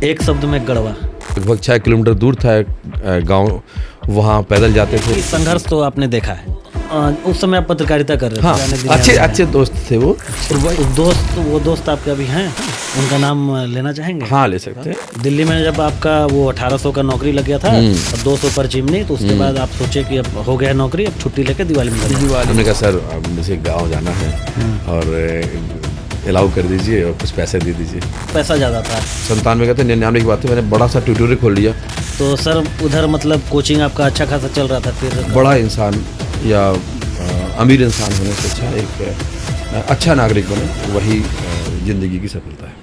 एक शब्द में गढ़वा। लगभग 6 किलोमीटर दूर था गांव, वहाँ पैदल जाते थे। संघर्ष तो आपने देखा है। उस समय आप पत्रकारिता कर रहे थे। हाँ, अच्छे दोस्त थे वो। वो दोस्त आपके अभी हैं, उनका नाम लेना चाहेंगे? हाँ, ले सकते हैं। दिल्ली में जब आपका वो 1800 का नौकरी लग गया था और 200 पर चिमनी, तो उसके बाद आप सोचे कि अब हो गया नौकरी, अब छुट्टी लेके दिवाली में हमने कहा सर अब मुझे गाँव जाना है और अलाउ कर दीजिए और कुछ पैसे दे दीजिए। पैसा ज़्यादा था। 97 का था, 99 की बात है। मैंने बड़ा सा ट्यूटोरियल खोल लिया। तो सर उधर मतलब कोचिंग आपका अच्छा खासा चल रहा था फिर? बड़ा इंसान या अमीर इंसान होने से अच्छा एक अच्छा नागरिक बने, वही जिंदगी की सफलता है।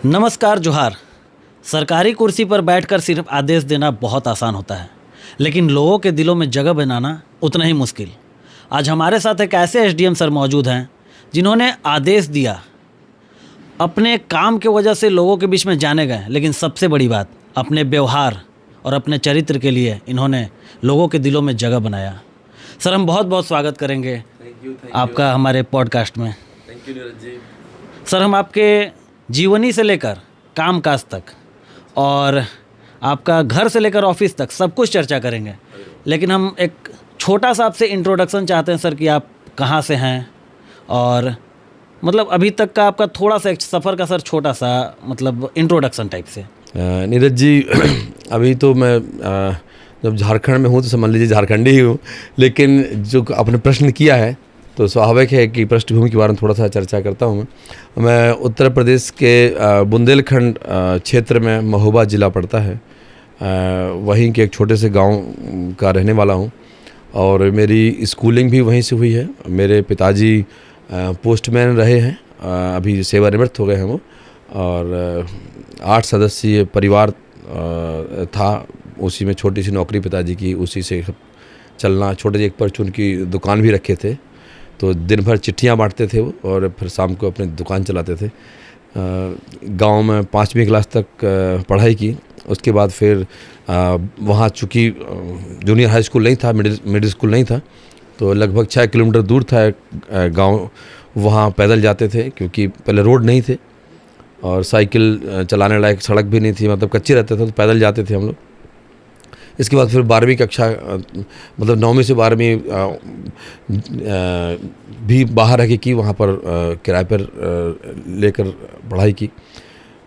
नमस्कार, जोहार। सरकारी कुर्सी पर बैठकर सिर्फ आदेश देना बहुत आसान होता है, लेकिन लोगों के दिलों में जगह बनाना उतना ही मुश्किल। आज हमारे साथ एक ऐसे एसडीएम सर मौजूद हैं जिन्होंने आदेश दिया, अपने काम के वजह से लोगों के बीच में जाने गए, लेकिन सबसे बड़ी बात अपने व्यवहार और अपने चरित्र के लिए इन्होंने लोगों के दिलों में जगह बनाया। सर हम बहुत बहुत स्वागत करेंगे आपका हमारे पॉडकास्ट में। Thank you Neeraj ji. Sir हम आपके जीवनी से लेकर काम काज तक और आपका घर से लेकर ऑफिस तक सब कुछ चर्चा करेंगे, लेकिन हम एक छोटा सा आपसे इंट्रोडक्शन चाहते हैं सर कि आप कहाँ से हैं और मतलब अभी तक का आपका थोड़ा सा एक सफ़र का सर छोटा सा मतलब इंट्रोडक्शन टाइप से। नीरज जी अभी तो मैं जब झारखंड में हूँ तो समझ लीजिए झारखंडी ही हूँ, लेकिन जो आपने प्रश्न किया है तो स्वाभाविक है कि पृष्ठभूमि के बारे में थोड़ा सा चर्चा करता हूँ। मैं उत्तर प्रदेश के बुंदेलखंड क्षेत्र में महोबा ज़िला पड़ता है, वहीं के एक छोटे से गांव का रहने वाला हूं और मेरी स्कूलिंग भी वहीं से हुई है। मेरे पिताजी पोस्टमैन रहे हैं, अभी सेवानिवृत्त हो गए हैं वो, और 8 सदस्यीय परिवार था, उसी में छोटी सी नौकरी पिताजी की, उसी से चलना। छोटे एक परचून की दुकान भी रखे थे, तो दिन भर चिट्ठियाँ बांटते थे वो और फिर शाम को अपनी दुकान चलाते थे। गांव में 5वीं क्लास तक पढ़ाई की। उसके बाद फिर वहाँ चूँकि जूनियर हाई स्कूल नहीं था, मिडिल स्कूल नहीं था, तो लगभग 6 किलोमीटर दूर था गांव, वहाँ पैदल जाते थे क्योंकि पहले रोड नहीं थे और साइकिल चलाने लायक सड़क भी नहीं थी, मतलब कच्चे रहते थे, तो पैदल जाते थे हम लोग। इसके बाद फिर 12वीं कक्षा मतलब 9वीं से 12वीं भी बाहर रह की, वहाँ पर किराए पर लेकर पढ़ाई की।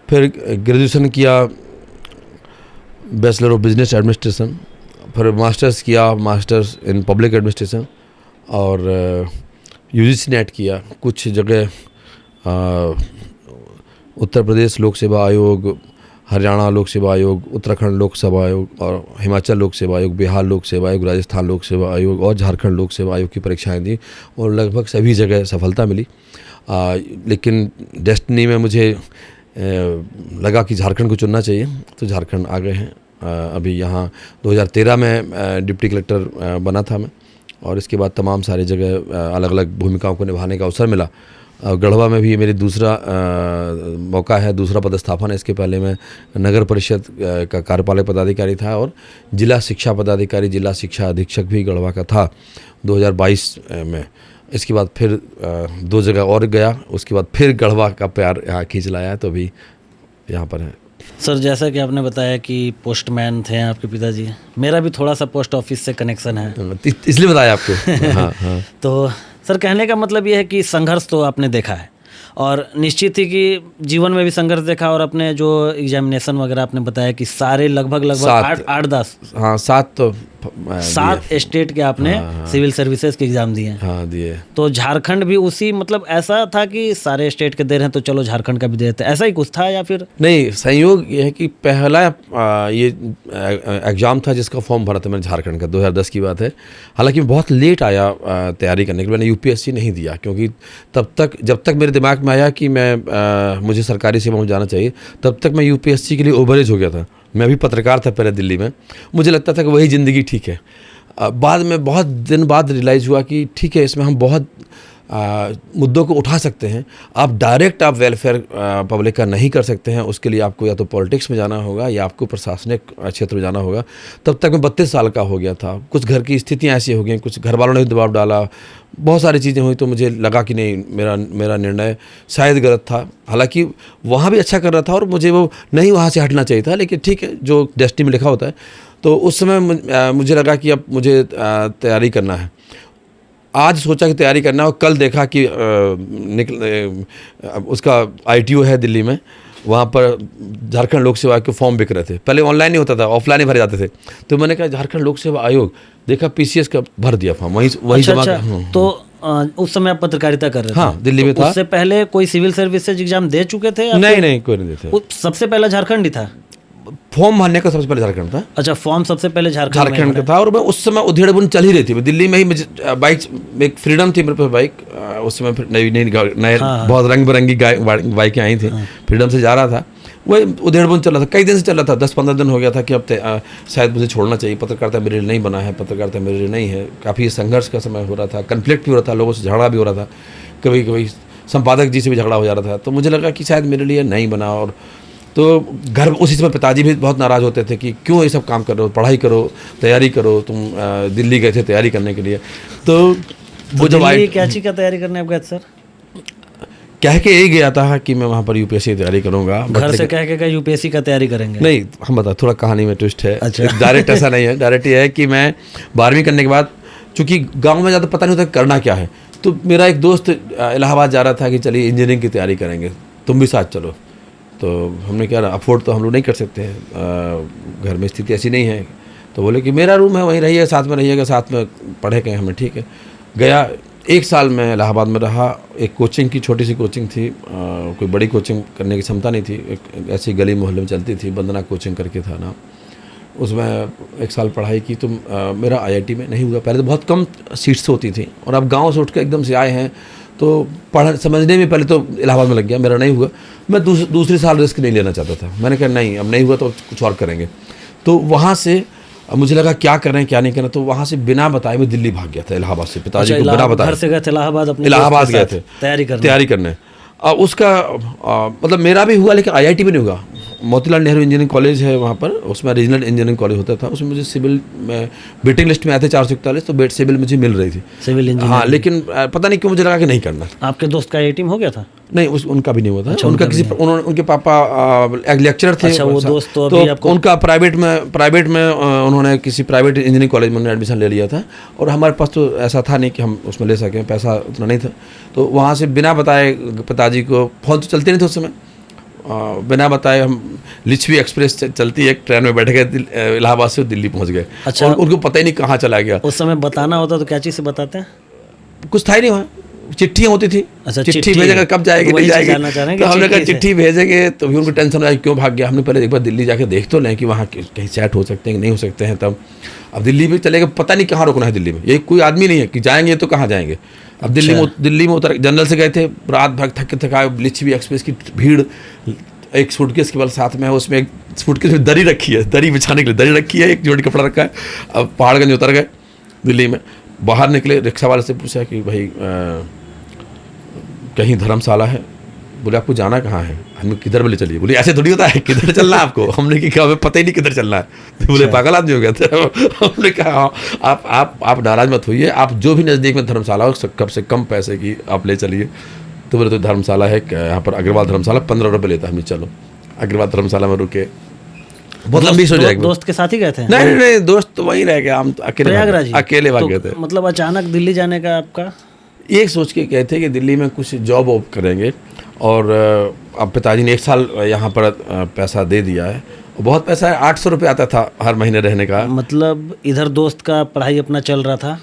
फिर ग्रेजुएशन किया, बैचलर ऑफ बिजनेस एडमिनिस्ट्रेशन, फिर मास्टर्स किया, मास्टर्स इन पब्लिक एडमिनिस्ट्रेशन, और यूजीसी नेट किया। कुछ जगह उत्तर प्रदेश लोक सेवा आयोग, हरियाणा लोक सेवा आयोग, उत्तराखंड लोक सेवा आयोग और हिमाचल लोक सेवा आयोग, बिहार लोक सेवा आयोग, राजस्थान लोक सेवा आयोग और झारखंड लोक सेवा आयोग की परीक्षाएं दी और लगभग सभी जगह सफलता मिली। लेकिन डेस्टिनी में मुझे लगा कि झारखंड को चुनना चाहिए, तो झारखंड आ गए हैं। अभी यहाँ 2013 में डिप्टी कलेक्टर बना था मैं, और इसके बाद तमाम सारी जगह अलग अलग भूमिकाओं को निभाने का अवसर मिला। गढ़वा में भी मेरी दूसरा मौका है, दूसरा पदस्थापन है। इसके पहले मैं नगर परिषद का कार्यपालक पदाधिकारी था और जिला शिक्षा पदाधिकारी, जिला शिक्षा अधीक्षक भी गढ़वा का था 2022 में। इसके बाद फिर 2 जगह और गया, उसके बाद फिर गढ़वा का प्यार यहाँ खींच लाया, तो अभी यहाँ पर है। सर जैसा कि आपने बताया कि पोस्टमैन थे आपके पिताजी, मेरा भी थोड़ा सा पोस्ट ऑफिस से कनेक्शन है, इसलिए बताया आपको। हाँ। तो सर कहने का मतलब ये है कि संघर्ष तो आपने देखा है और निश्चित ही कि जीवन में भी संघर्ष देखा, और अपने जो एग्जामिनेशन वगैरह आपने बताया कि सारे लगभग 8-10 हाँ 7 स्टेट के आपने सिविल सर्विसेज के एग्जाम दिए हैं। हाँ दिए। तो झारखंड भी उसी मतलब ऐसा था कि सारे स्टेट के दे रहे हैं तो चलो झारखंड का भी दे देते, ऐसा ही कुछ था या फिर? नहीं, संयोग ये है कि पहला ये एग्ज़ाम था जिसका फॉर्म भरा था मैंने झारखंड का, 2010 की बात है। हालांकि बहुत लेट आया तैयारी करने के लिए, मैंने यूपीएससी नहीं दिया क्योंकि तब तक जब तक मेरे दिमाग में आया कि मैं मुझे सरकारी सेवा में जाना चाहिए, तब तक मैं यूपीएससी के लिए ओवरेज हो गया था। मैं भी पत्रकार था पहले दिल्ली में, मुझे लगता था कि वही ज़िंदगी ठीक है। बाद में बहुत दिन बाद रियलाइज़ हुआ कि ठीक है, इसमें हम बहुत मुद्दों को उठा सकते हैं। आप डायरेक्ट आप वेलफेयर पब्लिक का नहीं कर सकते हैं, उसके लिए आपको या तो पॉलिटिक्स में जाना होगा या आपको प्रशासनिक क्षेत्र में जाना होगा। तब तक मैं 32 साल का हो गया था, कुछ घर की स्थितियाँ ऐसी हो गई, कुछ घर वालों ने दबाव डाला, बहुत सारी चीज़ें हुई, तो मुझे लगा कि नहीं, मेरा निर्णय शायद गलत था। हालांकि वहाँ भी अच्छा कर रहा था और मुझे वो नहीं वहाँ से हटना चाहिए था, लेकिन ठीक है, जो डेस्टिनी में लिखा होता है। तो उस समय मुझे लगा कि अब मुझे तैयारी करना है। आज सोचा कि तैयारी करना है और कल देखा कि उसका ITO है दिल्ली में, वहाँ पर झारखंड लोक सेवा के फॉर्म बिक रहे थे। पहले ऑनलाइन नहीं होता था, ऑफलाइन ही भरे जाते थे। तो मैंने कहा झारखंड लोक सेवा आयोग, देखा PCS का भर दिया फॉर्म, वही जमा। तो उस समय आप पत्रकारिता कर रहे थे? हाँ, दिल्ली में था। उससे पहले कोई सिविल सर्विसेज एग्जाम दे चुके थे? नहीं, कोई नहीं देते। सबसे पहला झारखंड ही था? फॉर्म भरने का सबसे पहले झारखंड था। अच्छा, फॉर्म सबसे पहले झारखंड का था। और मैं उस समय उधेड़ बुन चल ही रही थी, मैं दिल्ली में ही, मुझे बाइक, एक फ्रीडम थी मेरे पास बाइक उस समय, फिर नए बहुत रंग बिरंगी बाइकें आई थी। फ्रीडम से जा रहा था, वही उधेड़ बुन चल रहा था, कई दिन से चल रहा था। 10-15 दिन हो गया था कि अब शायद मुझे छोड़ना चाहिए, पत्रकारिता मेरे लिए नहीं बना है, पत्रकारिता मेरे लिए नहीं है। काफ़ी संघर्ष का समय हो रहा था, कन्फ्लिक्ट भी हो रहा था, लोगों से झगड़ा भी हो रहा था, कभी कभी संपादक जी से भी झगड़ा हो जा रहा था। तो मुझे लगा कि शायद मेरे लिए नहीं बना। और तो घर उसी समय पिताजी भी बहुत नाराज़ होते थे कि क्यों ये सब काम कर रहे हो, पढ़ाई करो, तैयारी करो। तुम दिल्ली गए थे तैयारी करने के लिए, तो वो जब दिल्ली क्या चीज़ का तैयारी करने आप गए सर? कह के यही गया था कि मैं वहाँ पर UPSC की तैयारी करूँगा। घर से कह के UPSC का तैयारी करेंगे? नहीं, हम बता, थोड़ा कहानी में ट्विस्ट है। अच्छा। डायरेक्ट ऐसा नहीं है। डायरेक्ट ये है कि मैं 12वीं करने के बाद, चूँकि गाँव में ज़्यादा पता नहीं होता करना क्या है, तो मेरा एक दोस्त इलाहाबाद जा रहा था कि चलिए इंजीनियरिंग की तैयारी करेंगे, तुम भी साथ चलो। तो हमने क्या, अफोर्ड तो हम लोग नहीं कर सकते हैं, घर में स्थिति ऐसी नहीं है। तो बोले कि मेरा रूम है, वहीं रहिएगा, साथ में रहिएगा, साथ में पढ़ेंगे। हमें ठीक है। गया, 1 साल मैं इलाहाबाद में रहा। एक कोचिंग की छोटी सी कोचिंग थी, कोई बड़ी कोचिंग करने की क्षमता नहीं थी, एक ऐसी गली मोहल्ले में चलती थी, वंदना कोचिंग करके था नाम। उसमें 1 साल पढ़ाई की। तो मेरा IIT में नहीं हुआ। पहले तो बहुत कम सीट्स होती थी, और अब गाँव से उठ कर एकदम से आए हैं, तो समझने में पहले तो इलाहाबाद में लग गया, मेरा नहीं हुआ। मैं दूसरे साल रिस्क नहीं लेना चाहता था। मैंने कहा नहीं, अब नहीं हुआ तो कुछ और करेंगे। तो वहाँ से मुझे लगा क्या करें क्या नहीं करना, तो वहाँ से बिना बताए मैं दिल्ली भाग गया था, इलाहाबाद से, पिताजी को बिना बताए। घर से गए थे इलाहाबाद, अपने इलाहाबाद गए थे तैयारी करने। उसका मतलब मेरा भी हुआ, लेकिन IIT में नहीं हुआ। मोतीलाल नेहरू इंजीनियरिंग कॉलेज है वहाँ पर, उसमें रीजनल इंजीनियरिंग कॉलेज होता था। उसमें मुझे सिविल में वेटिंग लिस्ट में आए थे 441, तो सिविल मुझे मिल रही थी, सिविल इंजीनियरिंग। हाँ, लेकिन पता नहीं क्यों मुझे लगा कि नहीं करना। आपके दोस्त का IIT में हो गया था? नहीं, उनका भी नहीं हुआ था। अच्छा, उनका किसी उनके पापा एक लेक्चरर थे। अच्छा, वो दोस्त तो अभी आपको उनका प्राइवेट में उन्होंने किसी प्राइवेट इंजीनियरिंग कॉलेज में एडमिशन ले लिया था, और हमारे पास तो ऐसा था नहीं कि हम उसमें ले सकें, पैसा उतना नहीं था। तो वहाँ से बिना बताए पिताजी को, फ़ोन तो चलते नहीं थे उस समय, बिना बताए हम लिच्छवी एक्सप्रेस चलती है, एक ट्रेन में बैठ गए, इलाहाबाद से दिल्ली पहुँच गए। अच्छा। और उनको पता ही नहीं कहाँ चला गया। उस समय बताना होता तो क्या चीज़ से बताते हैं? कुछ था ही नहीं वहाँ, चिट्ठियाँ होती थी। अच्छा, चिट्ठी भेजेंगे, कब जाएगी नहीं जाएगी। तो हमने कहा चिट्ठी भेजेंगे, तो भी उनको टेंशन आया क्यों भाग गया। हमने पहले एक बार दिल्ली जाके देख तो लें कि वहाँ कहीं सेट हो सकते हैं कि नहीं हो सकते हैं। तब अब दिल्ली में चले गए, पता नहीं कहाँ रुकना है दिल्ली में, ये कोई आदमी नहीं है कि जाएंगे तो कहाँ जाएंगे। अब दिल्ली में उतर, जनरल से गए थे, रात भर थके थकाए, लिच्छवी एक्सप्रेस की भीड़, एक सूटकेस के बल साथ में है, उसमें एक सूटकेस में दरी रखी है, दरी बिछाने के लिए दरी रखी है, एक जोड़ी कपड़ा रखा है। अब पहाड़गंज उतर गए दिल्ली में, बाहर निकले, रिक्शा वाले से पूछा कि भाई कहीं धर्मशाला है? बोले आपको जाना कहाँ है? हमें किधर बोले चलिए। बोले ऐसे थोड़ी होता है, किधर चलना है आपको? हमने कहा हमें पता ही नहीं किधर चलना है। तो बोले पागल आदमी हो गया था। हमने कहा आप नाराज मत होइए, आप जो भी नज़दीक में धर्मशाला हो, कम से कम पैसे की आप ले चलिए। तो बोले तो धर्मशाला है यहाँ पर, अग्रवाल धर्मशाला, 15 रुपये लेता है। हमें चलो अग्रवाल धर्मशाला में रुके, बहुत लंबी हो जाएगी। दोस्त के साथ ही गए थे? नहीं, दोस्त तो वहीं रह गया, हम अकेले भाग गए थे। मतलब अचानक दिल्ली जाने का आपका? ये सोच के गए थे कि दिल्ली में कुछ जॉब वॉब करेंगे, और अब पिताजी ने 1 साल यहाँ पर पैसा दे दिया है, बहुत पैसा है, 800 रुपये आता था हर महीने रहने का। मतलब इधर दोस्त का पढ़ाई अपना चल रहा था?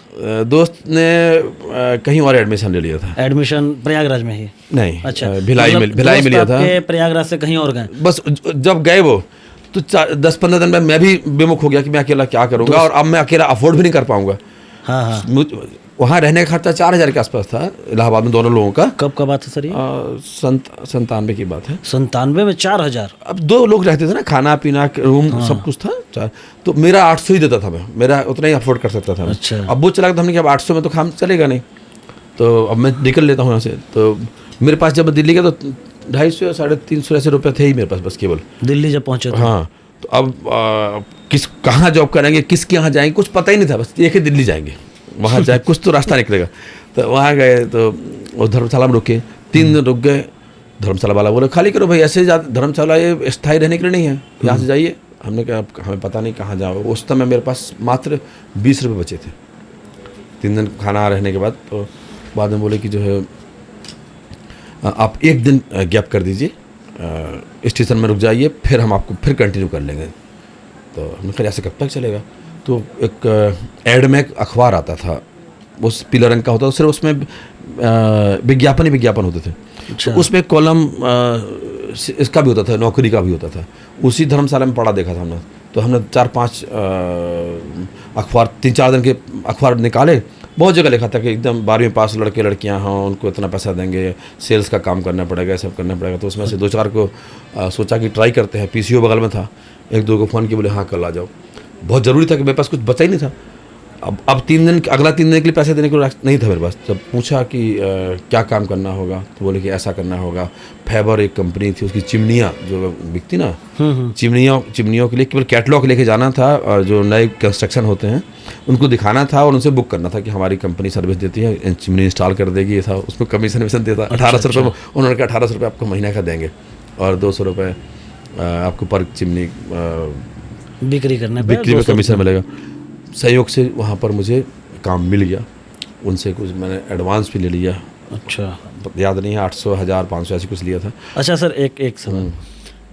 दोस्त ने कहीं और एडमिशन ले लिया था। एडमिशन प्रयागराज में ही? नहीं। अच्छा, भिलाई में लिया था। प्रयागराज से कहीं और गए? बस जब गए वो तो 10-15 दिन में मैं भी बेमुख हो गया कि मैं अकेला क्या करूँगा, और अब मैं अकेला अफोर्ड भी नहीं कर पाऊँगा। हाँ। वहाँ रहने का खर्चा 4000 के आसपास था इलाहाबाद में, दोनों लोगों का। कब का बात है सर ये? 97 की बात है। 97 में 4000? अब 2 लोग रहते थे ना, खाना पीना रूम सब कुछ था। तो मेरा 800 ही देता था, मेरा उतना ही अफोर्ड कर सकता था। अच्छा। अब वो चला तो हमने कहा 800 में तो काम चलेगा नहीं। तो अब मैं निकल लेता हूँ यहाँ से। तो मेरे पास जब मैं दिल्ली गया तो 250 या 350 ऐसे रुपये थे ही मेरे पास बस केवल। दिल्ली जब पहुंचे तो हाँ, तो अब किस कहाँ जॉब करेंगे, किसके यहाँ जाएंगे, कुछ पता ही नहीं था, बस एक ही दिल्ली जाएंगे, वहाँ जाए कुछ तो रास्ता निकलेगा। तो वहाँ गए तो वो धर्मशाला में रुके, 3 दिन रुक गए। धर्मशाला वाला बोले खाली करो भाई, ऐसे धर्मशाला ये स्थायी रहने के लिए नहीं है, यहाँ से जाइए। हमने कहा हमें पता नहीं कहाँ जाओ। उस समय मेरे पास मात्र 20 रुपये बचे थे 3 दिन खाना रहने के बाद। तो बाद में बोले कि जो है आप 1 दिन गैप कर दीजिए, स्टेशन में रुक जाइए, फिर हम आपको फिर कंटिन्यू कर लेंगे। तो हमने कहा ऐसे कब तक चलेगा। तो एक एड में एक अखबार आता था, उस पीले रंग का होता था, सिर्फ उसमें विज्ञापन ही विज्ञापन होते थे। अच्छा। तो उसमें कॉलम इसका भी होता था, नौकरी का भी होता था। उसी धर्मशाला में पढ़ा देखा था हमने। तो हमने 4-5 अखबार 3-4 दिन के अखबार निकाले। बहुत जगह लिखा था कि एकदम 12वीं पास लड़के लड़कियां हों, उनको इतना पैसा देंगे, सेल्स का काम करना पड़ेगा, ये सब करना पड़ेगा। तो उसमें से 2-4 को सोचा कि ट्राई करते हैं। पीसीओ बगल में था, 1-2 को फ़ोन किया, बोले हाँ कल आ जाओ। बहुत ज़रूरी था कि मेरे पास कुछ बचा ही नहीं था। अब 3 दिन, अगला 3 दिन के लिए पैसे देने को नहीं था मेरे पास। जब पूछा कि क्या काम करना होगा, तो बोले कि ऐसा करना होगा। फैबर एक कंपनी थी, उसकी चिमनियाँ जो बिकती ना, चिमनियों के लिए केवल कैटलॉग लेके जाना था, और जो नए कंस्ट्रक्शन होते हैं उनको दिखाना था और उनसे बुक करना था कि हमारी कंपनी सर्विस देती है, चिमनी इंस्टॉल कर देगी। ये था, उसमें कमीशन विशन देता। 1800 रुपये उन्होंने कहा 1800 रुपये आपको महीने का देंगे और 200 रुपये आपको पर चिमनी बिक्री में कमीशन मिलेगा। सहयोग से वहाँ पर मुझे काम मिल गया। उनसे कुछ मैंने एडवांस भी ले लिया। अच्छा, याद नहीं है, 800, 1000, 500 ऐसे कुछ लिया था। अच्छा सर, एक सवाल,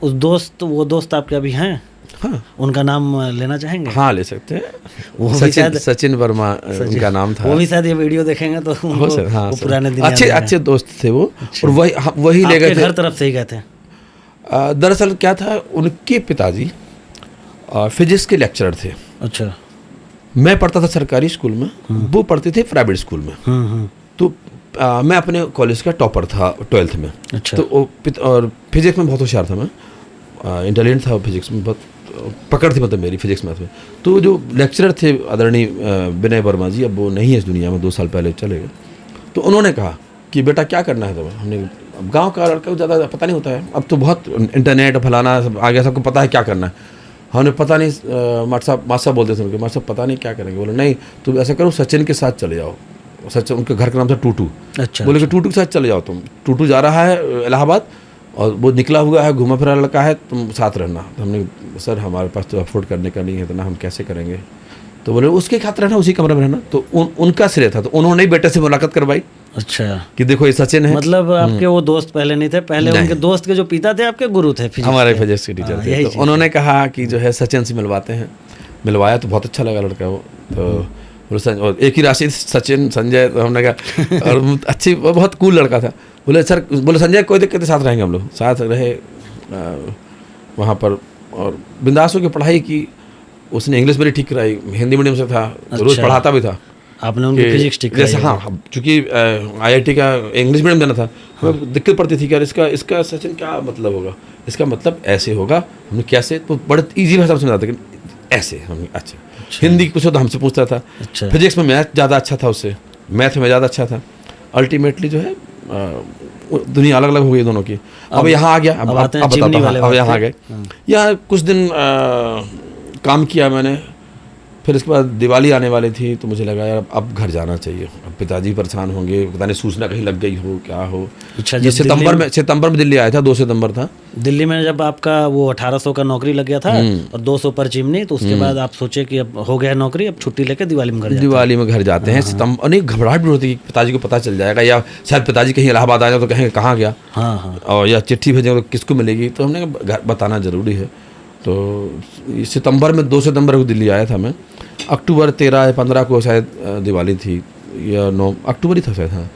उस वो दोस्त आपके अभी हैं? हाँ, उनका नाम लेना चाहेंगे? हाँ ले सकते हैं। वो भी शायद सचिन वर्मा उनका नाम था। वो भी शायद ये वीडियो देखेंगे तो हो सर, हाँ, वो पुराने दिन अच्छे दोस्त थे वो। अच्छा। और वही ले गए थे। घर तरफ से ही गए थे? दरअसल क्या था, उनके पिताजी फिजिक्स के लेक्चरर थे। अच्छा। मैं पढ़ता था सरकारी स्कूल में, वो पढ़ते थे प्राइवेट स्कूल में। तो मैं अपने कॉलेज का टॉपर था 12th में। अच्छा। तो और फिजिक्स में बहुत होशियार था मैं, इंटेलिजेंट था फिजिक्स में, बहुत पकड़ थी मतलब मेरी फिजिक्स मैथ में। तो जो लेक्चरर थे आदरणीय विनय वर्मा जी, अब वो नहीं है इस दुनिया में, 2 साल पहले चले गए। तो उन्होंने कहा कि बेटा क्या करना है तुम्हें। हमने, अब गाँव का लड़का को ज़्यादा पता नहीं होता है, अब तो बहुत इंटरनेट फलाना सब आ गया, सबको पता है क्या करना है। हमने पता नहीं, मास्टर साहब बोलते थे उनके, मास्टर साहब पता नहीं क्या करेंगे। बोले नहीं तुम ऐसा करो, सचिन के साथ चले जाओ। सचिन, उनके घर का नाम था टूटू। अच्छा। बोले कि टूटू के साथ चले जाओ तुम, टूटू जा रहा है इलाहाबाद और वो निकला हुआ है, घूमा फिरा लड़का है, तुम साथ रहना। तो हमने, सर हमारे पास तो अफोर्ड करने का नहीं है इतना, हम कैसे करेंगे। तो बोले उसके खातिर रहना, उसी कमरे में रहना। तो उनका श्रेय था। तो उन्होंने बेटे से मुलाकात करवाई। अच्छा, कि देखो ये सचिन है। मतलब आपके वो दोस्त पहले नहीं थे, पहले उनके दोस्त के जो पिता थे आपके गुरु थे, हमारे फिजिक्स के टीचर थे। तो उन्होंने कहा कि जो है सचिन से मिलवाते हैं। मिलवाया तो बहुत अच्छा लगा लड़का वो। तो और एक ही राशि, सचिन संजय। तो हमने कहा, और अच्छी, बहुत कूल लड़का था। बोले सर, बोले संजय कोई दिक्कत, साथ रहेंगे हम लोग। साथ रहे वहाँ पर, और बिंदास होकर पढ़ाई की। उसने इंग्लिश मेरी ठीक कराई, हिंदी मीडियम से था, रोज़ पढ़ाता भी था। आपने उनकी फिजिक्स ठीक जैसे, हाँ, चूँकि IIT का इंग्लिश मीडियम देना था, हमें दिक्कत पड़ती थी कि यार इसका सचिन क्या मतलब होगा, इसका मतलब ऐसे होगा। हमने कैसे, तो बड़े ईजी भाषा में समझाते कि ऐसे। हमने अच्छा, हिंदी कुछ तो हमसे पूछता था। अच्छा। फिजिक्स में मैथ ज़्यादा अच्छा था उससे, मैथ में ज़्यादा अच्छा था। अल्टीमेटली जो है दुनिया अलग अलग हो गई दोनों की। अब यहाँ आ गया, अब बताता हूँ। अब यहाँ आ गए, यहाँ कुछ दिन काम किया मैंने। फिर इसके बाद दिवाली आने वाली थी, तो मुझे लगा यार अब घर जाना चाहिए। अब पिताजी परेशान होंगे, पता नहीं सूचना कहीं लग गई हो, क्या हो। अच्छा, ये सितंबर में दिल्ली आया था, 2 सितंबर था। दिल्ली में जब आपका वो 1800 का नौकरी लग गया था और 200 पर चिमनी, तो उसके बाद आप सोचे कि अब हो गया नौकरी, अब छुट्टी लेके दिवाली में घर जाते हैं। सितंबर, नहीं घबराहट भी होती है कि पिताजी को पता चल जाएगा, या शायद पिताजी कहीं इलाहाबाद आ जाए तो कहेंगे कहाँ गया। हाँ। और या चिट्ठी भेजेंगे तो किसको मिलेगी। तो हमने घर बताना ज़रूरी है। तो सितंबर में 2 सितंबर को दिल्ली आया था मैं। अक्टूबर 13 या 15 को शायद दिवाली थी, या 9 अक्टूबर ही था शायद। हाँ,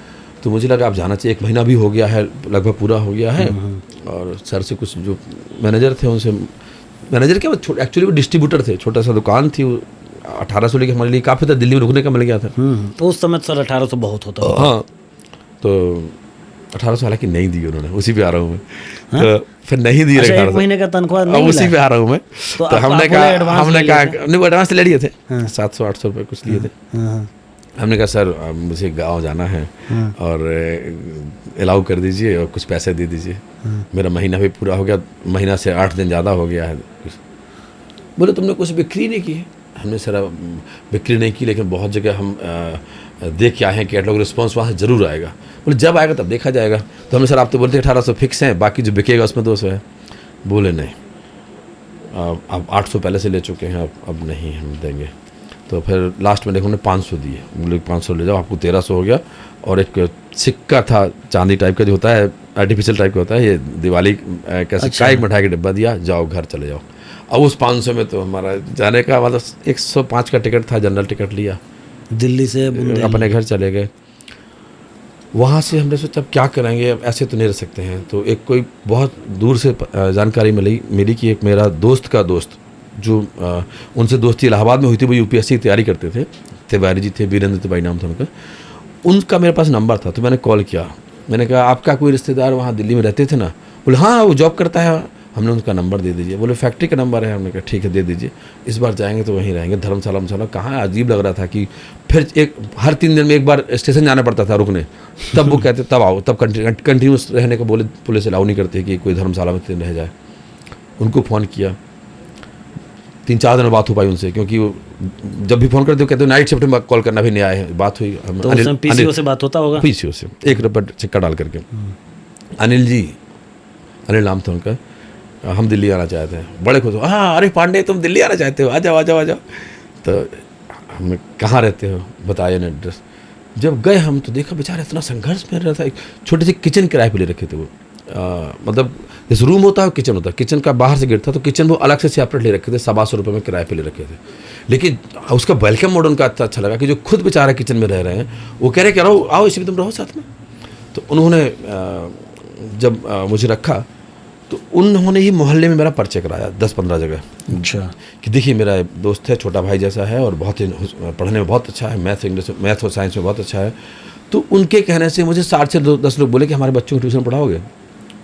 तो मुझे लगा अब जाना चाहिए, 1 महीना भी हो गया है, लगभग पूरा हो गया है। और सर से कुछ जो मैनेजर थे उनसे, मैनेजर क्या, एक्चुअली वो डिस्ट्रीब्यूटर थे, छोटा सा दुकान थी। 1800 लेके हमारे लिए काफ़ी था, दिल्ली में रुकने का मिल गया था। तो उस समय सर 1800 बहुत होता। हाँ, तो 1800 हालांकि नहीं दी उन्होंने, उसी पे आ रहा हूँ मैं। तो फिर नहीं दी रहे, 1 महीने का तनख्वाह नहीं मिला, उसी पे आ रहा हूँ मैं। तो हमने कहा नहीं, वो एडवांस ले लिए थे, 700-800 रुपये कुछ लिए थे। हमने कहा सर मुझे गांव जाना है और अलाउ कर दीजिए और कुछ पैसे दे दीजिए, मेरा महीना भी पूरा हो गया, महीना से 8 दिन ज़्यादा हो गया है। बोले तुमने कुछ बिक्री नहीं की है। हमने सर बिक्री नहीं की, लेकिन बहुत जगह हम देख के आए हैं कैटलॉग रिस्पॉन्स वहाँ से ज़रूर आएगा। बोले जब आएगा तब देखा जाएगा। तो हमने सर आप तो बोलते 1800 फिक्स हैं, बाकी जो बिकेगा उसमें 200 है। बोले नहीं, अब 800 पहले से ले चुके हैं, अब नहीं हम देंगे। तो फिर लास्ट में देखो उन्होंने 500 दिए। बोले 500 ले जाओ, आपको 1300 हो गया। और एक सिक्का था चांदी टाइप का जो होता है, आर्टिफिशियल टाइप का होता है, ये दिवाली का सिक्का, एक मिठाई का डिब्बा दिया, जाओ घर चले जाओ। अब उस 500 में तो हमारा जाने का मतलब 105 का टिकट था, जनरल टिकट लिया, दिल्ली से अपने घर चले गए। वहाँ से हमने सोचा अब क्या करेंगे, अब ऐसे तो नहीं रह सकते हैं। तो एक कोई बहुत दूर से जानकारी मिली कि एक मेरा दोस्त का दोस्त जो उनसे दोस्ती इलाहाबाद में हुई थी, वो यूपीएससी की तैयारी करते थे, तिवारी जी थे, वीरेंद्र तिवारी नाम था उनका मेरे पास नंबर था। तो मैंने कॉल किया, मैंने कहा आपका कोई रिश्तेदार वहाँ दिल्ली में रहते थे ना? बोले हाँ वो जॉब करता है। हमने उनका नंबर दे दीजिए। बोले फैक्ट्री का नंबर है। हमने कहा ठीक है दे दीजिए, इस बार जाएंगे तो वहीं रहेंगे। धर्मशाला कहाँ, अजीब लग रहा था कि फिर हर 3 दिन में एक बार स्टेशन जाना पड़ता था रुकने, तब वो कहते तब आओ, तब कंटिन्यूस रहने को बोले, पुलिस अलाउ नहीं करती कि कोई धर्मशाला में रह जाए। उनको फ़ोन किया, 3-4 दिन बात हो पाई उनसे, क्योंकि वो जब भी फ़ोन करते हो कहते हो नाइट शिफ्ट में कॉल करना भी नहीं आए हैं। बात हुई तो उसमें पीसीओ से बात होता होगा, पीसीओ से 1 रुपये सिक्का डाल करके। अनिल नाम था उनका, हम दिल्ली आना चाहते हैं। बड़े खुश हो, हाँ अरे पांडे तुम दिल्ली आना चाहते हो, आ जाओ आ जाओ आ जाओ। तो हमें कहाँ रहते हो, बताया ना एड्रेस। जब गए हम तो देखा बेचारा इतना संघर्ष में रहा था। एक छोटे से किचन किराए पे ले रखे थे वो, मतलब जैसे रूम होता है किचन होता है, किचन का बाहर से गेट था, तो किचन वो अलग से सेपरेट ले रखे थे, 125 रुपये में किराए पे ले रखे थे। लेकिन उसका वेलकम मोड उनका अच्छा लगा कि जो खुद बेचारा किचन में रह रहे हैं, वो कह रहे कि आओ इसी में तुम रहो साथ में। तो उन्होंने जब मुझे रखा तो उन्होंने ही मोहल्ले में मेरा परिचय कराया 10-15 जगह। अच्छा, कि देखिए मेरा दोस्त है, छोटा भाई जैसा है, और बहुत ही पढ़ने में बहुत अच्छा है, मैथ और साइंस में बहुत अच्छा है। तो उनके कहने से मुझे 7 से 10 लोग बोले कि हमारे बच्चों को ट्यूशन पढ़ाओगे।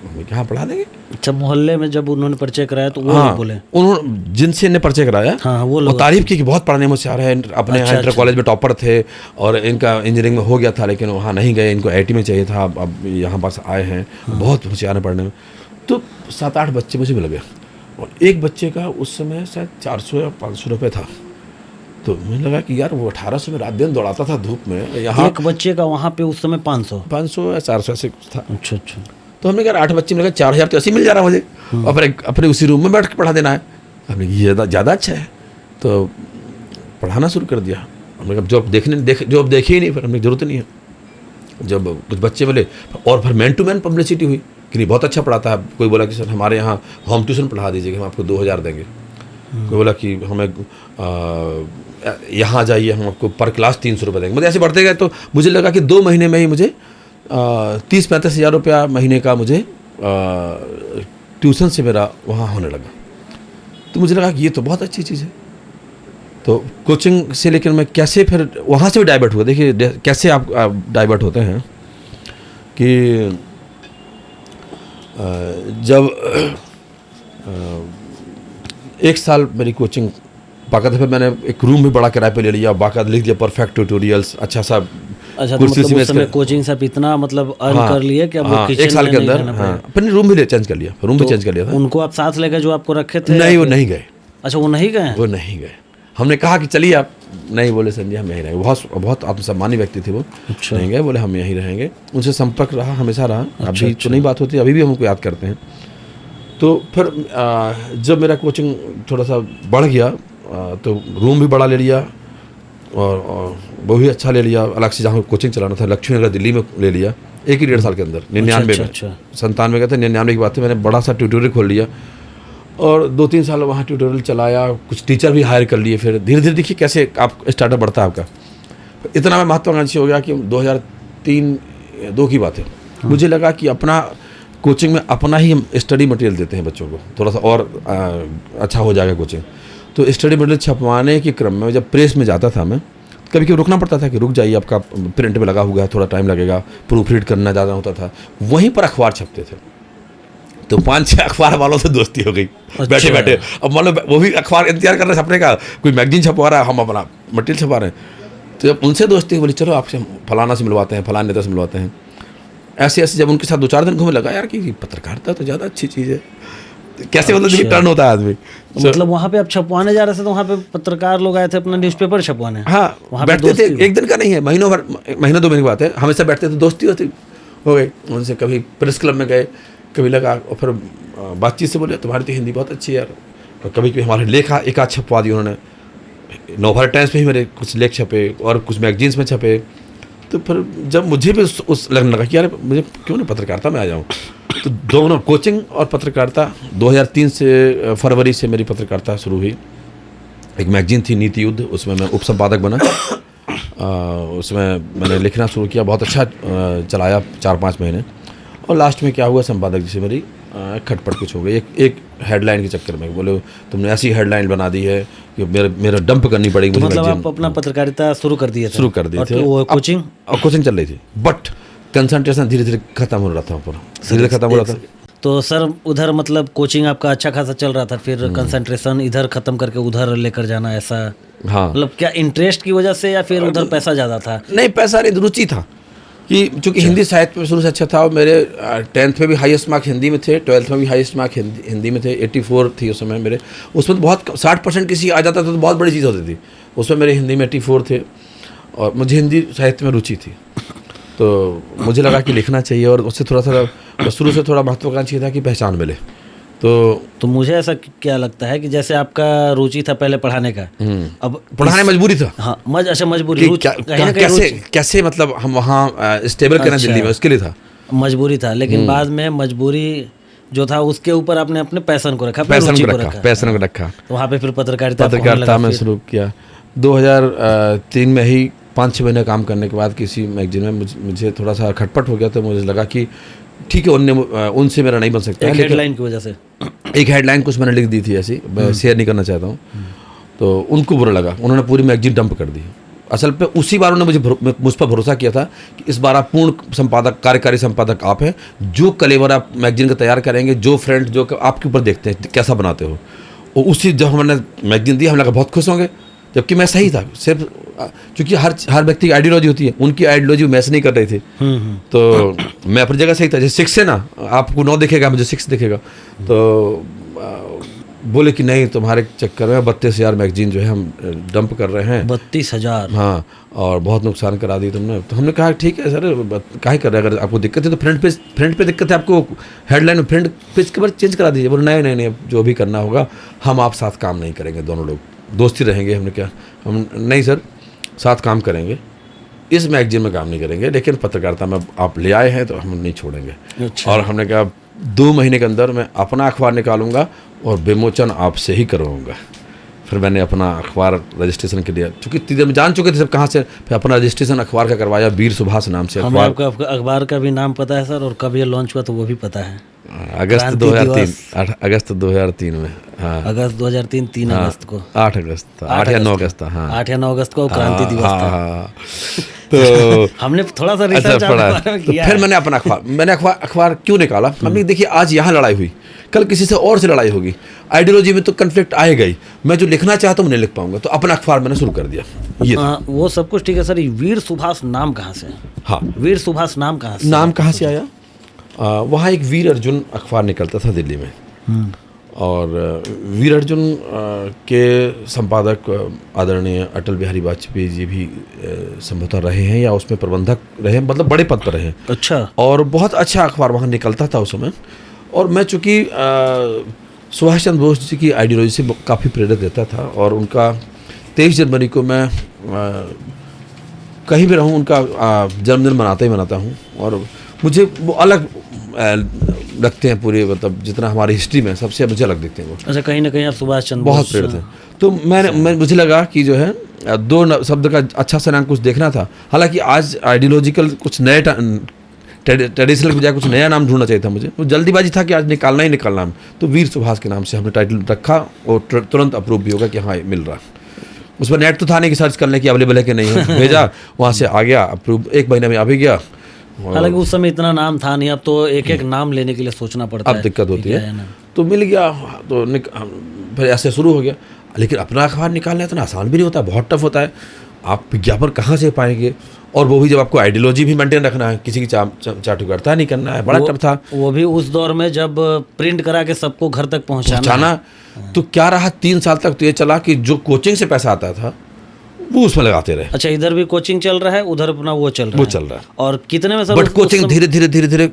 मैं कहाँ पढ़ा देंगे। अच्छा, मोहल्ले में जब उन्होंने परिचय कराया तो वो हाँ, बोले, उन्होंने जिनसे इन्हें परिचय कराया, हाँ, वो लोग तारीफ की कि बहुत पढ़ने में होशियार है, अपने यहाँ इंटर कॉलेज में टॉपर थे और इनका इंजीनियरिंग में हो गया था, लेकिन वहाँ नहीं गए, इनको आईटी में चाहिए था, अब यहाँ पास आए हैं, बहुत होशियार है पढ़ने में। तो 7-8 बच्चे मुझे मिल गए, और एक बच्चे का उस समय शायद 400 या 500 रुपये था। तो मुझे लगा कि यार वो 1800 में रात दिन दौड़ाता था धूप में, यहाँ एक बच्चे का वहाँ पे उस समय 500 या 400 ऐसे था। अच्छा। तो हमने कहा 8 बच्चे मिल गए, 4000 तो ऐसे ही मिल जा रहा मुझे, अपने उसी रूम में बैठ के पढ़ा देना है। हमने ये ज़्यादा अच्छा है, तो पढ़ाना शुरू कर दिया। हमने कहा जो अब देखे ही नहीं, फिर हमने जरूरत नहीं है। जब कुछ बच्चे मिले और फिर मैन टू मैन पब्लिसिटी हुई कि नहीं बहुत अच्छा पढ़ाता है। कोई बोला कि सर हमारे यहाँ होम ट्यूशन पढ़ा दीजिएगा, हम आपको 2000 देंगे। कोई बोला कि हमें यहाँ जाइए, हम आपको पर क्लास 300 रुपये देंगे। मतलब ऐसे बढ़ते गए, तो मुझे लगा कि 2 महीने में ही मुझे 30-35 हज़ार रुपया महीने का मुझे ट्यूशन से मेरा वहाँ होने लगा। तो मुझे लगा कि ये तो बहुत अच्छी चीज़ है। तो कोचिंग से लेकर मैं कैसे फिर वहाँ से भी डाइवर्ट हुआ। देखिए कैसे आप डाइवर्ट होते हैं कि जब 1 साल मेरी कोचिंग बाकायदा, फिर मैंने एक रूम भी बड़ा किराए पे ले लिया, बाकायदा लिख दिया परफेक्ट ट्यूटोरियल्स, अच्छा सा तो मतलब उस समय कोचिंग से इतना मतलब अर्न कर लिए कि अब वो किचन 1 साल के अंदर अपने रूम भी चेंज कर लिया, रूम भी चेंज कर लिया था। उनको आप साथ लेकर जो आपको रखे थे? नहीं, वो नहीं गए। अच्छा, वो नहीं गए? हमने कहा कि चलिए आप, नहीं बोले संजय हम यहीं रहेंगे। बहुत आत्मसम्मानी व्यक्ति थे वो। अच्छा। नहीं गए, बोले हम यहीं रहेंगे। उनसे संपर्क रहा, हमेशा रहा। अभी तो नहीं बात होती, अभी भी हमको याद करते हैं। तो फिर जब मेरा कोचिंग थोड़ा सा बढ़ गया, तो रूम भी बड़ा ले लिया और वो भी अच्छा ले लिया, अलग से जहाँ कोचिंग चलाना था लक्ष्मी नगर दिल्ली में ले लिया, 1-1.5 साल के अंदर। 99 में, 97 का था, 99 की बात है, मैंने बड़ा सा ट्यूटोरियल खोल लिया और 2-3 साल वहाँ ट्यूटोरियल चलाया, कुछ टीचर भी हायर कर लिए। फिर धीरे धीरे देखिए कैसे आप स्टार्टअप बढ़ता है आपका। इतना मैं महत्वाकांक्षी हो गया कि 2003-2 की बात है, मुझे लगा कि अपना कोचिंग में अपना ही हम स्टडी मटेरियल देते हैं बच्चों को, थोड़ा सा और अच्छा हो जाएगा कोचिंग। तो स्टडी मटेरियल छपवाने के क्रम में जब प्रेस में जाता था मैं, कभी कभी रुकना पड़ता था कि रुक जाइए, आपका प्रिंट में लगा हुआ है, थोड़ा टाइम लगेगा, प्रूफ रीड करना ज़्यादा होता था। वहीं पर अखबार छपते थे, तो 5-6 अखबार वालों से दोस्ती हो गई। अच्छा। बैठे बैठे अब मान लो वो भी अखबार इंतजार कर रहे हैं छपने का, कोई मैगजीन छपवा रहा है, हम अपना मटेरियल छपा रहे हैं। तो जब उनसे दोस्ती बोली चलो आपसे फलाना से मिलवाते हैं, फलाना नेता से मिलवाते हैं, ऐसे ऐसे जब उनके साथ 2-4 दिन घूमने लगा यार कि पत्रकारिता तो ज़्यादा अच्छी चीज़ है, तो कैसे मतलब देखिए टर्न होता है आदमी। तो मतलब वहाँ पे आप छपवाने जा रहे थे तो वहाँ पे पत्रकार लोग आए थे अपना न्यूज़पेपर छपवाने? हाँ, वहाँ पे बैठते थे, दोस्ती एक दिन का नहीं है, महीनों भर, महीना 2 महीने की बात है, हमेशा बैठते थे, दोस्ती होती हो गई उनसे। कभी प्रेस क्लब में गए, कभी लगा, और फिर बातचीत से बोले तुम्हारी तो हिंदी बहुत अच्छी है यार, और कभी कभी हमारे लेख एक आध छपवा दिए उन्होंने, नवभारत टाइम्स में ही मेरे कुछ लेख छपे और कुछ मैगजीन्स में छपे। तो फिर जब मुझे भी उस लगने लगा कि यार मुझे क्यों नहीं पत्रकारिता में आ जाऊँ, तो दोनों कोचिंग और पत्रकारिता 2003 से फरवरी से मेरी पत्रकारिता शुरू हुई। एक मैगजीन थी नीति युद्ध, उसमें मैं उप संपादक बना। उसमें मैंने लिखना शुरू किया, बहुत अच्छा चलाया 4-5 महीने, और लास्ट में क्या हुआ, संपादक जी से मेरी खटपट कुछ हो गई एक हेडलाइन के चक्कर में। बोले तुमने ऐसी हेडलाइन बना दी है कि मेरा डंप करनी पड़ेगी मुझे। मतलब आप अपना पत्रकारिता शुरू कर दिए थे? शुरू कर दिए थे। वो कोचिंग और कोचिंग चल रही थी, बट कंसंट्रेशन धीरे धीरे खत्म हो रहा था, पूरा धीरे खत्म हो रहा था। तो सर उधर मतलब कोचिंग आपका अच्छा खासा चल रहा था, फिर कंसंट्रेशन इधर खत्म करके उधर लेकर जाना, ऐसा? हाँ, मतलब क्या इंटरेस्ट की वजह से या फिर उधर पैसा ज़्यादा था? नहीं, पैसा नहीं, रुचि था कि चूँकि हिंदी साहित्य में शुरू से अच्छा था, और मेरे 10th में भी हाईएस्ट मार्क हिंदी में थे, 12th में भी हाईएस्ट मार्क हिंदी में थे, 84 थी उस समय मेरे। उसमें तो बहुत 60% किसी आ जाता था तो बहुत बड़ी चीज़ होती थी। उसमें मेरे हिंदी में 84 थे, और मुझे हिंदी साहित्य में रुचि थी, तो मुझे लगा कि लिखना चाहिए, और उससे थोड़ा शुरू से थोड़ा महत्वाकांक्षी था कि पहचान मिले। तो मुझे ऐसा क्या लगता है कि जैसे आपका रुचि था पहले पढ़ाने का, अब पढ़ाने मजबूरी था। हाँ, अच्छा मजबूरी, कि रुचि कहीं ना कहीं कैसे मतलब हम वहाँ स्टेबल करें दिल्ली में, उसके लिए था, मजबूरी था। लेकिन बाद में मजबूरी जो था उसके ऊपर आपने अपने पैशन को रखा, पैशन को रखा। तो वहाँ पे फिर पत्रकारिता में शुरू किया। 2003 में ही 5-6 महीने काम करने के बाद किसी मैगजीन में मुझे थोड़ा सा खटपट हो गया, तो मुझे लगा कि ठीक है, उनसे मेरा नहीं बन सकता। एक हेडलाइन की वजह से, एक हेडलाइन कुछ मैंने लिख दी थी ऐसी, मैं शेयर नहीं करना चाहता हूँ, तो उनको बुरा लगा, उन्होंने पूरी मैगजीन डंप कर दी। असल पे उसी बार उन्होंने मुझ पर भरोसा किया था कि इस बार आप पूर्ण संपादक, कार्यकारी संपादक आप हैं, जो कलेवर आप मैगजीन का तैयार करेंगे, जो फ्रेंड जो आपके ऊपर देखते हैं कैसा बनाते हो, और उसी जब हमने मैगजीन दी, हम लगा बहुत खुश होंगे, जबकि मैं सही था। सिर्फ क्योंकि हर व्यक्ति की आइडियोलॉजी होती है, उनकी आइडियोलॉजी मैच नहीं कर रही थी, तो मैं अपनी जगह सही था। जैसे 6 है ना, आपको 9 दिखेगा, मुझे 6 दिखेगा, तो बोले कि नहीं, तुम्हारे चक्कर में 32,000 मैगजीन जो है हम डंप कर रहे हैं। 32,000? हाँ, और बहुत नुकसान करा दी तुमने। तो हमने कहा ठीक है सर, काहे कर रहे हैं, अगर आपको दिक्कत है तो फ्रंट पे दिक्कत है, आपको हेडलाइन में फ्रंट पेज के बाद चेंज करा दीजिए। बोले नहीं, जो भी करना होगा, हम आप साथ काम नहीं करेंगे, दोनों लोग दोस्ती रहेंगे। हमने क्या, हम नहीं सर, साथ काम करेंगे, इस मैगजीन में काम नहीं करेंगे, लेकिन पत्रकारिता में आप ले आए हैं तो हम नहीं छोड़ेंगे। अच्छा। और हमने कहा 2 महीने के अंदर मैं अपना अखबार निकालूंगा और विमोचन आपसे ही करवाऊंगा। फिर मैंने अपना अखबार रजिस्ट्रेशन के लिए, चूँकि जब जान चुके थे सब कहाँ से, फिर अपना रजिस्ट्रेशन अखबार का करवाया, वीर सुभाष नाम से अखबार। आपका अखबार का भी नाम पता है सर, और कब ये लॉन्च हुआ तो वो भी पता है? अगस्त 2003 में। हाँ, अगस्त 2003, 3 अगस्त को, 8 अगस्त था, 8 या 9 अगस्त था। हाँ, 8 या 9 अगस्त को क्रांति दिवस था। तो हमने थोड़ा सा रिसर्च किया। फिर मैंने अपना अखबार क्यों निकाला, हमने देखिए आज यहाँ लड़ाई हुई, कल किसी से और से लड़ाई होगी, आइडियोलॉजी में तो कन्फ्लिक्ट आएगा ही, मैं जो लिखना चाहता हूँ नहीं लिख पाऊंगा, तो अपना अखबार मैंने शुरू कर दिया। ये वो सब कुछ ठीक है सर, वीर सुभाष नाम कहाँ से? हाँ, वीर सुभाष नाम कहाँ से आया? वहाँ एक वीर अर्जुन अखबार निकलता था दिल्ली में, और वीर अर्जुन के संपादक आदरणीय अटल बिहारी वाजपेयी जी भी संभवतः रहे हैं, या उसमें प्रबंधक रहे, मतलब बड़े पद पर रहे। अच्छा। और बहुत अच्छा अखबार वहाँ निकलता था उस समय, और मैं चूँकि सुभाष चंद्र बोस जी की आइडियोलॉजी से काफ़ी प्रेरित रहता था, और उनका 23 जनवरी को मैं कहीं भी रहूँ उनका जन्मदिन मनाता ही मनाता हूँ, और मुझे वो अलग लगते हैं पूरे, मतलब जितना हमारी हिस्ट्री में सबसे मुझे अलग दिखते हैं वो। अच्छा, कहीं ना कहीं आप सुभाष चंद्र बहुत प्रेरित हैं। तो मुझे लगा कि जो है 2 शब्द का अच्छा सा नाम कुछ देखना था। हालांकि आज आइडियोलॉजिकल कुछ नए ट्रेडिशनल के बजाय कुछ नया नाम ढूंढना चाहिए था मुझे, तो जल्दीबाजी था कि आज निकालना ही निकालना। तो वीर सुभाष के नाम से हमने टाइटल रखा, और तुरंत अप्रूव भी होगा कि हाँ मिल रहा। उस पर नेट तो था नहीं कि सर्च करने की अवेलेबल है कि नहीं है, भेजा, वहाँ से आ गया अप्रूव, 1 महीने में आ भी गया। हालांकि उस समय इतना नाम था नहीं, अब तो एक नाम लेने के लिए सोचना पड़ता है, अब दिक्कत होती है। तो मिल गया, तो फिर ऐसे शुरू हो गया। लेकिन अपना अखबार निकालना इतना आसान भी नहीं होता, बहुत टफ होता है। आप विज्ञापन कहाँ से पाएंगे, और वो भी जब आपको आइडियोलॉजी भी मेंटेन रखना है, किसी की चाटुकारिता नहीं करना है, बड़ा टफ था वो भी उस दौर में जब प्रिंट करा के सबको घर तक पहुंचाना। तो क्या रहा 3 साल तक तो ये चला कि जो कोचिंग से पैसा आता था वो उसमें लगाते रहे। अच्छा, इधर भी कोचिंग चल रहा है, उधर अपना वो चल रहा है। और कितने में सब? बट कोचिंग धीरे धीरे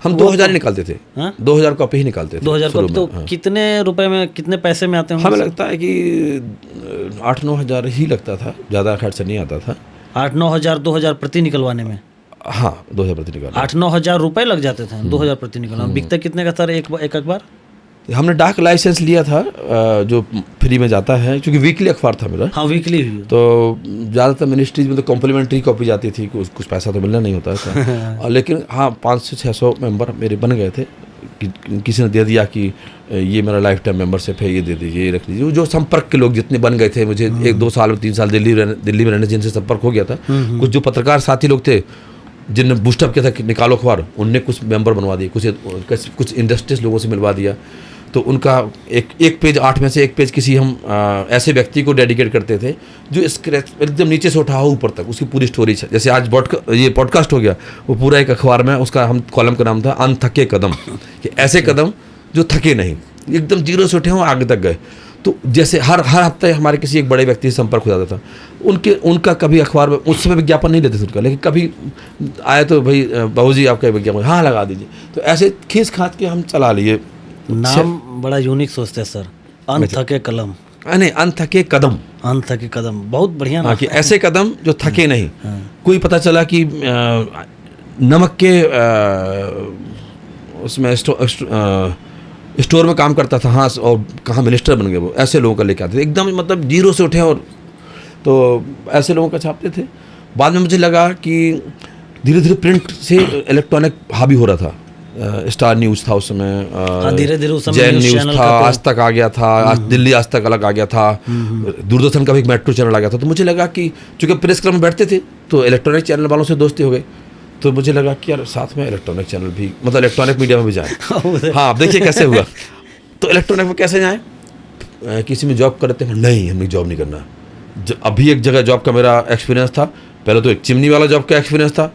हम 2000 ही निकालते थे। 2000 कॉपी ही निकालते थे। 2000 कॉपी तो कितने रुपए में, कितने पैसे में आते हैं? हमें लगता है कि 8-9 हज़ार ही लगता था, ज़्यादा खर्च नहीं आता था। 8-9 हज़ार, 2000 प्रति निकलवाने में? हाँ, 2000 प्रति निकलवाने। 8-9 हज़ार रुपए लग जाते थे 2000 प्रति निकलवाने। बिकता कितने का सर एक अखबार? हमने डाक लाइसेंस लिया था जो फ्री में जाता है, क्योंकि वीकली अखबार था मेरा। हाँ, वीकली ही। तो ज़्यादातर मिनिस्ट्रीज में तो कॉम्प्लीमेंट्री कॉपी जाती थी, कुछ पैसा तो मिलना नहीं होता था। लेकिन हाँ, 500-600 मेंबर मेरे बन गए थे। किसी ने दे दिया कि ये मेरा लाइफ टाइम मेंबरशिप है, ये दे दीजिए, ये रख लीजिए। जो संपर्क के लोग जितने बन गए थे, मुझे 1-2 साल 3 साल दिल्ली में रहने जिनसे संपर्क हो गया था, कुछ जो पत्रकार साथी लोग थे जिनने बूस्टअप किया था कि निकालो अखबार, उनने कुछ मेंबर बनवा दिए, कुछ इंडस्ट्रीज लोगों से मिलवा दिया। तो उनका एक पेज, 8 में से 1 पेज किसी हम ऐसे व्यक्ति को डेडिकेट करते थे जो स्क्रैच एकदम नीचे से उठा हो ऊपर तक उसकी पूरी स्टोरी है। जैसे आज ये पॉडकास्ट हो गया, वो पूरा एक अखबार में, उसका हम कॉलम का नाम था अनथके कदम, कि ऐसे कदम जो थके नहीं, एकदम जीरो से उठे हों, आगे तक गए। तो जैसे हर हफ्ते हमारे किसी एक बड़े व्यक्ति से संपर्क हो जाता था। उनका कभी अखबार में, उस समय विज्ञापन नहीं लेते थे उनका, लेकिन कभी आए तो भाई बहू जी आपका विज्ञापन, हाँ लगा दीजिए। तो ऐसे खींच खाच के हम चला लिए। नाम बड़ा यूनिक सोचते हैं सर, अनथके कलम। नहीं, अनथके कदम। अनथके कदम बहुत बढ़िया नाम। कि ऐसे कदम जो थके नहीं। कोई पता चला कि नमक के उसमें स्टोर में काम करता था, हाँ, और कहाँ मिनिस्टर बन गए वो, ऐसे लोगों का लेके आते थे, एकदम मतलब जीरो से उठे। और तो ऐसे लोगों का छापते थे। बाद में मुझे लगा कि धीरे धीरे प्रिंट से इलेक्ट्रॉनिक हावी हो रहा था। स्टार न्यूज़ था उस समय, धीरे धीरे उस समय जैन न्यूज़ था, आज तक आ गया था, आज दिल्ली आज तक अलग आ गया था, दूरदर्शन का भी एक मेट्रो चैनल आ गया था। तो मुझे लगा कि चूँकि प्रेस क्लब में बैठते थे तो इलेक्ट्रॉनिक चैनल वालों से दोस्ती हो गई। तो मुझे लगा कि यार साथ में इलेक्ट्रॉनिक चैनल भी, मतलब इलेक्ट्रॉनिक मीडिया में भी जाए। हाँ, आप देखिए कैसे हुआ। तो इलेक्ट्रॉनिक में कैसे जाएँ? किसी में जॉब करते हैं? नहीं, हमें जॉब नहीं करना। अभी एक जगह जॉब का मेरा एक्सपीरियंस था। पहले तो एक चिमनी वाला जॉब का एक्सपीरियंस था,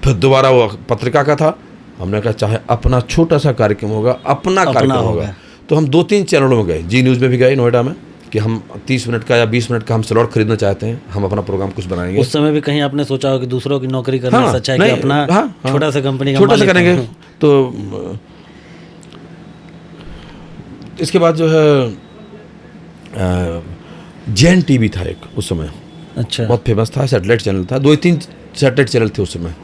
फिर दोबारा वो पत्रिका का था। हमने कहा चाहे अपना छोटा सा कार्यक्रम होगा, अपना कार्यक्रम होगा। तो हम 2-3 चैनलों में गए। जी न्यूज़ में भी गए नोएडा में, कि हम 30 मिनट का या 20 मिनट का हम स्लॉट खरीदना चाहते हैं, हम अपना प्रोग्राम कुछ बनाएंगे। उस समय भी कहीं आपने सोचा हो कि दूसरों की नौकरी करना से अच्छा है कि अपना छोटा सा कंपनी का छोटा सा करेंगे। तो इसके बाद जो है जैन टीवी था एक उस समय, अच्छा, बहुत फेमस था, सैटेलाइट चैनल था, 2-3 सैटेलाइट चैनल थे उस समय।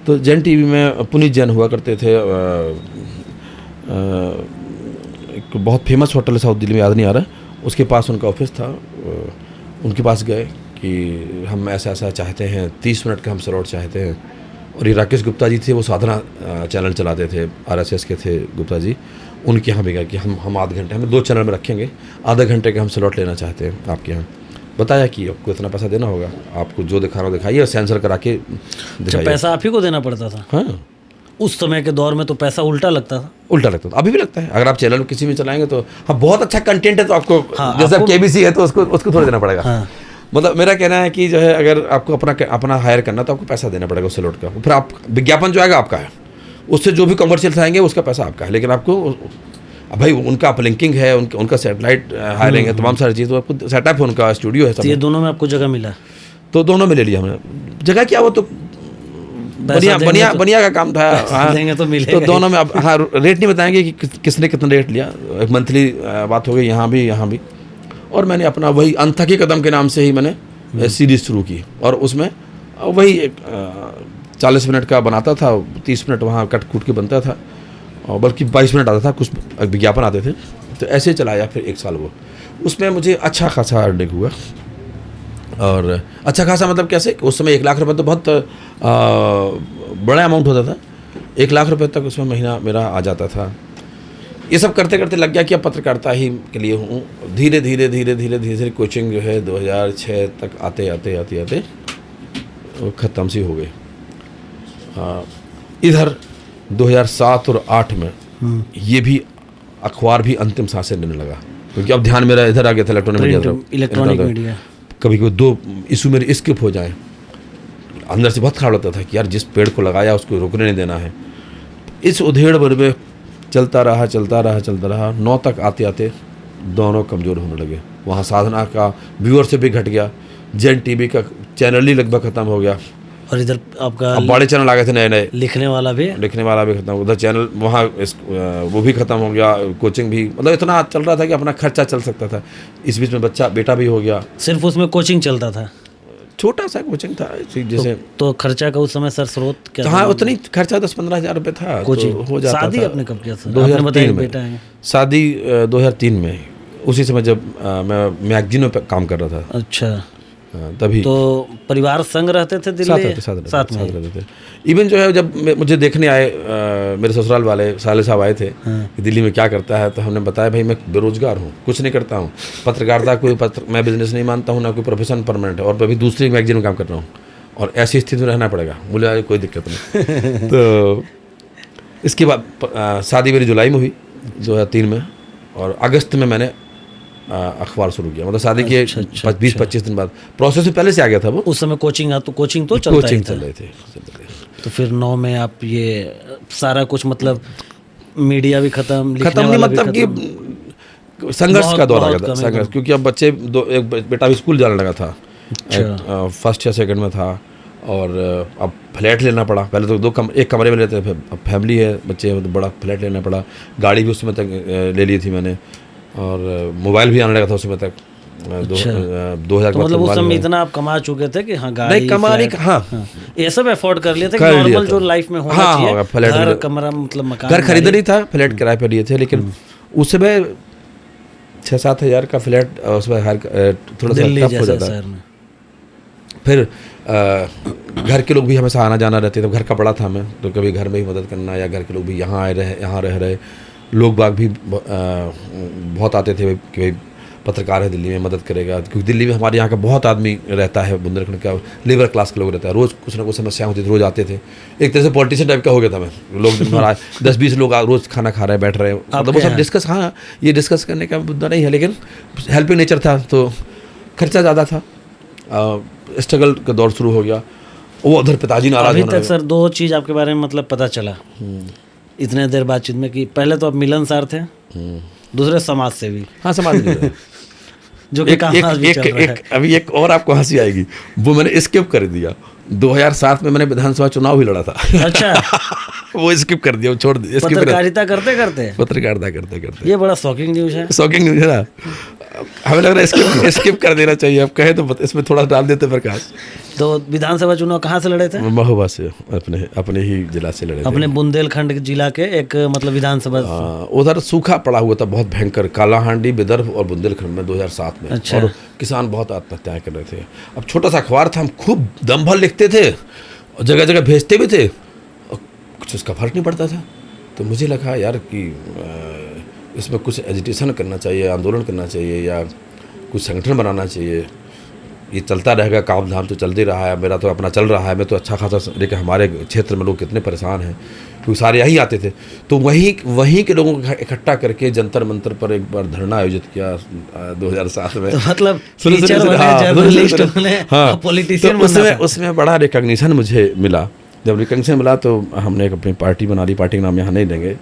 तो जैन टीवी में पुनीत जैन हुआ करते थे। एक बहुत फेमस होटल है साउथ दिल्ली में, याद नहीं आ रहा, उसके पास उनका ऑफिस था। उनके पास गए कि हम ऐसा चाहते हैं, 30 मिनट का हम स्लॉट चाहते हैं। और ये राकेश गुप्ता जी थे, वो साधना चैनल चलाते थे, RSS के थे गुप्ता जी। उनके यहाँ भी गए कि हम आधे घंटे, हमें 2 चैनल में रखेंगे, आधे घंटे का हम स्लॉट लेना चाहते हैं आपके यहाँ। बताया कि आपको इतना पैसा देना होगा, आपको जो दिखाना हो दिखाइए, और सेंसर करा के दिखाइए। पैसा आप ही को देना पड़ता था? हाँ, उस समय के दौर में तो पैसा उल्टा लगता था। उल्टा लगता था, अभी भी लगता है। अगर आप चैनल किसी में चलाएंगे तो हाँ, बहुत अच्छा कंटेंट है तो आपको, जैसे KBC है तो उसको थोड़ा देना पड़ेगा। हाँ। मतलब मेरा कहना है कि जो है, अगर आपको अपना हायर करना तो आपको पैसा देना पड़ेगा उस स्लॉट का। फिर आप विज्ञापन जो आएगा आपका है, उससे जो भी कमर्शियल आएंगे उसका पैसा आपका है। लेकिन आपको भाई उनका अपलिंकिंग है, उनका सैटेलाइट हायरिंग है, तमाम सारी चीज़, तो आपको सेटअप है, उनका स्टूडियो है, सब। ये दोनों में आपको जगह मिला? तो दोनों में ले लिया हमने। जगह क्या, वो तो बढ़िया का काम था। हाँ, देंगे तो मिलेगा। तो दोनों में अब हाँ, रेट नहीं बताएंगे कि किसने कितना रेट लिया। एक मंथली बात हो गई, यहाँ भी। और मैंने अपना वही अनथके कदम के नाम से ही मैंने सीरीज शुरू की। और उसमें वही 40 मिनट का बनाता था, 30 मिनट वहाँ कट कूट के बनता था, और बल्कि 22 मिनट आता था, कुछ विज्ञापन आते थे। तो ऐसे चलाया फिर 1 साल वो। उसमें मुझे अच्छा खासा अर्निंग हुआ। और अच्छा खासा मतलब कैसे, उस समय 1 लाख रुपये तो बहुत बड़ा अमाउंट होता था। 1 लाख रुपये तक उसमें महीना मेरा आ जाता था। ये सब करते करते लग गया कि अब पत्रकारिता ही के लिए हूँ। धीरे धीरे कोचिंग जो है 2006 तक आते ख़त्म सी हो गई। इधर 2007 और 2008 में ये भी अखबार भी अंतिम सांसें लेने लगा, क्योंकि अब ध्यान मेरा इधर आ गया था, इलेक्ट्रॉनिक मीडिया। कभी कोई 2 इशू मेरे स्किप हो जाएं, अंदर से बहुत खराब लगता था कि यार जिस पेड़ को लगाया उसको रुकने नहीं देना है। इस उधेड़ बुन में चलता रहा 9 तक आते आते दोनों कमज़ोर होने लगे। वहाँ साधना का व्यूअरशिप भी घट गया, जेन टीवी का चैनल ही लगभग ख़त्म हो गया, और इधर आपका अब बड़े चैनल आ गए थे नए लिखने वाला भी खत्म, उधर चैनल वहाँ वो भी ख़त्म हो गया, कोचिंग भी, मतलब इतना चल रहा था कि अपना खर्चा चल सकता था। इस बीच में बेटा भी हो गया। सिर्फ उसमें कोचिंग चलता था, छोटा सा कोचिंग था जैसे, तो खर्चा का उस समय सर स्रोत क्या हाँ था? उतनी खर्चा 10-15 हज़ार रुपये था, कोचिंग तो हो जाता शादी था। आपने कब किया सर? आपने बताया बेटा है। शादी 2003 में, उसी समय जब मैं मैगजीनों पे काम कर रहा था। अच्छा, तभी तो परिवार संग रहते थे दिल्ली? साथ में रहते थे। इवन जो है जब मुझे देखने आए मेरे ससुराल वाले साले साहब आए थे कि दिल्ली में क्या करता है, तो हमने बताया भाई मैं बेरोजगार हूँ, कुछ नहीं करता हूँ, पत्रकारिता मैं बिजनेस नहीं मानता हूँ, ना कोई प्रोफेशन परमानेंट है, और अभी दूसरी मैगजीन में काम कर रहा हूँ और ऐसी स्थिति में रहना पड़ेगा, मुझे कोई दिक्कत नहीं। तो इसके बाद शादी मेरी जुलाई में हुई 2003 में, और अगस्त में मैंने अखबार शुरू किया, मतलब शादी के 20-25 दिन बाद। प्रोसेस में पहले से आ गया था वो, उस समय कोचिंग तो चलता ही था। चल रहे थे। तो फिर 9 में आप ये सारा कुछ, मतलब मीडिया भी खत्म नहीं, मतलब कि संघर्ष का दौर आ गया था, संघर्ष, क्योंकि अब बच्चे एक बेटा भी स्कूल जाने लगा था, फर्स्ट या सेकंड में था, और अब फ्लैट लेना पड़ा। पहले तो एक कमरे में लेते थे, अब फैमिली है, बच्चे, तो बड़ा फ्लैट लेना पड़ा। गाड़ी भी उस समय तक ले ली थी मैंने, और मोबाइल भी आने लगा था उस समय तक। 2000 तो मतलब उस समय इतना आप कमा चुके थे कि हाँ गाड़ी, नहीं कमाने का, हाँ ये सब अफोर्ड कर लिए थे कि नॉर्मल जो लाइफ में होना चाहिए, घर कमरा, मतलब मकान, घर खरीदा नहीं था, फ्लैट किराए पे लिए थे। लेकिन उस समय 6-7 हज़ार का फ्लैट उसमें थोड़ा सा टफ हो जाता है। फिर घर के लोग भी हमेशा आना जाना रहते थे, घर का बड़ा था मैं, तो कभी घर में ही मदद करना, या घर के लोग भी यहाँ रह रहे, लोग बाग भी बहुत आते थे कि भाई पत्रकार है दिल्ली में, मदद करेगा, क्योंकि दिल्ली में हमारे यहाँ का बहुत आदमी रहता है, बुंदेलखंड का लेबर क्लास के लोग रहता है, रोज़ कुछ ना कुछ समस्या होती थी, रोज़ आते थे। एक तरह से पॉलिटिशियन टाइप का हो गया था मैं, लोग दिन भर 10-20 लोग रोज़ खाना खा रहे, बैठ रहे, मतलब वो सब डिस्कस, हाँ ये डिस्कस करने का मुद्दा नहीं है, लेकिन हेल्पिंग नेचर था, तो खर्चा ज़्यादा था, स्ट्रगल का दौर शुरू हो गया। वो उधर पिताजी नाराज अभी तक सर 2 चीज़ आपके बारे में मतलब पता चला इतने देर बातचीत में, कि पहले तो आप मिलनसार थे, दूसरे समाज सेवी। हाँ, समाज सेवी जो कि काम आज भी चल रहा है। अभी एक और आपको हंसी आएगी, वो मैंने स्किप कर दिया। 2007 में मैंने विधानसभा चुनाव भी लड़ा था। अच्छा। वो स्किप कर दिया, वो छोड़ दिया। पत्रकारिता करते करते ये बड़ा शॉकिंग न्यूज़ है। शॉकिंग न्यूज़ है ना, हमें लग रहा है स्किप कर देना चाहिए। अब कहे तो इसमें थोड़ा डाल देते प्रकाश। तो विधानसभा चुनाव कहाँ से लड़े थे? महोबा से, अपने ही जिला से लड़े थे। अपने बुंदेलखंड जिला के एक मतलब विधानसभा। उधर सूखा पड़ा हुआ था बहुत भयंकर, कालाहांडी, विदर्भ और बुंदेलखंड में 2007 में। अच्छा। और किसान बहुत आत्महत्याएं कर रहे थे। अब छोटा सा अखबार था, हम खूब दम भर लिखते थे और जगह जगह भेजते भी थे, कुछ उसका फर्क नहीं पड़ता था। तो मुझे लगा यार कि इसमें कुछ एजिटेशन करना चाहिए, आंदोलन करना चाहिए, या कुछ संगठन बनाना चाहिए। ये चलता रहेगा, काम धाम तो चल ही रहा है, मेरा तो अपना चल रहा है, मैं तो अच्छा खासा, लेकिन हमारे क्षेत्र में लोग कितने परेशान हैं, क्योंकि सारे यहीं आते थे। तो वहीं के लोगों को इकट्ठा करके जंतर मंतर पर एक बार धरना आयोजित किया 2007 में। तो मतलब उसमें बड़ा रिकॉग्निशन मुझे मिला। जब रिकॉग्निशन मिला तो हमने एक अपनी पार्टी बना ली, पार्टी का नाम यहाँ नहीं लेंगे,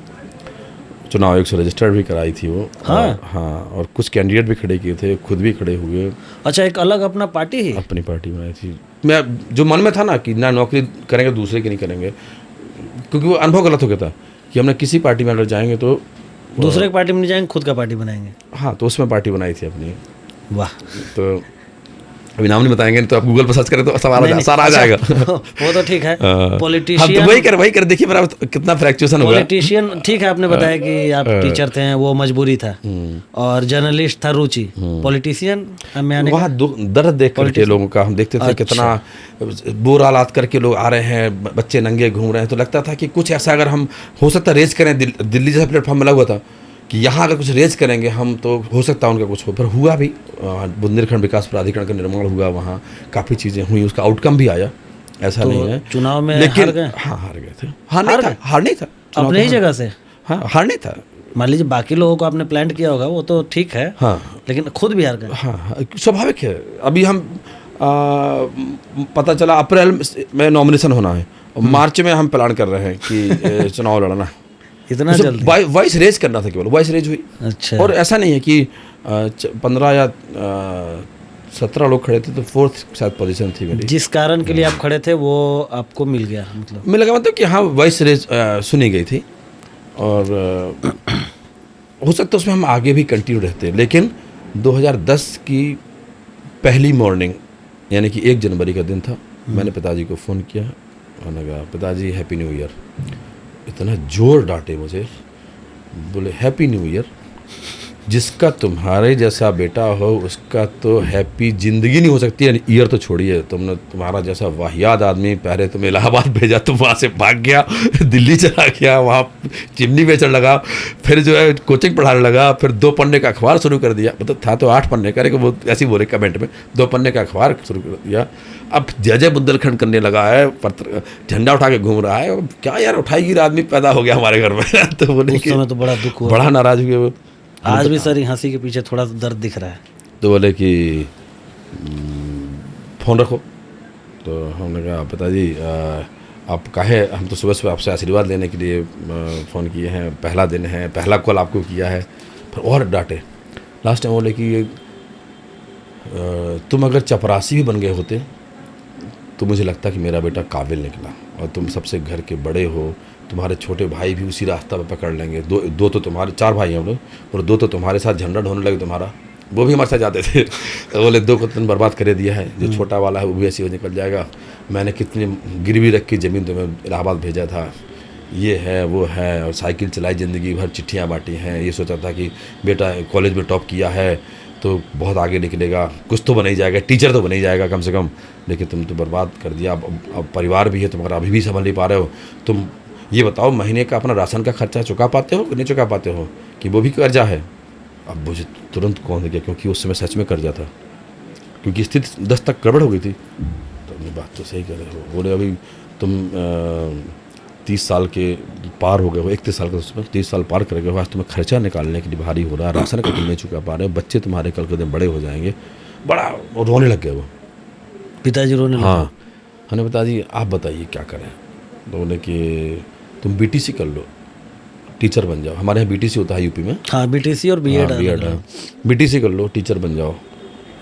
चुनाव आयोग से रजिस्टर्ड भी कराई थी वो। हाँ, और कुछ कैंडिडेट भी खड़े किए थे, खुद भी खड़े हुए। अच्छा, एक अलग अपना पार्टी ही? अपनी पार्टी बनाई थी। मैं जो मन में था ना कि ना नौकरी करेंगे दूसरे की नहीं करेंगे, क्योंकि वो अनुभव गलत हो गया था कि हमने किसी पार्टी में अगर जाएंगे तो दूसरे की पार्टी में नहीं जाएंगे, खुद का पार्टी बनाएंगे। हाँ, तो उसमें पार्टी बनाई थी अपनी। वाह। तो अभी नाम नहीं बताएंगे, तो आप गूगल पर सर्च करें तो सवाल सारा आ जाएगा। वो तो ठीक है। पॉलिटिशियन, तो वही कर देखिए मेरा कितना फ्रैक्चुएशन होगा। पॉलिटिशियन ठीक है, आपने बताया कि आप टीचर थे, वो मजबूरी था, और जर्नलिस्ट था रुचि। पॉलिटिशियन वहाँ दर्द देख करके लोगों का हम देखते थे, कितना बुरा हालात करके लोग आ रहे हैं, बच्चे नंगे घूम रहे हैं। तो लगता था कि कुछ ऐसा अगर हम हो सकता रेज करें, दिल्ली जैसा प्लेटफॉर्म मिला हुआ था कि यहाँ अगर कुछ रेज करेंगे हम तो हो सकता है उनका कुछ हो। पर हुआ भी, बुंदेलखंड विकास प्राधिकरण का निर्माण हुआ, वहाँ काफ़ी चीज़ें हुई, उसका आउटकम भी आया, ऐसा नहीं है। चुनाव में लेकिन हार गए? हाँ, हार गए थे। हार नहीं था अपने ही जगह से। हाँ, हार नहीं था, मान लीजिए बाकी लोगों को आपने प्लान किया होगा वो तो ठीक है, हाँ लेकिन खुद बिहार गए। हाँ हाँ, स्वाभाविक है। अभी हम पता चला अप्रैल में नॉमिनेशन होना है और मार्च में हम प्लान कर रहे हैं कि चुनाव लड़ना है। इतना जल्दी? वॉइस रेज करना था, केवल वॉइस रेज हुई। अच्छा। और ऐसा नहीं है कि 15 या 17 लोग खड़े थे तो फोर्थ शायद पोजीशन थी मेरी। जिस कारण के लिए आप खड़े थे वो आपको मिल गया, मतलब मिल गया, मतलब कि हाँ वॉइस रेज सुनी गई थी और हो सकता है उसमें हम आगे भी कंटिन्यू रहते। लेकिन 2010 की पहली मॉर्निंग यानी कि 1 जनवरी का दिन था, मैंने पिताजी को फ़ोन किया और मैंने कहा पिताजी हैप्पी न्यू ईयर। इतना जोर डांटे मुझे, बोले हैप्पी न्यू ईयर, जिसका तुम्हारे जैसा बेटा हो उसका तो हैप्पी ज़िंदगी नहीं हो सकती है, ईयर तो छोड़िए। तुमने तुम्हारा जैसा वाहियात आदमी, पहले तुम इलाहाबाद भेजा, तुम वहाँ से भाग गया, दिल्ली चला गया, वहाँ चिमनी बेचने लगा, फिर जो है कोचिंग पढ़ाने लगा, फिर 2 पन्ने का अखबार शुरू कर दिया। मतलब था तो 8 पन्ने का, वो ऐसे ही बोले कमेंट में, 2 पन्ने का अखबार शुरू कर दिया। अब जय बुंदेलखंड करने लगा है, झंडा उठा के घूम रहा है। क्या यार, उठाईगिर आदमी पैदा हो गया हमारे घर में। तो बोले उस समय तो बड़ा दुख हुआ, बड़ा नाराज हुए वो। आज भी सर हंसी के पीछे थोड़ा सा दर्द दिख रहा है। तो बोले कि फ़ोन रखो। तो हमने कहा पिताजी आप काहे, हम तो सुबह सुबह आपसे आशीर्वाद लेने के लिए फ़ोन किए हैं, पहला दिन है, पहला कॉल आपको किया है। फिर और डांटे। लास्ट टाइम बोले कि तुम अगर चपरासी भी बन गए होते तो मुझे लगता कि मेरा बेटा काबिल निकला, और तुम सबसे घर के बड़े हो, तुम्हारे छोटे भाई भी उसी रास्ता पर पकड़ लेंगे। दो तो तुम्हारे 4 भाई हैं हम लोग, और 2 तो तुम्हारे साथ झंडा ढोने लगे तुम्हारा, वो भी हमारे साथ जाते थे। तो बोले 2 को तुमने बर्बाद कर दिया है, जो छोटा वाला है वो भी ऐसे ही निकल जाएगा। मैंने कितनी गिरवी रख के ज़मीन तुम्हें इलाहाबाद भेजा था, ये है वो है, और साइकिल चलाई, ज़िंदगी भर चिट्ठियाँ बांटी हैं, ये सोचा था कि बेटा कॉलेज में टॉप किया है तो बहुत आगे निकलेगा, कुछ तो बन ही जाएगा, टीचर तो बन ही जाएगा कम से कम, लेकिन तुम तो बर्बाद कर दिया। अब परिवार भी है तुम्हारा, अभी भी संभाल नहीं पा रहे हो। तुम ये बताओ महीने का अपना राशन का खर्चा चुका पाते हो कि नहीं चुका पाते हो, कि वो भी कर्जा है? अब मुझे तुरंत कौन गया, क्योंकि उस समय सच में कर्जा था, क्योंकि स्थिति 10 तक गड़बड़ हो गई थी। तो अपनी बात तो सही कर रहे हो। बोले अभी तुम 30 साल के पार हो गए हो, 31 साल का, उसमें 30 साल पार कर गए हो, आज तुम्हें खर्चा निकालने के लिए भारी हो रहा है, राशन का तुम नहीं चुका पा रहे हो, बच्चे तुम्हारे कल के दिन बड़े हो जाएंगे। बड़ा रोने लग गए वो, पिताजी रोने लगे? हाँ। हमने पिताजी आप बताइए क्या करें? तो बोले कि तुम बीटीसी कर लो, टीचर बन जाओ। हमारे यहाँ बीटीसी होता है यूपी में। हाँ, बीटीसी और बीएड। बीएड है। बीटीसी कर लो, टीचर बन जाओ,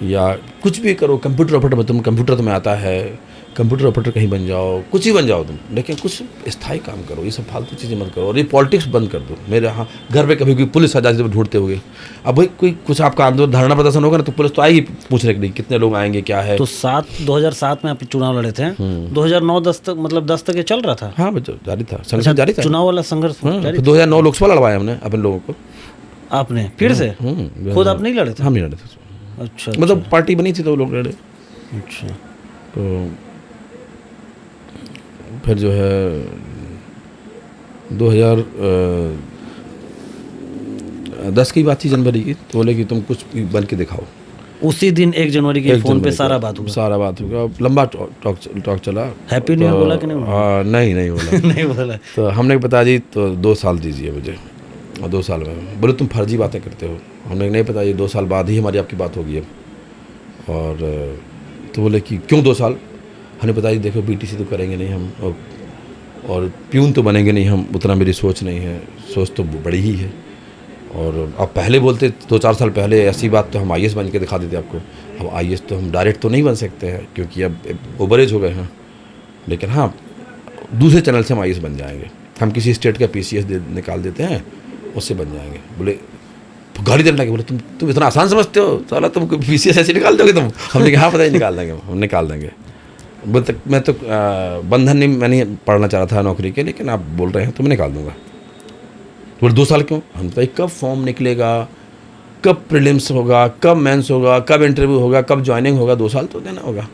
या कुछ भी करो, कंप्यूटर ऑपरेटर में, तुम कंप्यूटर तुम्हें आता है, कंप्यूटर ऑपरेटर कहीं बन जाओ, कुछ ही बन जाओ तुम, लेकिन कुछ स्थायी काम करो, ये सब फालतू चीज़ें मत करो, और ये पॉलिटिक्स बंद कर दो। मेरे यहाँ घर पे कभी कोई पुलिस आ जाती है ढूंढते हुए, अब भाई कोई कुछ आपका आंदोलन धरना प्रदर्शन होगा ना तो पुलिस तो आएगी पूछने के लिए कितने लोग आएंगे क्या है। तो 2007 में आप चुनाव लड़े थे, 2009-10 तक, मतलब 10 तक ये चल रहा था? हाँ बच्चों, जारी था, संघर्ष जारी था, चुनाव वाला संघर्ष जारी था। 2009 लोकसभा लड़वाया हमने अपने लोगों को। आपने फिर से? खुद आप नहीं लड़े थे? हम नहीं लड़े थे। अच्छा, मतलब पार्टी बनी थी तो लोग लड़े। अच्छा। तो फिर जो है 2010 की बात थी, जनवरी की। तो बोले कि तुम कुछ बन के दिखाओ। उसी दिन 1 जनवरी के फोन पे सारा बात हुआ? सारा बात हुआ, लंबा टॉक चला। हैप्पी न्यू ईयर बोला कि नहीं बोला? हाँ, नहीं बोला। नहीं बोला। तो हमने पता जी तो 2 साल दीजिए मुझे, और 2 साल में बोले तुम फर्जी बातें करते हो। हमने नहीं पता, ये 2 साल बाद ही हमारी आपकी बात होगी अब। और तो बोले कि क्यों 2 साल? हमने बताया देखो बीटीसी तो करेंगे नहीं हम, और प्यून तो बनेंगे नहीं हम, उतना मेरी सोच नहीं है, सोच तो बड़ी ही है। और अब पहले बोलते 2-4 साल पहले ऐसी बात तो हम आईएएस बन के दिखा देते आपको। अब आईएएस तो हम डायरेक्ट तो नहीं बन सकते हैं क्योंकि अब ओवरेज हो गए हैं, लेकिन हाँ दूसरे चैनल से हम आईएएस बन जाएंगे। हम किसी स्टेट का पीसीएस निकाल देते हैं, उससे बन जाएंगे। बोले गाड़ी देने लगे, बोले तुम इतना आसान समझते हो साला, तुम पीसीएस ऐसे निकाल दोगे तुम? हमने कहा हाँ पता ही निकाल देंगे, हम निकाल देंगे। मैं तो बंधन मैं नहीं पढ़ना चाह रहा था नौकरी के, लेकिन आप बोल रहे हैं तो मैं निकाल दूंगा। तो बोले 2 साल क्यों? हम बताइए कब फॉर्म निकलेगा, कब प्रीलिम्स होगा, कब मेंस होगा, कब इंटरव्यू होगा, कब ज्वाइनिंग होगा, 2 साल तो देना होगा।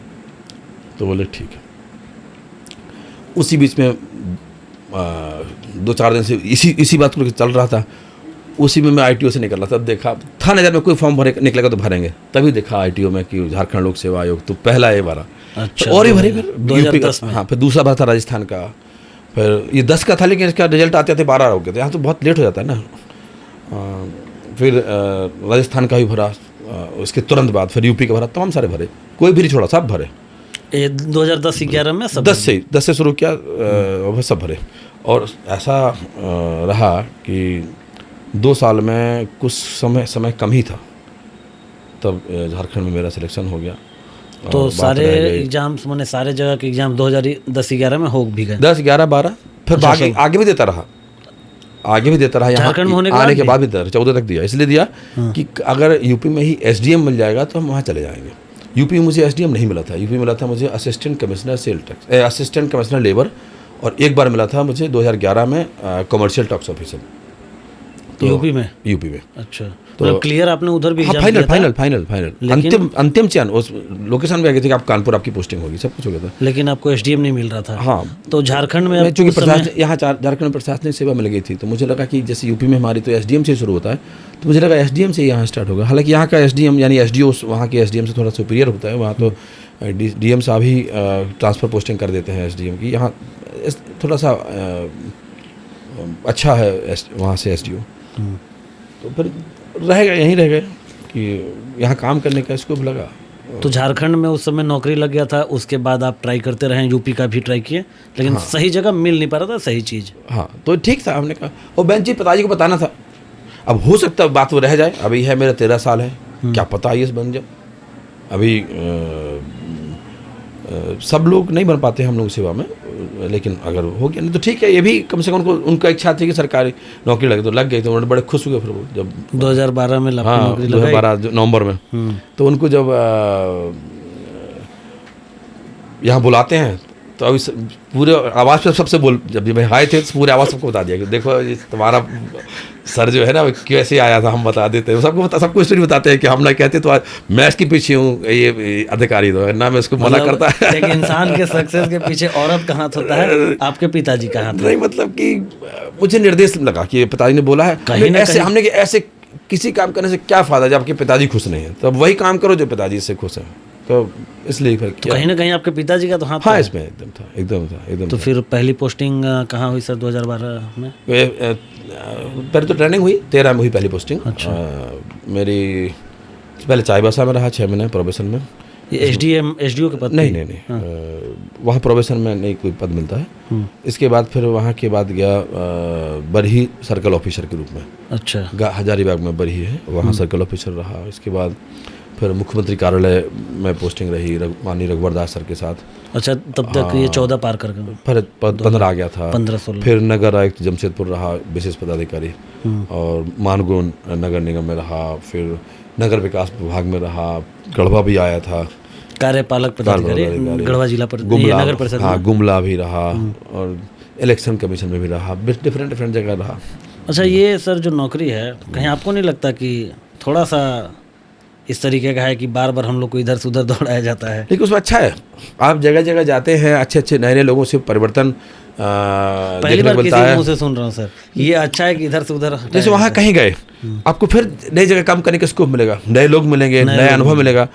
तो बोले ठीक है। उसी बीच में 2-4 दिन से इसी बात को चल रहा था। उसी में मैं आईटीओ से निकल रहा था, तब देखा था नज़र में कोई फॉर्म भरे निकलेगा तो भरेंगे, तभी देखा आईटीओ में कि झारखंड लोक सेवा आयोग तो पहला ये भरा। अच्छा, और ही भरे फिर 2010 में। हाँ, फिर दूसरा भरा था राजस्थान का, फिर ये 10 का था, लेकिन इसका रिजल्ट आते थे 12 हो गए थे। यहाँ तो बहुत लेट हो जाता है ना, फिर राजस्थान का भी भरा, उसके तुरंत बाद फिर यूपी का भरा, तमाम सारे भरे, कोई भी नहीं छोड़ा, सब भरे। ये 2010-11 में सब 10 से शुरू किया, वह सब भरे। और ऐसा रहा कि 2 साल में कुछ समय कम ही था, तब झारखंड में मेरा सिलेक्शन हो गया। तो और बात सारे रह गई। एग्जाम्स मैंने सारे जगह के एग्जाम 2010-11 में हो भी गए। 10, 11, 12 फिर आगे भी देता रहा, यहाँ झारखंड में होने के आने बाद के भी? बाद भी 14 तक दिया। इसलिए दिया कि अगर यूपी में ही एसडीएम मिल जाएगा तो हम वहाँ चले जाएंगे। यूपी में मुझे एसडीएम नहीं मिला था, यूपी मिला था मुझे assistant commissioner sale tax, assistant commissioner labour, और एक बार मिला था मुझे 2011 में कमर्शियल टैक्स ऑफिसर। तो यूपी में? यूपी में। अच्छा, तो क्लियर आपने उधर भी एग्जाम दिया था? फाइनल अंतिम चयन, उस लोकेशन में आ गए थे कि आप कानपुर, आपकी पोस्टिंग होगी, सब कुछ हो गया था। लेकिन आपको एसडीएम नहीं मिल रहा था? हाँ। तो झारखंड में चूँकि उस समय- यहाँ झारखंड में प्रशासनिक सेवा मिल गई थी, तो मुझे लगा कि जैसे यूपी में हमारी तो एसडीएम से शुरू होता है, तो मुझे लगा एसडीएम से यहाँ स्टार्ट होगा। हालांकि यहाँ का एसडीएम यानी एसडीओ वहाँ के एसडीएम से थोड़ा सुपीरियर होता है, वहाँ तो डीएम साहब ही ट्रांसफ़र पोस्टिंग कर देते हैं एसडीएम की। यहाँ थोड़ा सा अच्छा है वहाँ से एसडीओ। तो फिर यहीं रह गए कि यहाँ काम करने का स्कोप लगा। तो झारखंड में उस समय नौकरी लग गया था, उसके बाद आप ट्राई करते रहे, यूपी का भी ट्राई किए, लेकिन सही जगह मिल नहीं पा रहा था, सही चीज़। हाँ, तो ठीक था, हमने कहा। और बहन जी पिताजी को बताना था, अब हो सकता है बात वो रह जाए। अभी है मेरा 13 साल है, क्या पता IAS बन जाए। अभी सब लोग नहीं बन पाते हम लोग सेवा में, लेकिन अगर हो गया नहीं तो ठीक है। ये भी कम से कम उनका इच्छा थी कि सरकारी नौकरी लगे, तो लग गई। तो उन्होंने बड़े खुश हुए फिर वो जब 2012 में आपको हाँ नौकरी लगाई? 2012 नवंबर में। तो उनको जब यहाँ बुलाते हैं तो अभी पूरे आवाज़ पे सबसे जब मैं आए थे तो पूरे आवाज़ सबको बता दिया कि देखो ये तुम्हारा सर जो है ना कैसे आया था, हम बता देते हैं, सबको स्टोरी बताते हैं कि हम ना कहते तो मैं इसके पीछे हूँ, ये अधिकारी तो है ना, मैं इसको मना करता है। एक इंसान के सक्सेस के पीछे औरत का हाथ होता है, आपके पिताजी का हाथ? नहीं, मतलब कि मुझे निर्देश लगा कि पिताजी ने बोला है ऐसे, हमने कि ऐसे किसी काम करने से क्या फ़ायदा जब आपके पिताजी खुश नहीं है, तो वही काम करो जो पिताजी से खुश है। तो इसलिए फिर तो कहीं ना कहीं आपके पिताजी का तो हाथ? हाँ, इसमें एकदम था। तो फिर पहली पोस्टिंग कहाँ हुई सर 2012 में? पहले तो ट्रेनिंग हुई, 13 में हुई पहली पोस्टिंग। अच्छा। मेरी पहले चाईबासा में रहा 6 महीने प्रोबेशन में। ये एसडीओ के पद? नहीं, वहाँ प्रोबेशन में नहीं कोई पद मिलता है। इसके बाद फिर वहाँ के बाद गया बरही सर्कल ऑफिसर के रूप में। अच्छा। हजारीबाग में बरही है, वहाँ सर्कल ऑफिसर रहा। इसके बाद फिर मुख्यमंत्री कार्यालय में पोस्टिंग रही माननीय रघुवर दास सर के साथ। अच्छा, तब तक ये 14 पार कर गए? फिर 15 आ गया था। 15-16। फिर नगर आयुक्त जमशेदपुर रहा, विशेष पदाधिकारी, और मानगुन नगर निगम में रहा। फिर नगर विकास विभाग में रहा, गढ़वा भी आया था, कार्यपालक पदाधिकारी, गढ़वा जिला परिषद, नगर परिषद। हाँ, गुमला भी रहा, और इलेक्शन कमीशन में भी रहा, डिफरेंट जगह रहा। अच्छा, ये सर जो नौकरी है, कहीं आपको नहीं लगता कि थोड़ा सा इस तरीके का है कि बार बार हम लोग को इधर से उधर दौड़ाया जाता है? लेकिन उसमें अच्छा है, आप जगह जगह जाते हैं, अच्छे नए लोगों से परिवर्तन पहली बार किसी मुंह से सुन रहा हूँ सर, ये अच्छा है कि इधर से उधर। जैसे वहाँ कहीं गए, आपको फिर नई जगह काम करने का स्कोप मिलेगा, नए लोग मिलेंगे, नया अनुभव मिलेगा।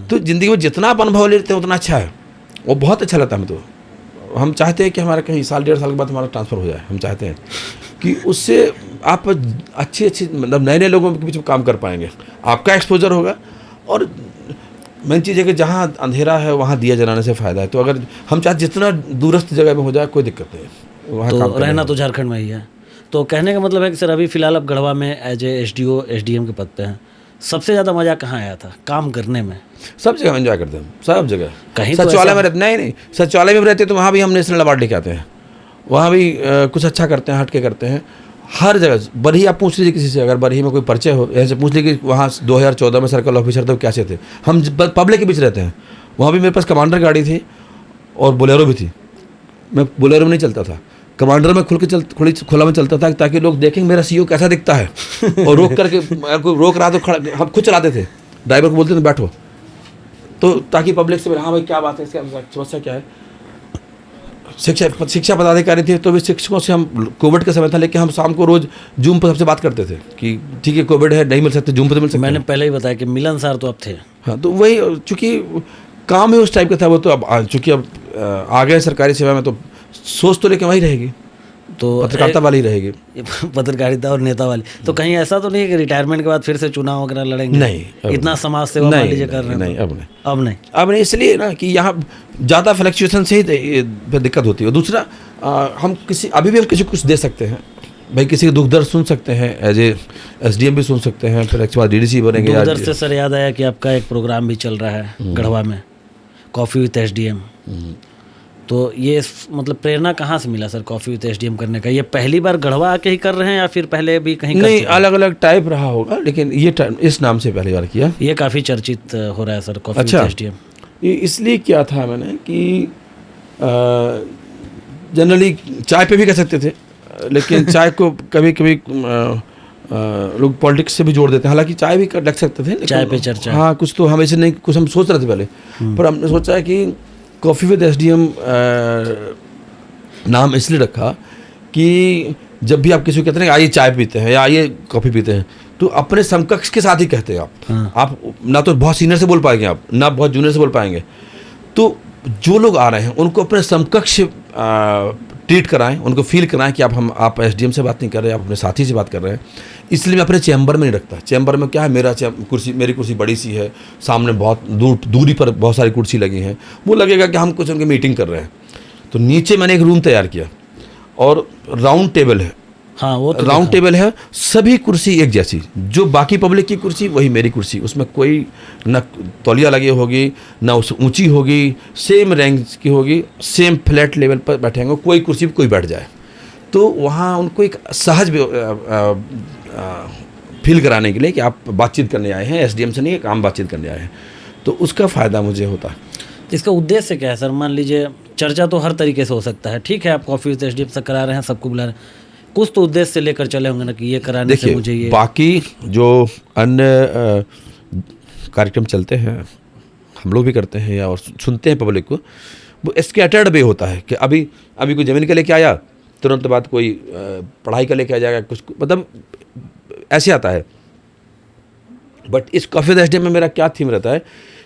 तो ज़िंदगी में जितना आप अनुभव लेते हैं उतना अच्छा है, वो बहुत अच्छा लगता है हमें। तो हम चाहते हैं कि हमारा कहीं 1.5 साल के बाद हमारा ट्रांसफ़र हो जाए। हम चाहते हैं कि उससे आप अच्छे मतलब नए लोगों के बीच में काम कर पाएंगे, आपका एक्सपोजर होगा। और मेन चीज़ है कि जहाँ अंधेरा है वहाँ दिया जलाने से फ़ायदा है। तो अगर हम चाहते जितना दूरस्थ जगह में हो जाए कोई दिक्कत नहीं, वहाँ तो रहना तो झारखंड में ही है। तो कहने का मतलब है कि सर अभी फ़िलहाल आप गढ़वा में एज ए एसडीओ एसडीएम के पद पे हैं। सबसे ज़्यादा मज़ा कहाँ आया था काम करने में? सब जगह एंजॉय करते हैं, सब जगह। कहीं सचिवालय में रहते नहीं, सचिवालय में रहते तो वहाँ भी हम नेशनल अवार्ड लेके आते हैं, वहाँ भी कुछ अच्छा करते हैं, हट के करते हैं। हर जगह बरही आप पूछ लीजिए किसी से, अगर बरही में कोई परिचय हो, ऐसे पूछ लीजिए कि वहाँ 2014 में सर्कल ऑफिसर थे कैसे थे। हम पब्लिक के बीच रहते हैं, वहाँ भी मेरे पास कमांडर गाड़ी थी और बोलेरो भी थी। मैं बोलेरो में नहीं चलता था, कमांडर में खुला में चलता था, ताकि लोग देखेंगे मेरा सीईओ कैसा दिखता है। और रोक करके कोई रोक रहा तो खड़ा, हम खुद चलाते थे, ड्राइवर को बोलते थे बैठो, तो ताकि पब्लिक से हाँ भाई क्या बात है, इसका समस्या क्या है। शिक्षा पदाधिकारी थे, तो भी शिक्षकों से हम, कोविड का समय था लेकिन हम शाम को रोज जूम पर सबसे बात करते थे कि ठीक है कोविड है, नहीं मिल सकते, जूम पर मिल सकते। मैंने पहले ही बताया कि मिलनसार तो अब थे। हाँ, तो वही चूँकि काम ही उस टाइप का था वो, तो अब चूँकि अब आ गए सरकारी सेवा में, तो सोच तो लेकिन वही रहेगी। तो पत्रकारिता वाली रहेगी। पत्रकारिता और नेता वाली। तो कहीं ऐसा तो नहीं है कि रिटायरमेंट के बाद फिर से चुनाव वगैरह लड़ेंगे? नहीं, इतना समाज सेवा मान लीजिए कर रहे हैं। नहीं, अब नहीं। अब नहीं, इसलिए ना कि यहाँ ज़्यादा फ्लक्चुएशन से ही फिर दिक्कत होती है। दूसरा, हम किसी अभी भी हम किसी को कुछ दे सकते हैं भाई, किसी का दुख दर्द सुन सकते हैं, एज ए एसडीएम भी सुन सकते हैं, फिर उसके बाद डीडीसी बनेंगे। दुख दर्द से सर याद आया कि आपका एक प्रोग्राम भी चल रहा है गढ़वा में, कॉफ़ी विथ एसडीएम। तो ये मतलब प्रेरणा कहाँ से मिला सर कॉफ़ी विथ एसडीएम करने का? ये पहली बार गढ़वा आके ही कर रहे हैं या फिर पहले भी कहीं नहीं, अलग अलग टाइप रहा होगा, लेकिन ये इस नाम से पहली बार किया। ये काफ़ी चर्चित हो रहा है सर कॉफ़ी विथ एसडीएम। ये इसलिए किया था मैंने कि जनरली चाय पे भी कर सकते थे, लेकिन चाय को कभी कभी लोग पॉलिटिक्स से भी जोड़ देते हैं। हालांकि चाय भी लग सकते थे, चाय पे चर्चा। हाँ, कुछ तो हम ऐसे नहीं, कुछ हम सोच रहे थे पहले, पर हमने सोचा कि कॉफ़ी विद एसडीएम नाम इसलिए रखा कि जब भी आप किसी को कहते हैं आइए चाय पीते हैं या आइए कॉफ़ी पीते हैं, तो अपने समकक्ष के साथ ही कहते हैं आप। हाँ। आप ना तो बहुत सीनियर से बोल पाएंगे, आप ना बहुत जूनियर से बोल पाएंगे। तो जो लोग आ रहे हैं उनको अपने समकक्ष ट्रीट कराएं, उनको फील कराएं कि आप एसडीएम से बात नहीं कर रहे, आप अपने साथी से बात कर रहे हैं। इसलिए मैं अपने चैम्बर में नहीं रखता। चैम्बर में क्या है, मेरी कुर्सी बड़ी सी है, सामने बहुत दूरी पर बहुत सारी कुर्सी लगी हैं, वो लगेगा कि हम कुछ उनकी मीटिंग कर रहे हैं। तो नीचे मैंने एक रूम तैयार किया और राउंड टेबल है। हाँ, वो तो राउंड टेबल है, सभी कुर्सी एक जैसी, जो बाकी पब्लिक की कुर्सी वही मेरी कुर्सी, उसमें कोई न तौलिया लगी होगी, ना उस ऊंची होगी, सेम रैंक की होगी, सेम फ्लैट लेवल पर बैठेंगे, कोई कुर्सी पर कोई बैठ जाए। तो वहाँ उनको एक सहज फील कराने के लिए कि आप बातचीत करने आए हैं, एसडीएम से नहीं, एक आम बातचीत करने आए हैं, तो उसका फ़ायदा मुझे होता है। तो इसका उद्देश्य क्या है सर? मान लीजिए चर्चा तो हर तरीके से हो सकता है, ठीक है, आप कॉफ़ी विथ एसडीएम से करा रहे हैं, सबको बुला रहे हैं, कुछ तो उद्देश्य से लेकर चले होंगे ना कि ये कराने से मुझे ये। बाकी जो अन्य कार्यक्रम चलते हैं, हम लोग भी करते हैं या और सुनते हैं पब्लिक को, वो स्कैटर्ड वे होता है कि अभी कोई ज़मीन का लेके आया, तुरंत बाद कोई पढ़ाई का लेके आ जाएगा, कुछ मतलब ऐसे आता है। बट इस कॉफ़ी विद एसडीएम में मेरा क्या थीम रहता है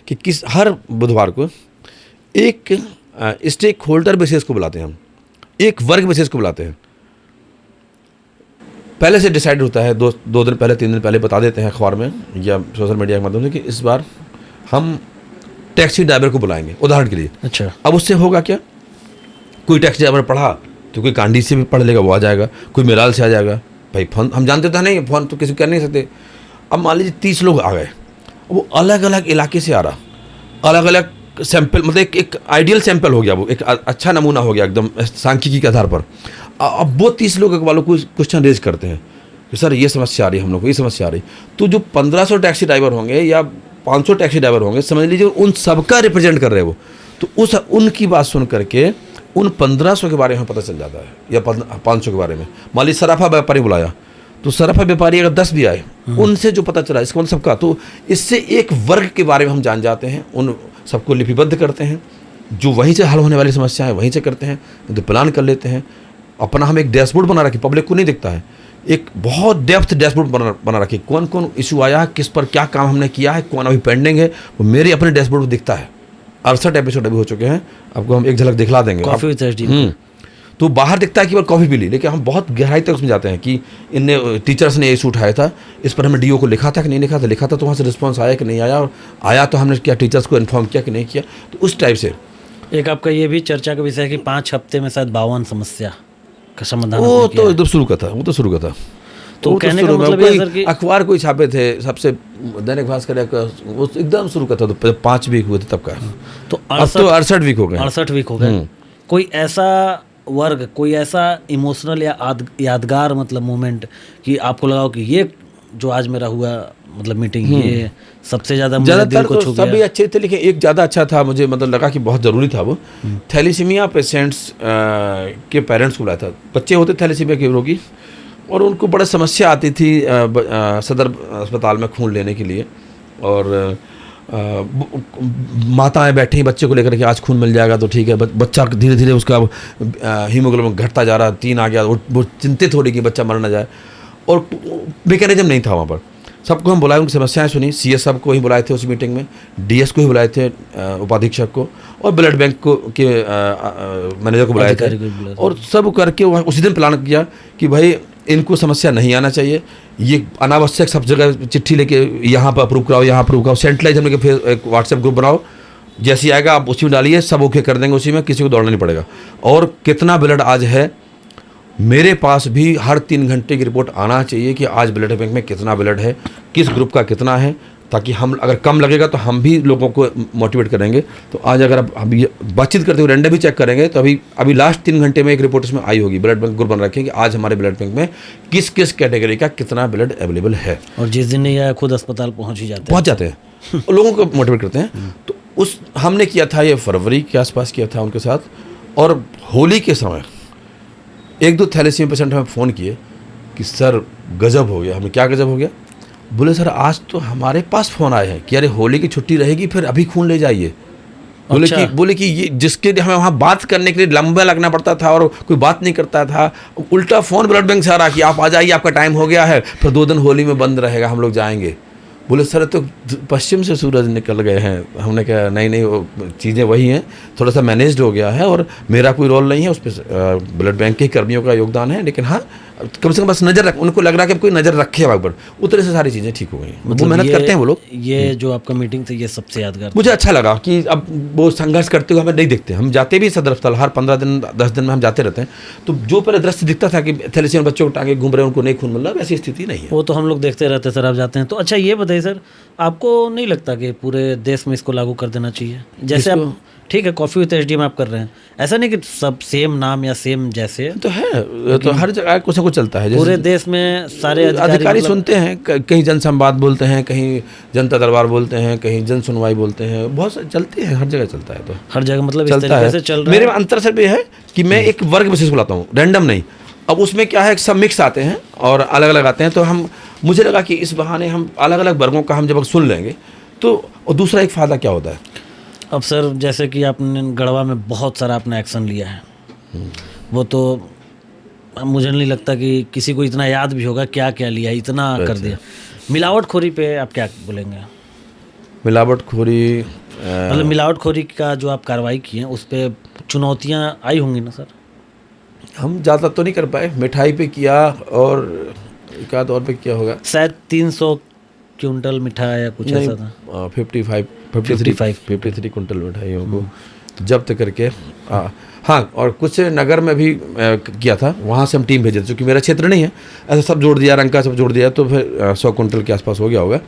कि हर बुधवार को एक स्टेक होल्डर बेसिस को बुलाते हैं, हम एक वर्ग बेसिस को बुलाते हैं। पहले से डिसाइड होता है, दो दिन पहले, 3 दिन पहले बता देते हैं अखबार में या सोशल मीडिया के माध्यम से कि इस बार हम टैक्सी ड्राइवर को बुलाएंगे, उदाहरण के लिए। अच्छा। अब उससे होगा क्या, कोई टैक्सी ड्राइवर पढ़ा तो कोई कांडी से भी पढ़ लेगा, वो आ जाएगा, कोई मेराल से आ जाएगा। भाई फ़ोन हम जानते तो नहीं, फ़ोन तो किसी को कर नहीं सकते। अब मान लीजिए 30 लोग आ गए, वो अलग अलग इलाके से आ रहा, अलग अलग सैंपल, मतलब एक आइडियल सैंपल हो गया, वो एक अच्छा नमूना हो गया एकदम सांख्यिकी के आधार पर। अब वो 30 लोग वालों को क्वेश्चन रेज करते हैं कि सर ये समस्या आ रही है, हम लोग को ये समस्या आ रही। तो जो 1500 टैक्सी ड्राइवर होंगे या 500 टैक्सी ड्राइवर होंगे, समझ लीजिए उन सबका रिप्रेजेंट कर रहे हैं वो। तो उनकी बात सुन करके उन 1500 के बारे में पता चल जाता है या 500 के बारे में। मान लीजिए सराफा व्यापारी बुलाया, तो सराफा व्यापारी अगर 10 भी आए, उनसे जो पता चला, इसका मतलब सबका, तो इससे एक वर्ग के बारे में हम जान जाते हैं, उन सबको लिपिबद्ध करते हैं, जो वहीं से हल होने वाली समस्या है वहीं से करते हैं, तो प्लान कर लेते हैं। अपना हम एक डैशबोर्ड बना रखे, पब्लिक को नहीं दिखता है, एक बहुत डेप्थ डैशबोर्ड बना रखे, कौन कौन इशू आया है, किस पर क्या काम हमने किया है, कौन अभी पेंडिंग है, वो मेरे अपने डैशबोर्ड पर दिखता है। 68 एपिसोड अभी हो चुके हैं, आपको हम एक झलक दिखला देंगे। कॉफ़ी विथ एसडीएम तो बाहर दिखता है कि वो कॉफ़ी पी ली, लेकिन हम बहुत गहराई तक उसमें जाते हैं कि इनने टीचर्स ने ये इशू उठाया था, इस पर हमने डीओ को लिखा था कि नहीं लिखा था, तो वहाँ से रिस्पॉन्स आया कि नहीं आया, और आया तो हमने क्या टीचर्स को इन्फॉर्म किया कि नहीं किया। तो उस टाइप से एक आपका ये भी चर्चा का विषय है कि 5 हफ्ते में शायद 52 समस्या का समाधान। वो तो एकदम शुरू का था, वो तो शुरू का था। तो कहने का मतलब ये सर कि अखबार कोई छापे थे, सबसे दैनिक भास्कर वो एकदम शुरू का था, तो 5 वीक हुए थे तब का। तो अब तो 68 वीक हो गए। 68 वीक हो गए। कोई ऐसा वर्ग, कोई ऐसा इमोशनल या यादगार मतलब मोमेंट कि आपको लगाओ कि ये जो आज मेरा हुआ मतलब मीटिंग, ये सबसे ज़्यादा मेरे दिल को छू गया? सभी अच्छे थे, लेकिन एक ज़्यादा अच्छा था, मुझे मतलब लगा कि बहुत ज़रूरी था वो। थैलीसीमिया पेशेंट्स के पेरेंट्स को बुलाया था। बच्चे होते थैलीसीमिया के रोगी, और उनको बड़ा समस्या आती थी सदर अस्पताल में खून लेने के लिए, और माताएं बैठी बच्चे को लेकर के आज खून मिल जाएगा तो ठीक है, बच्चा धीरे धीरे उसका हीमोग्लोबिन घटता जा रहा, 3 आ गया, वो चिंतित हो रही कि बच्चा मर ना जाए, और मैकेनिज्म नहीं था वहाँ पर। सबको हम बुलाए, उनकी समस्याएं सुनी, CS साहब को ही बुलाए थे उस मीटिंग में, DS को ही बुलाए थे, उपाधीक्षक को, और ब्लड बैंक को के मैनेजर को बुलाए थे, अधिकारी को बुलाया था। और सब करके वहाँ उसी दिन प्लान किया कि भाई इनको समस्या नहीं आना चाहिए, ये अनावश्यक सब जगह चिट्ठी लेके यहाँ पर अप्रूव कराओ, यहाँ अप्रूव कराओ, सेंट्रलाइज हमने फिर एक व्हाट्सएप ग्रुप बनाओ, जैसी आएगा आप उसी में डालिए, सब ओके कर देंगे उसी में, किसी को दौड़ना नहीं पड़ेगा। और कितना ब्लड आज है, मेरे पास भी हर 3 घंटे की रिपोर्ट आना चाहिए कि आज ब्लड बैंक में कितना ब्लड है, किस ग्रुप का कितना है, ताकि हम अगर कम लगेगा तो हम भी लोगों को मोटिवेट करेंगे। तो आज अगर आप अभी बातचीत करते हुए रैंडम भी चेक करेंगे तो अभी लास्ट 3 घंटे में एक रिपोर्ट इसमें आई होगी, ब्लड बैंक ग्रुप बन रखे कि आज हमारे ब्लड बैंक में किस किस कैटेगरी का कितना ब्लड अवेलेबल है। और जिस दिन नहीं आया खुद अस्पताल पहुँच जाते हैं और लोगों को मोटिवेट करते हैं। तो उस हमने किया था, ये फरवरी के आसपास किया था उनके साथ। और होली के समय 1-2 थैलेसीमिया पेशेंट हमें फ़ोन किए कि सर गजब हो गया। हमें क्या गजब हो गया? बोले सर आज तो हमारे पास फ़ोन आए हैं कि अरे होली की छुट्टी रहेगी, फिर अभी खून ले जाइए। बोले कि ये जिसके लिए हमें वहाँ बात करने के लिए लंबा लगना पड़ता था और कोई बात नहीं करता था, उल्टा फ़ोन ब्लड बैंक से आ रहा कि आप आ जाइए, आपका टाइम हो गया है, फिर 2 दिन होली में बंद रहेगा, हम लोग जाएंगे। बोले सर तो पश्चिम से सूरज निकल गए हैं। हमने कहा नहीं वो चीज़ें वही हैं, थोड़ा सा मैनेज्ड हो गया है और मेरा कोई रोल नहीं है उस पर, ब्लड बैंक के कर्मियों का योगदान है, लेकिन हाँ कम से कम बस नज़र रख, उनको लग रहा है कि कोई नज़र रखे वहाँ पर, उतरे से सारी चीज़ें ठीक हो गई। मतलब वो मेहनत करते हैं वो लोग। ये जो आपका मीटिंग थी ये सबसे यादगार मुझे अच्छा लगा कि अब वो संघर्ष करते हुए हमें नहीं दिखते। हम जाते भी सदर अस्पताल हर 15 दिन 10 दिन में हम जाते रहते हैं, तो जो पहले दृश्य दिखता था कि थैलेसीमिया बच्चों को टांगे घूम रहे हैं, उनको नहीं खून मिल रहा, वैसी स्थिति नहीं है। वो तो हम लोग देखते रहते सर, आप जाते हैं तो। अच्छा ये बताइए सर, आपको नहीं लगता कि पूरे देश में इसको लागू कर देना चाहिए? जैसे आप ठीक है कॉफ़ी विद एचडी में आप कर रहे हैं, ऐसा नहीं कि सब सेम नाम या सेम जैसे तो है, तो हर जगह कुछ ना कुछ चलता है। पूरे देश में सारे अधिकारी सुनते हैं, कहीं जन संवाद बोलते हैं, कहीं जनता दरबार बोलते हैं, कहीं जन सुनवाई बोलते हैं, बहुत सारे चलते हैं, हर जगह चलता है। तो हर जगह मतलब इस चलता तरीके है। से चल रहा मेरे है। अंतर सिर्फ ये है कि मैं एक वर्ग विशेष बुलाता हूँ, रैंडम नहीं। अब उसमें क्या है, सब मिक्स आते हैं और अलग अलग आते हैं, तो मुझे लगा कि इस बहाने हम अलग अलग वर्गों का हम जब सुन लेंगे तो, और दूसरा एक फ़ायदा क्या होता है। अब सर जैसे कि आपने गढ़वा में बहुत सारा आपने एक्शन लिया है, वो तो मुझे नहीं लगता कि किसी को इतना याद भी होगा क्या क्या लिया, इतना कर दिया। मिलावटखोरी पे आप क्या बोलेंगे? मिलावटखोरी मतलब मिलावटखोरी का जो आप कार्रवाई की है उस पर चुनौतियाँ आई होंगी ना सर? हम ज़्यादा तो नहीं कर पाए, मिठाई पे किया और एक आध और पे किया होगा, शायद 300 क्विंटल मिठाई या कुछ ऐसा था। 53 कुंटल मिठाइयों को जब्त करके। हाँ, और कुछ नगर में भी किया था, वहाँ से हम टीम भेजे थे, क्योंकि मेरा क्षेत्र नहीं है, ऐसा सब जोड़ दिया, रंग का सब जोड़ दिया, तो फिर 100 कुंटल के आसपास हो गया होगा।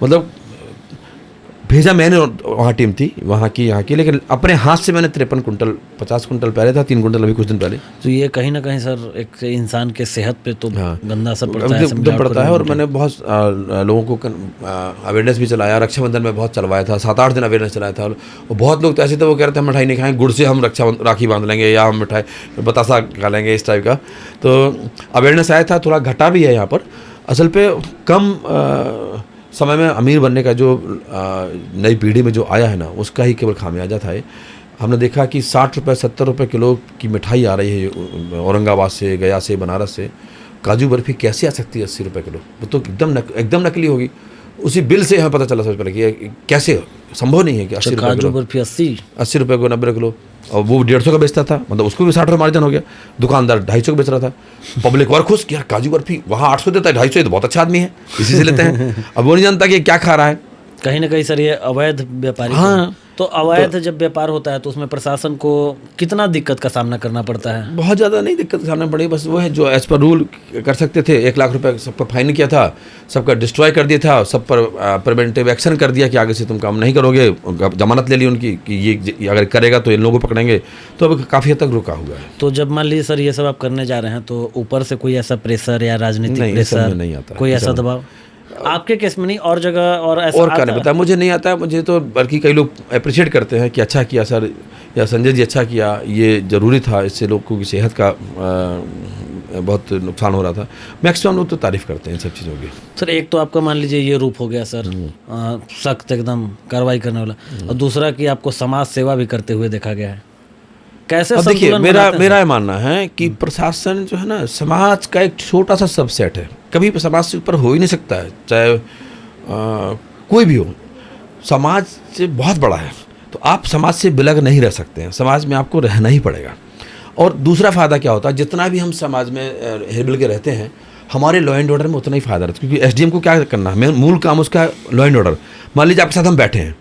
मतलब भेजा मैंने, वहाँ टीम थी वहाँ की यहाँ की, लेकिन अपने हाथ से मैंने 53 कुंटल, 50 कुंटल पहले था, 3 कुंटल अभी कुछ दिन पहले। तो ये कहीं ना कहीं सर एक इंसान के सेहत पे तो गंदा असर पड़ता है, एकदम पड़ता है। और मैंने बहुत लोगों को अवेयरनेस भी चलाया, रक्षाबंधन में बहुत चलवाया था, 7-8 दिन अवेयरनेस चलाया था। और बहुत लोग तो ऐसे थे, वो कह रहे थे हम मिठाई नहीं खाएं, गुड़ से हम राखी बांध लेंगे या हम मिठाई बतासा खा लेंगे, इस टाइप का। तो अवेयरनेस आया था, थोड़ा घटा भी है यहाँ पर। असल पे कम समय में अमीर बनने का जो नई पीढ़ी में जो आया है ना, उसका ही केवल खामियाजा था। हमने देखा कि 60 रुपये 70 रुपये किलो की मिठाई आ रही है औरंगाबाद से, गया से, बनारस से। काजू बर्फ़ी कैसे आ सकती है 80 रुपये किलो? वो तो एकदम नकली होगी। उसी बिल से हमें पता चला सबसे पहले कि कैसे संभव नहीं है कि 80 रुपये काजू बर्फी 80 रुपये को 90 किलो, और वो 150 का बेचता था, मतलब उसको भी 60 रुपये मार्जिन हो गया। दुकानदार 250 का बेच रहा था। पब्लिक और खुश कि यार काजू बर्फी वहाँ 800 देता है, 250 तो बहुत अच्छा आदमी है, इसी से लेते हैं। अब वो नहीं जानता कि क्या खा रहा है। कहीं ना कहीं सर ये अवैध व्यापारी। हाँ, तो अवैध जब व्यापार होता है तो उसमें प्रशासन को कितना दिक्कत का सामना करना पड़ता है? बहुत ज़्यादा नहीं दिक्कत का सामना पड़ेगी, बस वो है जो एज पर रूल कर सकते थे। 1 लाख रुपए सब पर फाइन किया था, सबका डिस्ट्रॉय कर दिया था, सब पर प्रिवेंटिव एक्शन कर दिया कि आगे से तुम काम नहीं करोगे। जमानत ले ली उनकी कि ये अगर करेगा तो इन लोगों को पकड़ेंगे। तो अब काफ़ी हद तक रुका हुआ है। तो जब मान लीजिए सर ये सब आप करने जा रहे हैं तो ऊपर से कोई ऐसा प्रेशर या राजनीतिक प्रेशर नहीं आता, कोई ऐसा दबाव आपके केस में नहीं और जगह और ऐसा और क्या नहीं पता, मुझे नहीं आता है। मुझे तो बल्कि कई लोग अप्रिशिएट करते हैं कि अच्छा किया सर, या संजय जी अच्छा किया, ये ज़रूरी था, इससे लोगों की सेहत का बहुत नुकसान हो रहा था। मैक्सिमम लोग तो तारीफ़ करते हैं इन सब चीज़ों की। सर एक तो आपका मान लीजिए ये रूप हो गया सर, सख्त एकदम कार्रवाई करने वाला, और दूसरा कि आपको समाज सेवा भी करते हुए देखा गया है। कैसे अब देखिए, संतुलन मेरा बनाते हैं? मेरा ये मानना है कि प्रशासन जो है ना, समाज का एक छोटा सा सबसेट है, कभी समाज से ऊपर हो ही नहीं सकता है, चाहे कोई भी हो। समाज से बहुत बड़ा है, तो आप समाज से बिलग नहीं रह सकते हैं, समाज में आपको रहना ही पड़ेगा। और दूसरा फ़ायदा क्या होता है, जितना भी हम समाज में हिल मिल के रहते हैं, हमारे लॉ एंड ऑर्डर में उतना ही फ़ायदा रहता है, क्योंकि एसडीएम को क्या करना है, मूल काम उसका लॉ एंड ऑर्डर। मान लीजिए आपके साथ हम बैठे हैं,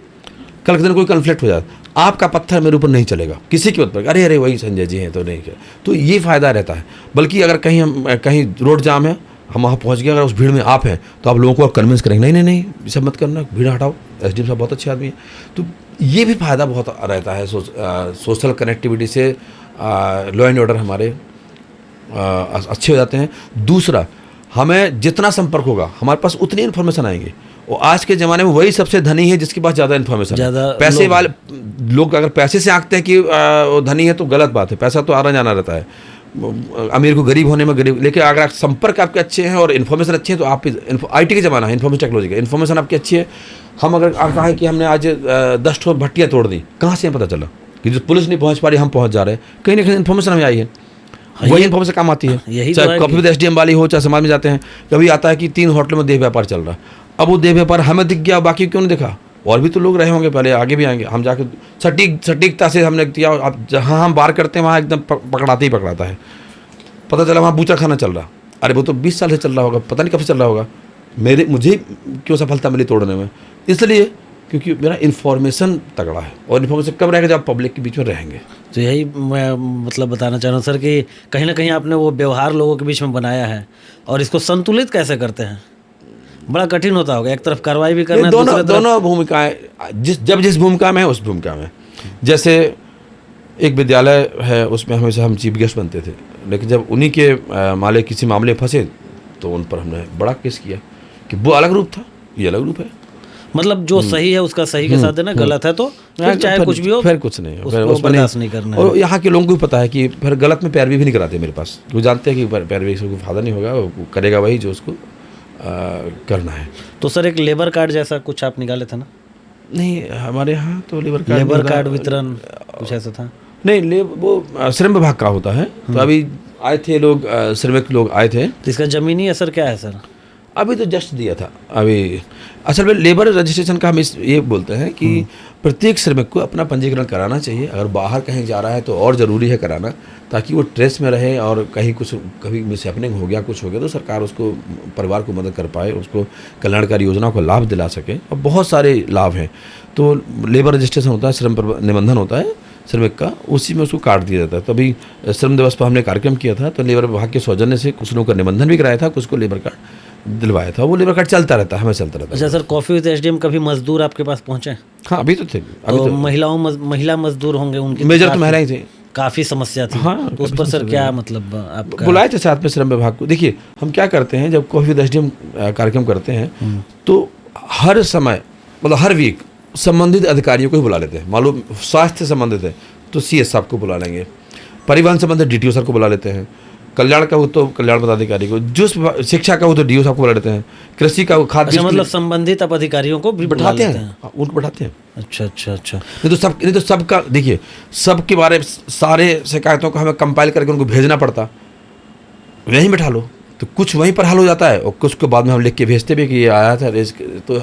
कल के दिन कोई कन्फ्लिक्ट हो जाए, आपका पत्थर मेरे ऊपर नहीं चलेगा, किसी के ऊपर अरे वही संजय जी हैं तो नहीं किया, तो ये फ़ायदा रहता है। बल्कि अगर कहीं रोड जाम है, हम वहाँ पहुँच गए, अगर उस भीड़ में आप हैं तो आप लोगों को कन्विंस करेंगे, नहीं नहीं नहीं ये सब मत करना, भीड़ हटाओ, एसडीएम साहब बहुत अच्छे आदमी हैं। तो ये भी फ़ायदा बहुत रहता है सोशल कनेक्टिविटी से, लॉ एंड ऑर्डर हमारे अच्छे हो जाते हैं। दूसरा, हमें जितना संपर्क होगा हमारे पास उतनी इन्फॉर्मेशन आएंगी, और आज के ज़माने में वही सबसे धनी है जिसके पास ज़्यादा इन्फॉर्मेशन है। पैसे वाले लोग अगर पैसे से आंकते हैं कि वो धनी है तो गलत बात है, पैसा तो आना जाना रहता है, अमीर को गरीब होने में गरीब, लेकिन अगर संपर्क आपके अच्छे हैं और इन्फॉर्मेशन अच्छी है तो आप आईटी के ज़माना है, इन्फॉर्मेशन टेक्नोलॉजी का, इन्फॉर्मेशन आपकी अच्छी है। हम अगर आप कहा कि हमने आज 10 ठो भट्टियाँ तोड़ दी, कहाँ से पता चला कि जो पुलिस नहीं पहुँच पा रही हम पहुँच जा रहे हैं, कहीं ना कहीं इन्फॉर्मेशन हमें आई है, वही इन्फॉर्मेशन काम आती है। चाहे कॉफी विद एसडीएम वाली हो, चाहे समाज में जाते हैं, कभी आता है कि 3 होटल में देह व्यापार चल रहा है, अब वो देह व्यापार हमें दिख गया, बाकी क्यों नहीं दिखा, और भी तो लोग रहे होंगे पहले, आगे भी आएंगे, हम जाके सटीकता से हमने किया। अब जहाँ हम बार करते हैं वहाँ एकदम पकड़ाते ही पकड़ाता है, पता चला वहाँ बूचा खाना चल रहा, अरे वो तो 20 साल से चल रहा होगा, पता नहीं कब से चल रहा होगा, मुझे क्यों सफलता मिली तोड़ने में, इसलिए क्योंकि मेरा इन्फॉर्मेशन तगड़ा है, और इन्फॉर्मेशन कब रहेगा, जब आप पब्लिक के बीच में रहेंगे। तो यही मैं मतलब बताना चाह रहा हूँ सर कि कहीं ना कहीं आपने वो व्यवहार लोगों के बीच में बनाया है, और इसको संतुलित कैसे करते हैं, बड़ा कठिन होता होगा, एक तरफ कार्रवाई भी करना है, दोनों भूमिकाएं, जिस भूमिका में है उस भूमिका में। जैसे एक विद्यालय है, उसमें हमेशा हम चीफ गेस्ट बनते थे, लेकिन जब उन्हीं के माले किसी मामले फंसे तो उन पर हमने बड़ा केस किया कि वो अलग रूप था, ये अलग रूप है, मतलब जो सही है उसका सही के साथ देना, गलत है तो फिर चाहे कुछ भी हो, फिर कुछ नहीं, उसको बर्दाश्त नहीं करना है। और यहाँ के लोगों को भी पता है कि फिर गलत में पैरवी भी नहीं कराते मेरे पास, वो जानते हैं कि पैरवी से कोई फायदा नहीं होगा, वो करेगा वही जो उसको करना है। तो सर एक लेबर कार्ड जैसा कुछ आप निकाले थे ना? नहीं, हमारे यहाँ तो लेबर कार्ड वितरण कुछ ऐसा था नहीं, वो श्रम विभाग का होता है। तो अभी आए थे लोग, श्रमिक लोग आए थे। तो इसका ज़मीनी असर क्या है सर? अभी तो जस्ट दिया था। अभी असल में लेबर रजिस्ट्रेशन का हम ये बोलते हैं कि प्रत्येक श्रमिक को अपना पंजीकरण कराना चाहिए। अगर बाहर कहीं जा रहा है तो और ज़रूरी है कराना, ताकि वो ट्रेस में रहे, और कभी मिसहैपनिंग हो गया, कुछ हो गया तो सरकार उसको, परिवार को मदद कर पाए, उसको कल्याणकारी योजनाओं को लाभ दिला सके। और बहुत सारे लाभ हैं। तो लेबर रजिस्ट्रेशन होता है, श्रम निबंधन होता है श्रमिक का, उसी में उसको काट दिया जाता है। तो अभी श्रम दिवस पर हमने कार्यक्रम किया था, तो लेबर विभाग के सौजन्य से कुछ लोगों का निबंधन भी कराया था, कुछ को लेबर कार्ड दिलवाया था। वो लेबर कार्ड चलता रहता है, हमें चलता रहता है। अच्छा सर, कॉफ़ी विद एसडीएम कभी मजदूर आपके पास पहुँचे? हाँ, अभी तो थे। तो महिला मजदूर होंगे, उनकी मेजर तो महिलाएं थे, काफ़ी समस्या थी। हाँ, तो उस पर सर क्या मतलब आपका? बुलाए थे साथ में श्रम विभाग को। देखिए हम क्या करते हैं, जब कॉफी विद एसडीएम कार्यक्रम करते हैं तो हर समय, मतलब हर वीक संबंधित अधिकारियों को ही बुला लेते हैं। मालूम स्वास्थ्य संबंधित है तो सीएस साहब को बुला लेंगे, परिवहन संबंधित डीटीओ सर को बुला लेते हैं, कल्याण का हो तो कल्याण पदाधिकारी को, जो शिक्षा का हो तो डीओ साहब को बुला लेते हैं, कृषि का हो, खाद्य। अच्छा, मतलब संबंधित आप अधिकारियों को भी बैठाते हैं, उनको बैठाते हैं। अच्छा अच्छा अच्छा। नहीं तो सबका देखिए, सबके बारे में सारे शिकायतों को हमें कंपाइल करके उनको भेजना पड़ता, यहीं बैठा लो तो कुछ वहीं पर हल हो जाता है, और कुछ के बाद में हम लिख के भेजते भी कि ये आया था। तो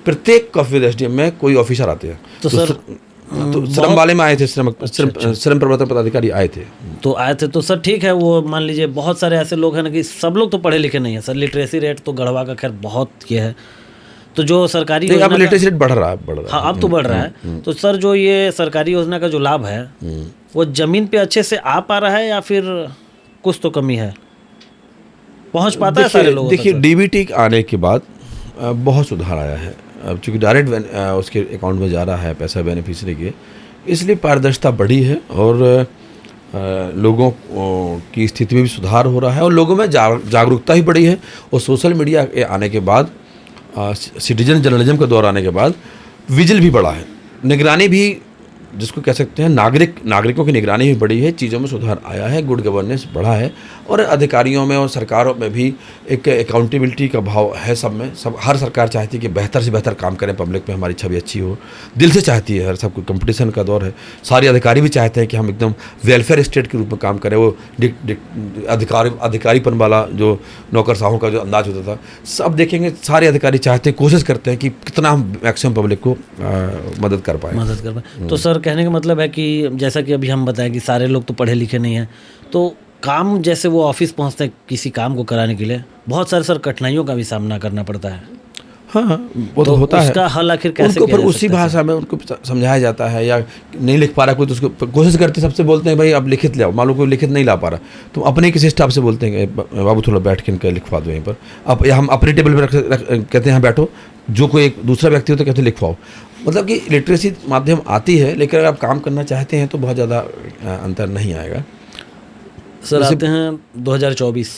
प्रत्येक कॉफी विद एसडीएम में कोई ऑफिसर आते हैं। तो सर तो श्रम वाले में आए थे, श्रम प्रवर्तन पदाधिकारी आए थे। तो आए थे तो सर ठीक है। वो मान लीजिए बहुत सारे ऐसे लोग हैं ना कि सब लोग तो पढ़े लिखे नहीं है सर, लिटरेसी रेट तो गढ़वा का खैर बहुत ये है। तो जो सरकारी अब लिटरेसी रेट बढ़ रहा है। हाँ, अब तो बढ़ रहा है। तो सर जो ये सरकारी योजना का जो लाभ है वो जमीन पे अच्छे से आ पा रहा है, या फिर कुछ तो कमी है, पहुंच पाता है सारे लोगों? देखिए डीबीटी आने के बाद बहुत सुधार आया है। अब चूँकि डायरेक्ट उसके अकाउंट में जा रहा है पैसा बेनिफिशियरी के, इसलिए पारदर्शिता बढ़ी है, और लोगों की स्थिति में भी सुधार हो रहा है, और लोगों में जागरूकता ही बढ़ी है। और सोशल मीडिया के आने के बाद, सिटीजन जर्नलिज्म का दौर आने के बाद विजिल भी बढ़ा है, निगरानी भी जिसको कह सकते हैं नागरिकों की निगरानी भी बढ़ी है, चीज़ों में सुधार आया है, गुड गवर्नेंस बढ़ा है और अधिकारियों में और सरकारों में भी एक अकाउंटेबिलिटी का भाव है। हर सरकार चाहती है कि बेहतर से बेहतर काम करें, पब्लिक में हमारी छवि अच्छी हो, दिल से चाहती है। हर सब कोई कंपटीशन का दौर है, सारे अधिकारी भी चाहते हैं कि हम एकदम वेलफेयर स्टेट के रूप में काम करें। वो अधिकारीपन वाला जो नौकरशाहों का जो अंदाज होता था, सब देखेंगे सारे अधिकारी चाहते हैं, कोशिश करते हैं कि कितना हम मैक्सिमम पब्लिक को मदद कर पाए। तो सर कहने का मतलब है कि जैसा कि अभी हम बताएं कि सारे लोग तो पढ़े लिखे नहीं हैं, तो काम जैसे वो ऑफिस पहुंचते हैं किसी काम को कराने के लिए, बहुत सारे सर कठिनाइयों का भी सामना करना पड़ता है। हाँ, वो तो होता है। उसका हल आखिर कैसे उनको फिर उसी भाषा में उनको समझाया जाता है, या नहीं लिख पा रहा कोई तो उसको कोशिश करते, सबसे बोलते हैं भाई आप लिखित ले आओ। मान लो कोई लिखित नहीं ला पा रहा, तो अपने किसी स्टाफ से बोलते हैं बाबू थोड़ा बैठ के इनका लिखवा दो यहीं पर, अब या हम अपने टेबल पर कहते हैं यहाँ बैठो, जो कोई एक दूसरा व्यक्ति हो तो कहते हैं लिखवाओ। मतलब कि लिटरेसी माध्यम आती है, लेकिन अगर आप काम करना चाहते हैं तो बहुत ज़्यादा अंतर नहीं आएगा। सर आते हैं 2024,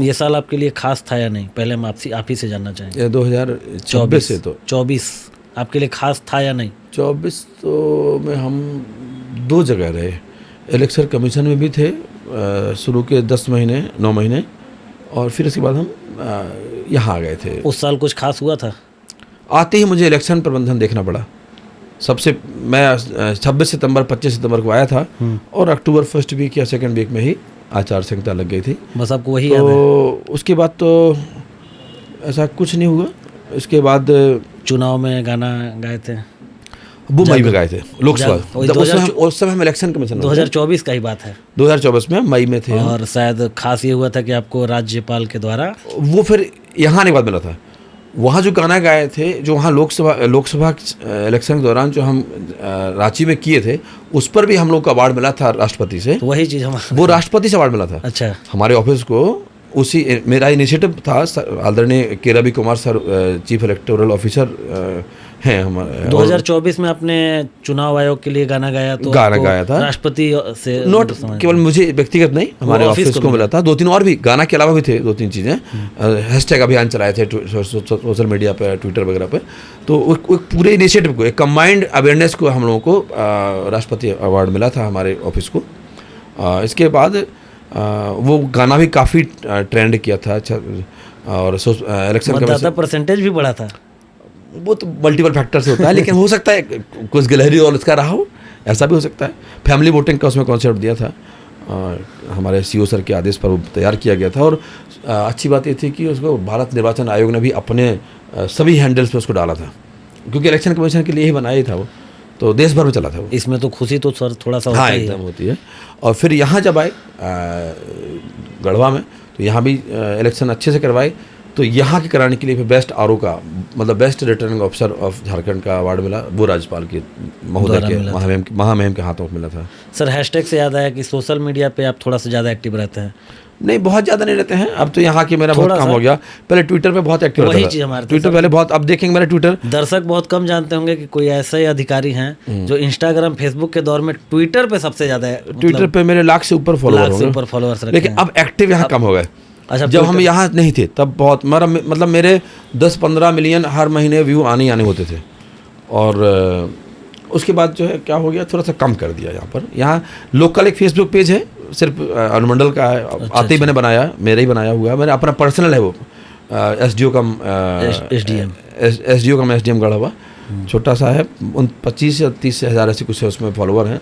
ये साल आपके लिए खास था या नहीं? पहले हम आप ही से जानना चाहेंगे। 2024 से तो 24 आपके लिए खास था या नहीं? 24 तो में हम 2 जगह रहे, इलेक्शन कमीशन में भी थे शुरू के 10 महीने 9 महीने, और फिर उसके बाद हम यहाँ आ गए थे। उस साल कुछ खास हुआ था? आते ही मुझे इलेक्शन प्रबंधन देखना पड़ा। सबसे मैं 26 सितंबर 25 सितंबर को आया था और अक्टूबर फर्स्ट वीक या सेकंड वीक में ही आचार संहिता लग गई थी। बस आपको वही याद है? उसके बाद तो ऐसा कुछ नहीं हुआ। उसके बाद चुनाव में गाना गाए थे, वो मई में गाए थे लोकसभा। उस समय हम इलेक्शन कमीशन 2024 का ही बात है। 2024 में मई में थे। और शायद खास ये हुआ था कि आपको राज्यपाल के द्वारा वो फिर यहाँ आने के बाद मिला था। वहाँ जो गाना गाए थे, जो वहाँ लोकसभा इलेक्शन के दौरान जो हम रांची में किए थे, उस पर भी हम लोग को अवार्ड मिला था राष्ट्रपति से। तो वही चीज़ वो राष्ट्रपति से अवार्ड मिला था। अच्छा। हमारे ऑफिस को उसी मेरा इनिशिएटिव था। आदरणीय K Ravi Kumar sir chief electoral officer हैं हमारे। 2024 में आपने चुनाव आयोग के लिए गाना गाया, तो गाया था राष्ट्रपति से नोट केवल मुझे व्यक्तिगत नहीं, हमारे ऑफिस को मिला था। 2-3 और भी गाना के अलावा भी थे 2-3 चीज़ें। हैशटैग अभियान चलाए थे सोशल मीडिया पे, ट्विटर वगैरह पे। तो एक पूरे इनिशिएटिव को, एक कंबाइंड अवेयरनेस को हम लोगों को राष्ट्रपति अवार्ड मिला था हमारे ऑफिस को। इसके बाद वो गाना भी काफ़ी ट्रेंड किया था। अच्छा, और इलेक्शन मतदाता परसेंटेज भी बढ़ा था। वो तो मल्टीपल फैक्टर से होता है, लेकिन हो सकता है कुछ गिलहरी और इसका रहा हो, ऐसा भी हो सकता है। फैमिली वोटिंग का उसमें कॉन्सेप्ट दिया था, हमारे सीओ सर के आदेश पर वो तैयार किया गया था। और अच्छी बात ये थी कि उसको भारत निर्वाचन आयोग ने भी अपने सभी हैंडल्स पे उसको डाला था, क्योंकि इलेक्शन कमीशन के लिए ही बनाया ही था वो, तो देश भर में चला था वो। इसमें तो खुशी तो सर थोड़ा सा हाँ एकदम होती है। और फिर यहाँ जब आए गढ़वा में, तो यहाँ भी इलेक्शन अच्छे से करवाए। तो यहाँ के कराने के लिए फिर बेस्ट आरओ का, मतलब best returning officer of Jharkhand का अवार्ड मिला। वो राज्यपाल के महोदय के महामहिम के हाथों में मिला था। सर हैशटैग से याद आया कि सोशल मीडिया पे आप थोड़ा सा ज़्यादा एक्टिव रहते हैं? नहीं, बहुत ज़्यादा नहीं रहते हैं। अब तो यहाँ की मेरा बहुत काम हो गया। पहले ट्विटर पे बहुत एक्टिव रहता था। ट्विटर पहले बहुत, अब देखेंगे मेरा ट्विटर। दर्शक बहुत कम जानते होंगे कि कोई ऐसे अधिकारी हैं जो इंस्टाग्राम फेसबुक के दौर में ट्विटर पे सबसे ज़्यादा, ट्विटर पे मेरे लाख से ऊपर फॉलोअर्स, लेकिन अब एक्टिव यहाँ कम हो गए। अच्छा, जब हम यहाँ नहीं थे तब बहुत मतलब मेरे 10-15 मिलियन हर महीने व्यू आने होते थे। और उसके बाद जो है क्या हो गया, थोड़ा सा कम कर दिया। यहाँ लोकल एक फेसबुक पेज है, सिर्फ अनुमंडल का है। आते ही मैंने बनाया, मेरा ही बनाया हुआ है। मैंने अपना पर्सनल है वो, एसडीओ कम एसडीएम गढ़वा, छोटा सा है। 25 या 30 हज़ार ऐसे कुछ है उसमें फॉलोवर हैं,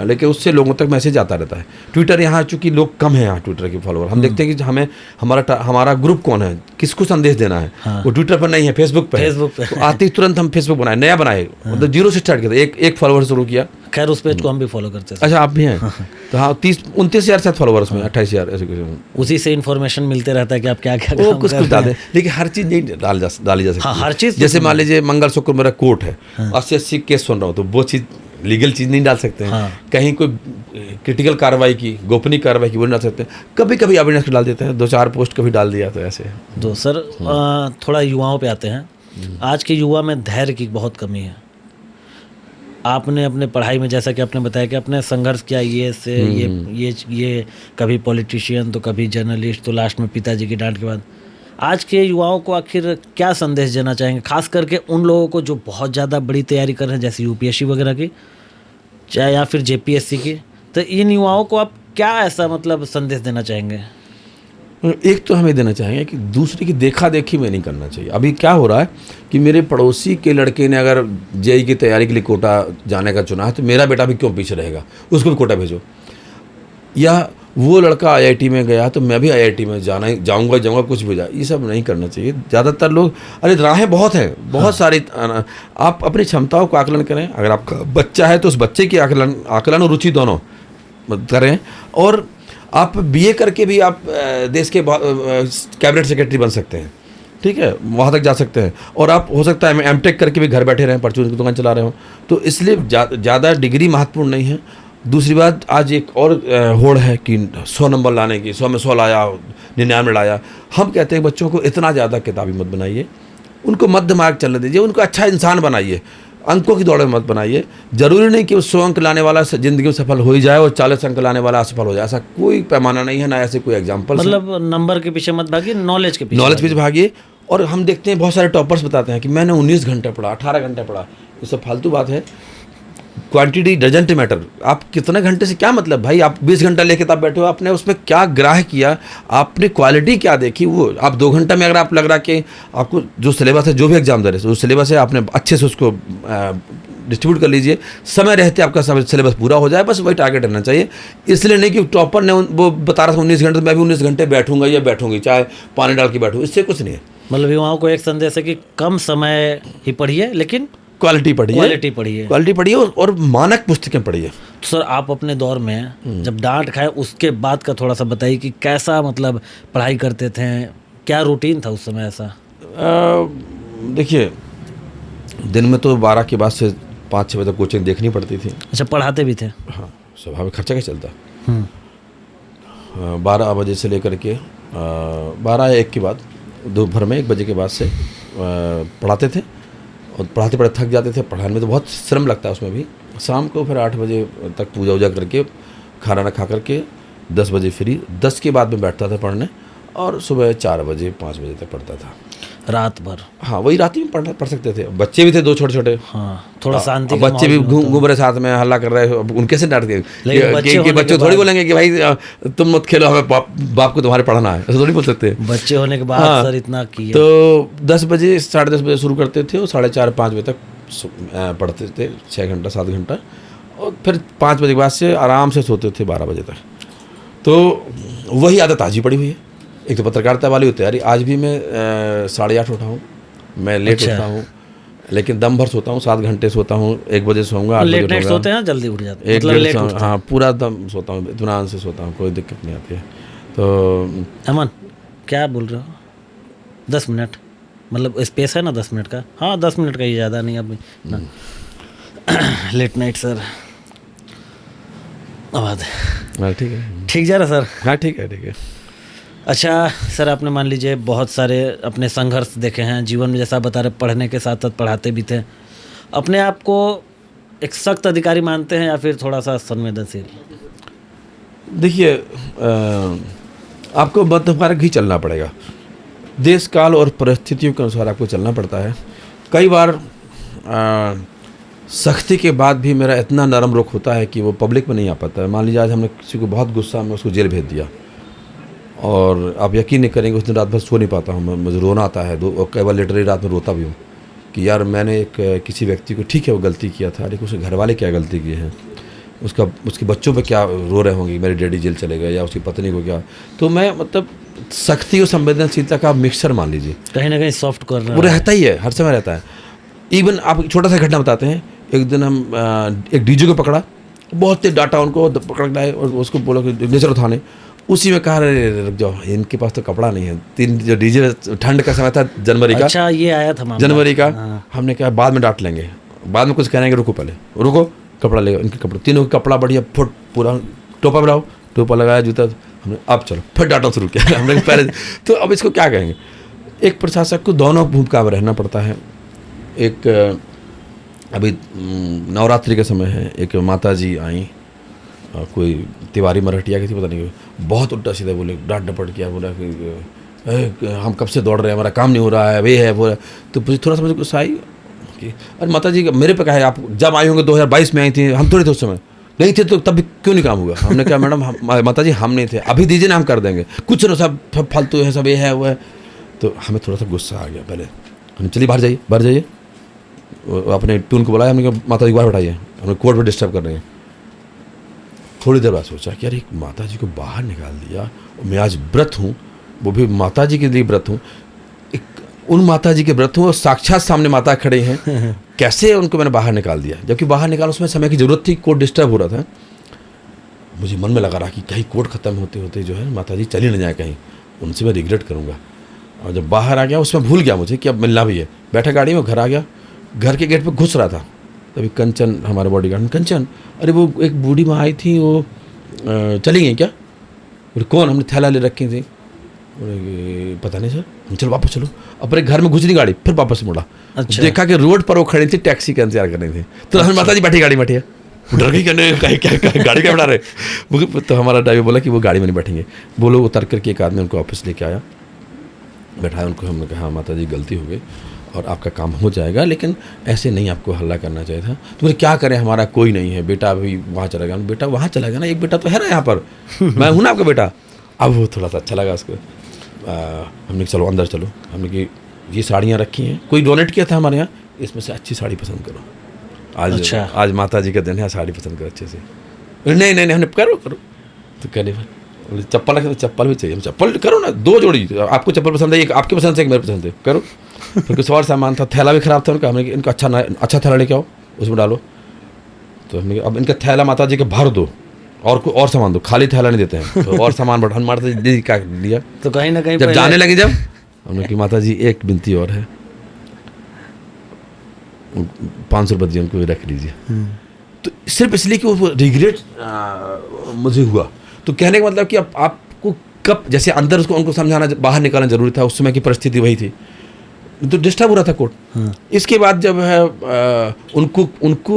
लेकिन उससे लोगों तक मैसेज आता रहता है। ट्विटर यहाँ चूँकि लोग कम हैं, यहाँ ट्विटर के फॉलोवर हम देखते हैं कि हमें हमारा ग्रुप कौन है, किसको संदेश देना है। वो ट्विटर पर नहीं है, फेसबुक पे है। तो आते ही तुरंत हम फेसबुक बनाए, नया बनाए, मतलब जीरो से स्टार्ट किया था। एक फॉलोवर शुरू किया। खैर उस पेज को हम भी फॉलो करते हैं। अच्छा, आप भी हैं? तो हाँ, 29 हज़ार शायद फॉलोवर्स में, 28 हज़ार ऐसे कुछ। उसी से इन्फॉर्मेशन मिलते रहता है कि आप क्या क्या कुछ डाल दें, लेकिन हर चीज़ नहीं डाली जा सकती। हर चीज़, जैसे मान लीजिए मंगल शुक्र मेरा कोर्ट है, 80 केस सुन रहा हूँ, तो वो चीज़ लीगल चीज़ नहीं डाल सकते हैं। कहीं कोई क्रिटिकल कार्रवाई की, गोपनीय कार्रवाई की, वो नहीं डाल सकते। कभी कभी अवेयरनेस डाल देते हैं, 2-4 पोस्ट कभी डाल दिया, तो ऐसे। तो सर थोड़ा युवाओं पे आते हैं। आज के युवा में धैर्य की बहुत कमी है। आपने अपने पढ़ाई में, जैसा कि आपने बताया कि आपने संघर्ष किया, ये कभी पॉलिटिशियन तो कभी जर्नलिस्ट, तो लास्ट में पिताजी की डांट के बाद आज के युवाओं को आखिर क्या संदेश देना चाहेंगे, खास करके उन लोगों को जो बहुत ज़्यादा बड़ी तैयारी कर रहे हैं, जैसे यूपीएससी वगैरह की, चाहे या फिर जेपीएससी की, तो इन युवाओं को आप क्या ऐसा मतलब संदेश देना चाहेंगे? एक तो हमें देना चाहेंगे कि दूसरे की देखा देखी में नहीं करना चाहिए। अभी क्या हो रहा है कि मेरे पड़ोसी के लड़के ने अगर जेई की तैयारी के लिए कोटा जाने का चुना है तो मेरा बेटा भी क्यों पीछे रहेगा, उसको भी कोटा भेजो। या वो लड़का आईआईटी में गया तो मैं भी आईआईटी में जाऊंगा कुछ भी ये सब नहीं करना चाहिए। ज़्यादातर लोग, अरे राहें बहुत हैं, बहुत सारी। आप अपनी क्षमताओं को आकलन करें। अगर आपका बच्चा है तो उस बच्चे की आकलन और रुचि दोनों करें। और आप बीए करके भी आप देश के कैबिनेट सेक्रेटरी बन सकते हैं, ठीक है, वहाँ तक जा सकते हैं। और आप हो सकता है एमटेक करके भी घर बैठे रहें, परचून की दुकान चला रहे हो। तो इसलिए ज़्यादा डिग्री महत्वपूर्ण नहीं है। दूसरी बात, आज एक और होड़ है कि 100 नंबर लाने की, 100 में 100 लाया, 99 लाया। हम कहते हैं बच्चों को इतना ज़्यादा किताबी मत बनाइए, उनको मध्य मार्ग चलने दीजिए, उनको अच्छा इंसान बनाइए, अंकों की दौड़ में मत बनाइए। जरूरी नहीं कि वो 100 अंक लाने वाला ज़िंदगी में सफल हो ही जाए और 40 अंक लाने वाला असफल हो जाए। ऐसा कोई पैमाना नहीं है, ना ऐसे कोई एग्जाम्पल। मतलब नंबर के पीछे मत भागिए, नॉलेज के पीछे भागिए। और हम देखते हैं बहुत सारे टॉपर्स बताते हैं कि मैंने 19 घंटे पढ़ा, 18 घंटे पढ़ा। ये सब फालतू बात है। Quantity doesn't matter. आप कितने घंटे से क्या मतलब भाई, आप 20 घंटा लेके तब बैठे हो, आपने उसमें क्या ग्राह किया, आपने क्वालिटी क्या देखी। वो आप 2 घंटा में अगर आप लग रहा कि आपको जो सिलेबस है, जो भी एग्जाम दे रहे जो सिलेबस है, आपने अच्छे से उसको डिस्ट्रीब्यूट कर लीजिए, समय रहते आपका सिलेबस पूरा हो जाए, बस वही टारगेट रहना चाहिए। इसलिए नहीं कि टॉपर ने वो बता रहा था 19 घंटे, तो मैं भी 19 घंटे बैठूंगा या बैठूंगी, चाहे पानी डाल के बैठूँ, इससे कुछ नहीं है। मतलब युवाओं को एक संदेश है कि कम समय ही पढ़िए, लेकिन क्वालिटी पढ़िए और मानक पुस्तकें पढ़िए। तो सर, आप अपने दौर में जब डांट खाए उसके बाद का थोड़ा सा बताइए कि कैसा मतलब पढ़ाई करते थे, क्या रूटीन था उस समय ऐसा? देखिए, दिन में तो 12 के बाद से 5-6 बजे तक कोचिंग देखनी पड़ती थी। अच्छा, पढ़ाते भी थे? हाँ, स्वाभाविक, खर्चा क्या चलता। 12 बजे से लेकर के 12 या 1 के बाद, दोपहर में 1 बजे के बाद से पढ़ाते थे। और पढ़ाते पढ़ाते थक जाते थे। पढ़ाने में तो बहुत श्रम लगता है उसमें भी। शाम को फिर 8 बजे तक पूजा वूजा करके, खाना खा करके 10 बजे फ्री, 10 के बाद में बैठता था पढ़ने, और सुबह 4 बजे 5 बजे तक पढ़ता था, रात भर। हाँ, वही रात में पढ़ सकते थे। बच्चे भी थे 2 छोटे-छोटे। हाँ, थोड़ा शांति। बच्चे भी घूम रहे साथ में, हल्ला कर रहे हैं। उनके से डांट के बच्चे थोड़ी बोलेंगे कि भाई तुम मत खेलो, हमें बाप को तुम्हारे पढ़ना है, ऐसा थोड़ी बोल सकते। बच्चे होने के बाद सर इतना किया। तो 10 बजे 10:30 बजे शुरू करते थे और 4:30-5 बजे तक पढ़ते थे, 6 घंटा 7 घंटा। और फिर 5 बजे के बाद से आराम से सोते थे 12 बजे तक। तो वही आदत आज ही पड़ी हुई है। एक तो पत्रकारिता वाली तैयारी, आज भी मैं 8:30 उठा हूँ, मैं लेट उठता हूँ, लेकिन दम भर सोता हूँ, 7 घंटे सोता हूँ। 1 बजे सोऊंगा, 8 बजे उठूंगा। सोते हैं, जल्दी उठ जाते हैं, मतलब लेट उठते हैं। हाँ, पूरा दम सोता हूँ, इत्मीनान से सोता हूँ, कोई दिक्कत नहीं आती है। तो अमन, क्या बोल रहे हो? 10 मिनट मतलब स्पेस है ना 10 मिनट का? हाँ, 10 मिनट का ही, ज़्यादा नहीं अभी ना। लेट नाइट सर, आवाज़ ठीक है, ठीक जा रहा सर? हाँ, ठीक है। अच्छा सर, आपने मान लीजिए बहुत सारे अपने संघर्ष देखे हैं जीवन में, जैसा बता रहे, पढ़ने के साथ साथ पढ़ाते भी थे। अपने आप को एक सख्त अधिकारी मानते हैं या फिर थोड़ा सा संवेदनशील? देखिए, आपको मध्यमार्ग ही चलना पड़ेगा। देश काल और परिस्थितियों के अनुसार आपको चलना पड़ता है। कई बार सख्ती के बाद भी मेरा इतना नरम रुख होता है कि वो पब्लिक में नहीं आ पाता है। मान लीजिए आज हमने किसी को बहुत गुस्सा में उसको जेल भेज दिया, और आप यकीन नहीं करेंगे उस दिन रात भर सो नहीं पाता हूँ, मुझे रोना आता है। कई बार लिटरली रात में रोता भी हूँ कि यार मैंने किसी व्यक्ति को, ठीक है वो गलती किया था, लेकिन उसके घर वाले क्या गलती की है, उसके बच्चों पे क्या रो रहे होंगे, मेरे डैडी जेल चले गए, या उसकी पत्नी को क्या। तो मैं मतलब सख्ती और संवेदनशीलता का मिक्सचर मान लीजिए, कहीं ना कहीं सॉफ्ट कर रहा वो रहता ही है, हर समय रहता है। इवन आप छोटा सा घटना बताते हैं। एक दिन हम एक डीजे को पकड़ा, बहुत तेज डांटा उनको, पकड़ लाए और उसको बोला कि ले चलो थाने। उसी में कहा, अरे रुक जाओ, इनके पास तो कपड़ा नहीं है। 3 जो डीजे, ठंड का समय था, जनवरी का। अच्छा, ये आया था जनवरी का। हमने कहा बाद में डांट लेंगे, बाद में कुछ कहेंगे, रुको पहले, रुको, कपड़ा ले। इनके कपड़े, तीनों का कपड़ा बढ़िया, फुट पूरा, टोपा बनाओ, टोपा लगाया, जूता। हमने अब चलो, फिर डांटना शुरू किया हमने पहले। तो अब इसको क्या कहेंगे? एक प्रशासक को दोनों भूमिका में रहना पड़ता है। एक अभी नवरात्रि का समय है, एक माता जी आई, कोई तिवारी मराठिया की थी, पता नहीं, बहुत उल्टा सीधा बोले, डांट डपट किया, बोला कि हम कब से दौड़ रहे हैं, हमारा काम नहीं हो रहा है, वे है वो है। तो मुझे थोड़ा सा मुझे गुस्सा आई कि अरे माता जी मेरे पे कहा है, आप जब आई होंगे 2022 में आई थी, हम थोड़े थे उस समय, नहीं थे तो तब भी क्यों नहीं काम हुआ। हमने कहा मैडम माता जी हम नहीं थे, अभी दीजिए ना हम कर देंगे, कुछ ना सब फालतू है, सब ये है वो है। तो हमें थोड़ा सा गुस्सा आ गया। पहले हम चलिए बाहर जाइए। अपने टून को बुलाया, हमने कहा माता जी बाहर बैठाइए, हमें कोर्ट में डिस्टर्ब कर रहे हैं। थोड़ी देर बाद सोचा कि अरे माता जी को बाहर निकाल दिया, मैं आज व्रत हूँ, वो भी माता जी के लिए व्रत हूँ, उन माता जी के व्रत हूँ और साक्षात सामने माता खड़े हैं, कैसे उनको मैंने बाहर निकाल दिया। जबकि बाहर निकाल उसमें समय की ज़रूरत थी, कोर्ट डिस्टर्ब हो रहा था। मुझे मन में लगा रहा कि कहीं कोर्ट ख़त्म होते होते जो है माता जी चली न जाए कहीं, उनसे मैं रिग्रेट करूँगा। और जब बाहर आ गया उसमें भूल गया मुझे कि अब मिलना भी है। बैठा गाड़ी में, घर आ गया, घर के गेट पर घुस रहा था, तभी कंचन हमारे बॉडीगार्ड, कंचन अरे वो एक बूढ़ी माँ आई थी, वो चली गई क्या? बोले कौन? हमने थैला ले रखी थी। पता नहीं सर। हम चलो वापस चलो, अपने घर में घुस रही गाड़ी, फिर वापस मुड़ा। अच्छा। देखा कि रोड पर वो खड़ी थी, टैक्सी का इंतजार कर रही थी। तो हम माता जी बैठी गाड़ी में, बैठिए, डर गई क्या गाड़ी क्या बैठा रहे। तो हमारा ड्राइवर बोला कि वो गाड़ी में नहीं बैठेंगे। बोलो उतर करके एक आदमी उनको वापस लेके आया, बैठाया उनको। हमने कहा हाँ माता जी गलती हो गई और आपका काम हो जाएगा, लेकिन ऐसे नहीं आपको हल्ला करना चाहिए था। तो बोले क्या करें, हमारा कोई नहीं है, बेटा भी वहाँ चला गया। बेटा वहाँ चला गया ना, एक बेटा तो है ना यहाँ पर, मैं हूँ ना आपका बेटा। अब वो थोड़ा सा अच्छा लगा उसको। हमने चलो अंदर चलो। हमने कि ये साड़ियाँ रखी हैं, कोई डोनेट किया था हमारे यहाँ, इसमें से अच्छी साड़ी पसंद करो, आज अच्छा। आज माता जी का दिन है, साड़ी पसंद करो अच्छे से। नहीं हमने करो। तो कहने बोले चप्पल रखे, तो चप्पल भी चाहिए। हम चप्पल करो ना, 2 जोड़ी, आपको चप्पल पसंद है, एक आपके पसंद से एक मेरे पसंद है, करो। फिर कुछ और सामान था, थैला भी ख़राब था उनका। हमने इनका अच्छा थैला लेके आओ, उसमें डालो। तो हमने अब इनका थैला माता जी के भर दो और सामान दो, खाली थैला नहीं देते हैं। तो और सामान बढ़ा, माता जी क्या दिया। तो कहीं ना कहीं जब जाने लगे, जब हमने कि माता जी एक विनती और है, 500 रुपये दिए, उनको भी रख लीजिए। तो सिर्फ इसलिए कि वो रिग्रेट मुझे हुआ। तो कहने का मतलब कि अब आपको कब, जैसे अंदर उसको उनको समझाना, बाहर निकालना जरूरी था, उस समय की परिस्थिति वही थी, तो डिस्टर्ब हो रहा था कोर्ट। इसके बाद जब है उनको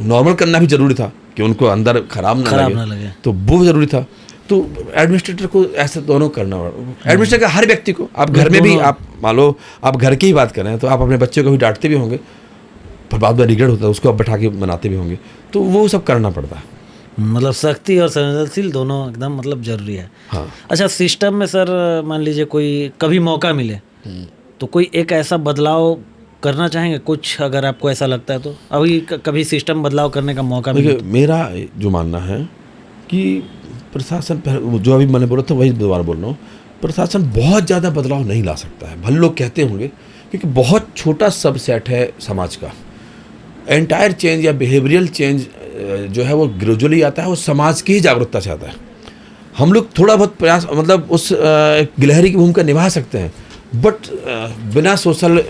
नॉर्मल करना भी जरूरी था कि उनको अंदर खराब ना लगे, तो वो जरूरी था। तो एडमिनिस्ट्रेटर को ऐसे दोनों करना पड़ा। एडमिनिस्ट्रेटर का हर व्यक्ति को, आप घर में भी, आप मान लो आप घर की ही बात कर रहे हैं, तो आप अपने बच्चे को भी डांटते भी होंगे, पर बाद में रिग्रेट होता है, उसको आप बैठा के बनाते भी होंगे, तो वो सब करना पड़ता है। मतलब सख्ती और संवेदनशील दोनों एकदम मतलब जरूरी है। हाँ। अच्छा, सिस्टम में सर मान लीजिए कोई कभी मौका मिले तो कोई एक ऐसा बदलाव करना चाहेंगे कुछ, अगर आपको ऐसा लगता है तो? अभी कभी सिस्टम बदलाव करने का मौका मिले? मेरा जो मानना है कि प्रशासन, जो अभी मैंने बोला था वही दोबारा बोल रहा हूँ, प्रशासन बहुत ज़्यादा बदलाव नहीं ला सकता है। भले लोग कहते होंगे, क्योंकि बहुत छोटा सबसेट है समाज का। एंटायर चेंज या बिहेवियरल चेंज जो है वो ग्रेजुअली आता है, वो समाज की ही जागरूकता से आता है। हम लोग थोड़ा बहुत प्रयास, मतलब उस गिलहरी की भूमिका निभा सकते हैं, बट बिना सोशल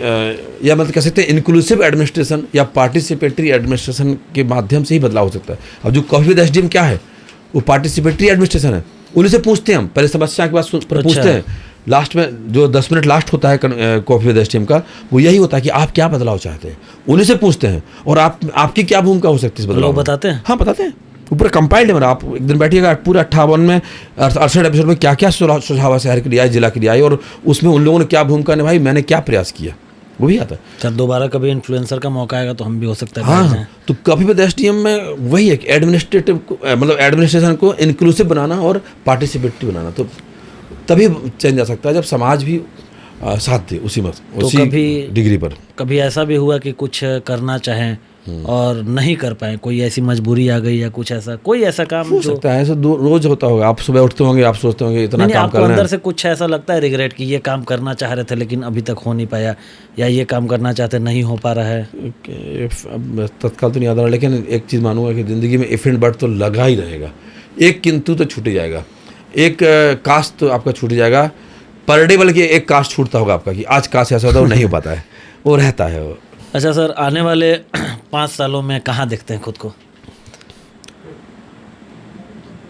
या मतलब कह सकते हैं इंक्लूसिव एडमिनिस्ट्रेशन या पार्टिसिपेटरी एडमिनिस्ट्रेशन के माध्यम से ही बदलाव हो सकता है। अब जो कॉफी विद एसडीएम क्या है, वो पार्टिसिपेटरी एडमिनिस्ट्रेशन है। उन्हीं से पूछते हैं हम, पहले समस्या के बाद पूछते हैं, लास्ट में जो 10 मिनट लास्ट होता है कॉफी विद एसडीएम का, वो यही होता है कि आप क्या बदलाव चाहते हैं, उन्हीं से पूछते हैं। और आपकी क्या भूमिका हो सकती है इस बदलाव में? बताते हैं। हाँ बताते हैं, वो पूरा कंपाइल्ड है मेरा। आप एक दिन बैठिएगा, पूरा 58 में 68 एपिसोड में क्या क्या सुझाव शहर के लिए आए, जिला के लिए आए, और उसमें उन लोगों ने क्या भूमिका निभाई, मैंने क्या प्रयास किया, वो भी आता है। सर दोबारा कभी इन्फ्लुएंसर का मौका आएगा तो हम भी हो सकता है। हाँ, तो कॉफी विद एसडीएम में वही है कि एडमिनिस्ट्रेटिव मतलब एडमिनिस्ट्रेशन को इंक्लूसिव बनाना और पार्टिसिपेटिव बनाना, तो तभी चेंज आ सकता है जब समाज भी साथ दे उसी डिग्री पर। कभी ऐसा भी हुआ कि कुछ करना चाहें और नहीं कर पाए, कोई ऐसी मजबूरी आ गई या कुछ ऐसा, कोई ऐसा काम हो सकता है? ऐसा रोज होता होगा। आप सुबह उठते होंगे, आप सोचते होंगे इतना काम करना है, अंदर से कुछ ऐसा लगता है रिग्रेट कि ये काम करना चाह रहे थे लेकिन अभी तक हो नहीं पाया, या ये काम करना चाहते नहीं हो पा रहा है? तत्काल तो नहीं याद आ रहा, लेकिन एक चीज़ मानूंगा कि ज़िंदगी में इफ एंड बट तो लगा ही रहेगा। एक किंतु तो छूट ही जाएगा, एक कास्ट तो आपका छूट जाएगा, पर डे बल्कि एक कास्ट छूटता होगा आपका कि आज कास्ट ऐसा होता है, वो नहीं हो पाता है, वो रहता है वो। अच्छा सर, आने वाले 5 सालों में कहाँ देखते हैं खुद को?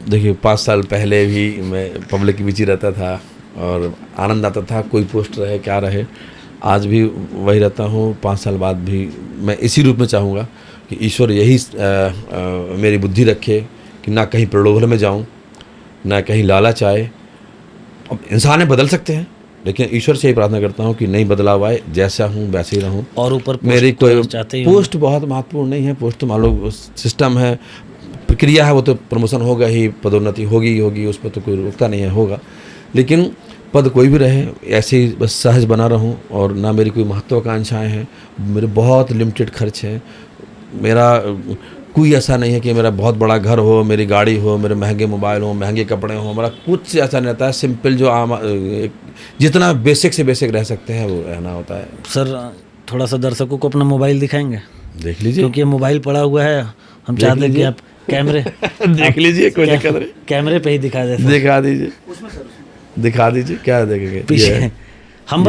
देखिए 5 साल पहले भी मैं पब्लिक के बीच ही रहता था और आनंद आता था, कोई पोस्ट रहे क्या रहे, आज भी वही रहता हूँ। 5 साल बाद भी मैं इसी रूप में चाहूँगा कि ईश्वर यही मेरी बुद्धि रखे कि ना कहीं प्रलोभन में जाऊँ, ना कहीं लालच आए, अब इंसान बदल सकते हैं, लेकिन ईश्वर से ही प्रार्थना करता हूँ कि नहीं बदलाव आए, जैसा हूँ वैसे ही रहूँ। और ऊपर मेरी पोस्ट कोई चाहते ही पोस्ट बहुत महत्वपूर्ण नहीं है। पोस्ट तो मान लो सिस्टम है, प्रक्रिया है, वो तो प्रमोशन होगा ही, पदोन्नति होगी ही होगी, उस पर तो कोई रोकता नहीं है, होगा। लेकिन पद कोई भी रहे, ऐसे ही बस सहज बना रहूं, और ना मेरी कोई महत्वाकांक्षाएं हैं, मेरे बहुत लिमिटेड खर्च हैं। मेरा कोई ऐसा नहीं है कि मेरा बहुत बड़ा घर हो, मेरी गाड़ी हो, मेरे महंगे मोबाइल हो, महंगे कपड़े हो, मेरा कुछ ऐसा नहीं रहता है। सिंपल जो आम जितना बेसिक से बेसिक रह सकते हैं वो रहना होता है। सर थोड़ा सा दर्शकों को अपना मोबाइल दिखाएंगे, देख लीजिए, क्योंकि ये मोबाइल पड़ा हुआ है, हम चाहते हैं कि आप कैमरे देख लीजिए, कोई दिक्कत नहीं, कैमरे पे ही दिखा दें। दिखा दीजिए, दिखा दीजिए, क्या देखेंगे पीछे हम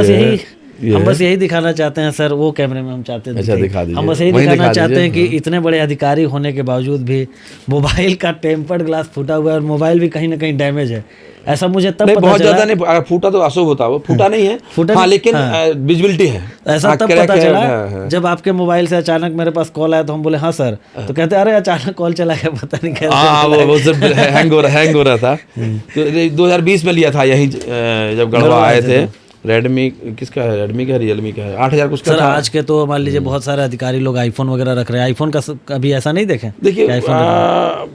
बस यही दिखाना चाहते हैं सर, वो कैमरे में हम चाहते हैं। अच्छा, दिखा दीजिए। हम बस यही वहीं दिखाना दिखा चाहते हैं दीजिए, कि इतने बड़े अधिकारी होने के बावजूद भी मोबाइल का टेम्पर्ड ग्लास फूटा हुआ है, और मोबाइल भी कहीं ना कहीं डैमेज है। ऐसा मुझे तब नहीं, पता बहुत चला, ज्यादा नहीं, अगर फूटा तो अशुभ होता, वो फूटा नहीं है, फूटा हाँ, नहीं, लेकिन हाँ। विजिबिलिटी है। ऐसा तब क्रैक पता है, चला हाँ। जब आपके मोबाइल से अचानक मेरे पास कॉल आया, तो हम बोले हाँ सर, तो कहते अरे अचानक कॉल चला गया, पता नहीं कैसे हाँ, चला वो सिर्फ हैंग हो रहा था। तो 2020 में लिया था यही, जब गढ़वा आए थे। रेडमी किसका है, रेडमी का, रियलमी का है, 8000 कुछ का सर। था। आज के तो मान लीजिए बहुत सारे अधिकारी लोग आईफोन वगैरह रख रहे हैं, आईफोन का कभी ऐसा नहीं देखें? देखिए, आईफोन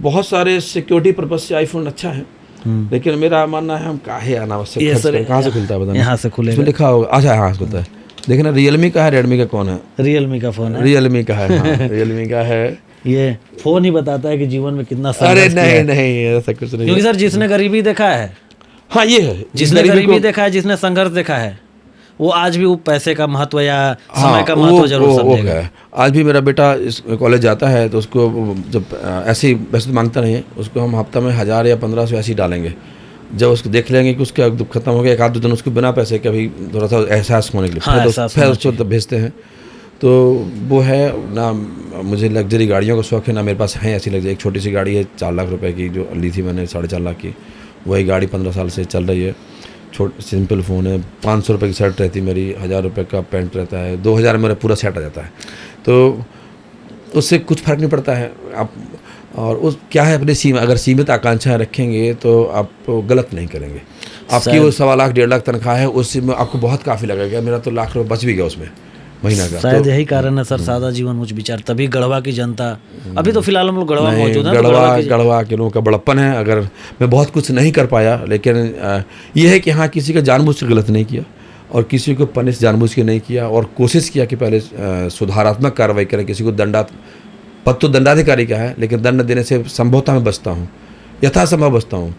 बहुत सारे सिक्योरिटी पर्पज से आईफोन अच्छा है, लेकिन मेरा मानना है हम काहे अनावश्यक ये खर्च सर करें। कहाँ से खुलता है पता नहीं, यहाँ से खुलेगा, इसमें लिखा होगा। अच्छा, हाँ खुलता है। देखना, रियलमी का है, रेडमी का कौन है? रियलमी का फोन है, रियलमी का है, हाँ, रियलमी का है। ये फोन ही बताता है कि जीवन में कितना अरे संघर्ष किया है। नहीं, ऐसा कुछ नहीं। क्योंकि सर जिसने गरीबी देखा है, हाँ, ये है, जिसने गरीबी देखा है, जिसने संघर्ष देखा है, वो आज भी वो पैसे का महत्व या समय हाँ, का महत्व जरूर वो समझेगा। है। आज भी मेरा बेटा इस कॉलेज जाता है, तो उसको जब ऐसे ही वैसे तो मांगता नहीं है, उसको हम हफ्ता में 1000 या 1500 ऐसे ही डालेंगे। जब उसको देख लेंगे कि उसका दुख खत्म हो गया, एक आध दो दिन उसको बिना पैसे के अभी थोड़ा सा एहसास होने के लिए, हाँ, फिर उसको तब भेजते हैं। तो वो है ना, मुझे लग्जरी गाड़ियों का शौक है ना, मेरे पास है ऐसी लग्जरी। एक छोटी सी गाड़ी है 4 लाख रुपए की, जो ली थी मैंने 4.5 लाख की, वही गाड़ी 15 साल से चल रही है। सिंपल फ़ोन है, 500 रुपये की शर्ट रहती मेरी, 1000 रुपये का पैंट रहता है, 2000 में मेरा पूरा सेट आ जाता है। तो उससे कुछ फ़र्क नहीं पड़ता है आप। और उस क्या है, अपनी अगर सीमित आकांक्षाएं रखेंगे तो आप गलत नहीं करेंगे। आपकी वो 1.25 लाख 1.5 लाख तनख्वाह है, उसमें आपको बहुत काफ़ी लगेगा। मेरा तो लाख रुपये बच भी गया उसमें महीना का। शायद यही कारण है सर, सादा जीवन उच्च विचार, तभी गढ़वा की जनता, अभी तो फिलहाल हम लोग गढ़वा नहीं, मौजूद है, गढ़वा के लोगों का बड़प्पन है। अगर मैं बहुत कुछ नहीं कर पाया, लेकिन ये है कि हाँ, किसी का जानबूझ के गलत नहीं किया, और किसी को पनिश जानबूझ के नहीं किया, और कोशिश किया कि पहले सुधारात्मक कार्रवाई करें। किसी को पद तो दंडाधिकारी का है, लेकिन दंड देने से संभवतः मैं बचता हूँ, यथासंभव बचता हूँ।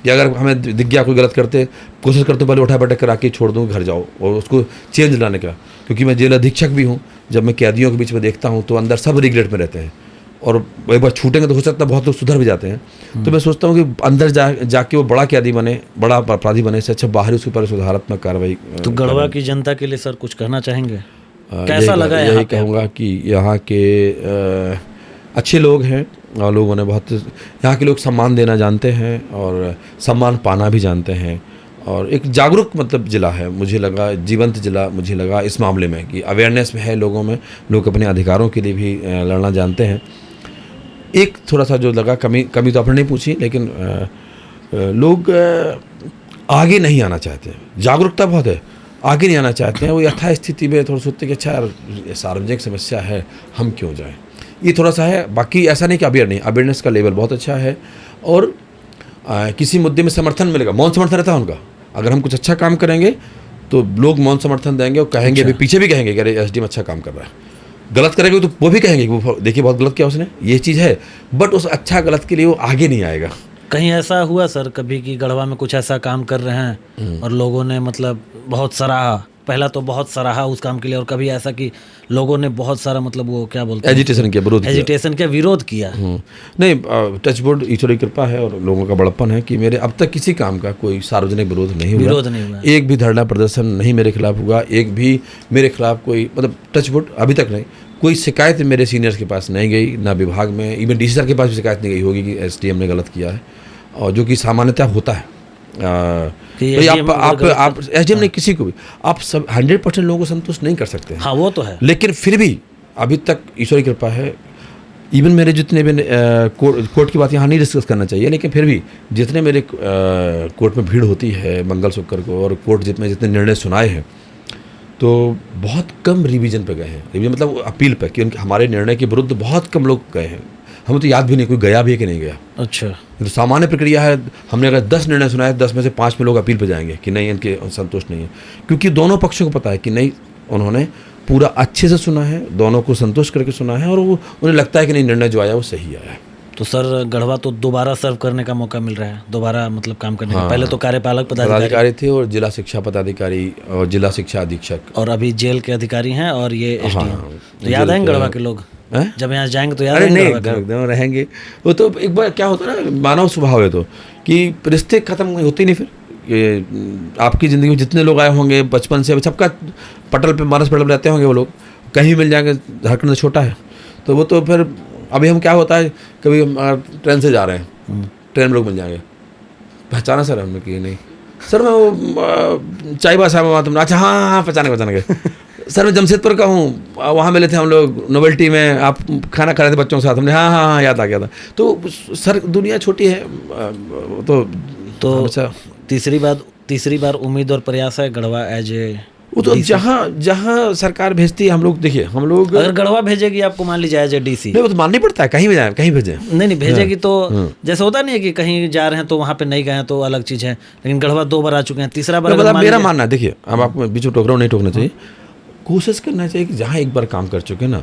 कि अगर हमें दिख गया कोई गलत करते, कोशिश करते पहले उठा पटक करा के छोड़ दूँ, घर जाओ, और उसको चेंज लाने का। क्योंकि मैं जेल अधीक्षक भी हूँ, जब मैं कैदियों के बीच में देखता हूँ तो अंदर सब रिग्रेट में रहते हैं, और एक बार छूटेंगे तो हो सकता है बहुत लोग सुधर भी जाते हैं। तो मैं सोचता हूँ कि अंदर जाके वो बड़ा कैदी बने, बड़ा अपराधी बने, से अच्छा बाहर उसके ऊपर सुधारात्मक कार्रवाई। तो गढ़वा की जनता के लिए सर कुछ कहना चाहेंगे? कैसा लगा? यही कहूँगा कि यहाँ के अच्छे लोग हैं, और लोगों ने बहुत, यहाँ के लोग सम्मान देना जानते हैं और सम्मान पाना भी जानते हैं, और एक जागरूक मतलब ज़िला है मुझे लगा, जीवंत ज़िला मुझे लगा इस मामले में, कि अवेयरनेस में है लोगों में, लोग अपने अधिकारों के लिए भी लड़ना जानते हैं। एक थोड़ा सा जो लगा कमी तो आपने नहीं पूछी, लेकिन लोग आगे नहीं आना चाहते हैं। जागरूकता बहुत है, आगे नहीं आना चाहते हैं। वो यथास्थिति में थोड़ा सोचते कि अच्छा यार, सार्वजनिक समस्या है, हम क्यों जाएं, ये थोड़ा सा है। बाकी ऐसा नहीं कि अवेयरनेस का लेवल बहुत अच्छा है, और किसी मुद्दे में समर्थन मिलेगा, मौन समर्थन रहता है उनका। अगर हम कुछ अच्छा काम करेंगे तो लोग मौन समर्थन देंगे, और कहेंगे भी, पीछे भी कहेंगे कि अरे एसडीएम अच्छा काम कर रहा है। गलत करेंगे तो वो भी कहेंगे कि वो देखिए बहुत गलत किया उसने, ये चीज़ है, बट उस अच्छा गलत के लिए वो आगे नहीं आएगा। कहीं ऐसा हुआ सर कभी कि गढ़वा में कुछ ऐसा काम कर रहे हैं और लोगों ने मतलब बहुत सराहा, पहला तो बहुत सराहा उस काम के लिए, और कभी ऐसा कि लोगों ने बहुत सारा मतलब वो क्या बोलते हैं, एजिटेशन किया, विरोध किया? नहीं, टच बोर्ड ईश्वर की कृपा है और लोगों का बड़प्पन है कि मेरे अब तक किसी काम का कोई सार्वजनिक विरोध नहीं हुआ। एक भी धरना प्रदर्शन नहीं मेरे खिलाफ हुआ, एक भी मेरे खिलाफ कोई मतलब टच बोर्ड अभी तक नहीं, कोई शिकायत मेरे सीनियर्स के पास नहीं गई, ना विभाग में, इवन डीसी सर के पास भी शिकायत नहीं गई होगी कि एसडीएम ने गलत किया है, और जो कि सामान्यतः होता है। आप एसडीएम ने किसी को भी, आप सब 100% लोगों को संतुष्ट नहीं कर सकते हैं। हाँ, वो तो है, लेकिन फिर भी अभी तक ईश्वर की कृपा है, इवन मेरे जितने भी कोर्ट की बात यहाँ नहीं डिस्कस करना चाहिए, लेकिन फिर भी जितने मेरे कोर्ट में भीड़ होती है मंगल शुक्र को, और कोर्ट जितने निर्णय सुनाए हैं, तो बहुत कम रिवीजन पे गए हैं। रिवीजन मतलब अपील पे, कि उनके हमारे निर्णय के विरुद्ध बहुत कम लोग गए हैं। हमें तो याद भी नहीं कोई गया भी है कि नहीं गया। अच्छा, तो सामान्य प्रक्रिया है, हमने अगर 10 निर्णय सुनाए, 10 में से 5 में लोग अपील पे जाएंगे कि नहीं, इनके संतुष्ट नहीं है, क्योंकि दोनों पक्षों को पता है कि नहीं, उन्होंने पूरा अच्छे से सुना है, दोनों को संतुष्ट करके सुना है, और वो उन्हें लगता है कि नहीं, निर्णय जो आया वो सही आया है। तो सर गढ़वा तो दोबारा सर्व करने का मौका मिल रहा है, दोबारा मतलब काम करने का। पहले तो कार्यपालक पदाधिकारी थे, और जिला शिक्षा पदाधिकारी और जिला शिक्षा अधीक्षक, और अभी जेल के अधिकारी हैं, और ये एसडीएम। तो याद आएंगे गढ़वा के लोग जब यहाँ जाएंगे तो याद अरे आएंगे नहीं, गढ़वा के लोग? रहेंगे। वो तो एक बार क्या होता है ना, मानव स्वभाव है तो, कि रिश्ते खत्म होते ही नहीं। फिर ये आपकी ज़िंदगी में जितने लोग आए होंगे बचपन से, सबका पटल पे, मानस पटल पे रहते होंगे वो लोग, कहीं मिल जाएंगे। झारखंड छोटा है, तो वो तो फिर अभी हम क्या होता है, कभी हम ट्रेन से जा रहे हैं, ट्रेन में लोग मिल जाएंगे, पहचाना सर हमने कि नहीं सर, मैं वो चाय बासा में, तुमने, अच्छा हाँ पहचाने गए सर, मैं जमशेदपुर का हूँ, वहाँ मिले थे हम लोग नोवेल्टी में, आप खाना खा रहे थे बच्चों के साथ, हमने हाँ याद आ गया था। तो सर दुनिया छोटी है। तो अच्छा, तीसरी बार उम्मीद और प्रयास है गढ़वा एज ए, वो तो जहाँ सरकार भेजती है, हम लोग देखिए, हम लोग अगर गढ़वा भेजेगी आपको, मान लीजिए एज ए डीसी, नहीं, वो तो माननी पड़ता है, कहीं भी जाए, कहीं भेजें। नहीं भेजेगी तो जैसे होता नहीं है कि कहीं जा रहे हैं तो वहाँ पे नहीं गए हैं तो अलग चीज़ है, लेकिन गढ़वा 2 बार आ चुके हैं, तीसरा बार मेरा मानना है, देखिए, अब आपको बीच में टोक रहा हूँ, नहीं टोकना चाहिए। कोशिश करना चाहिए कि जहाँ एक बार काम कर चुके ना,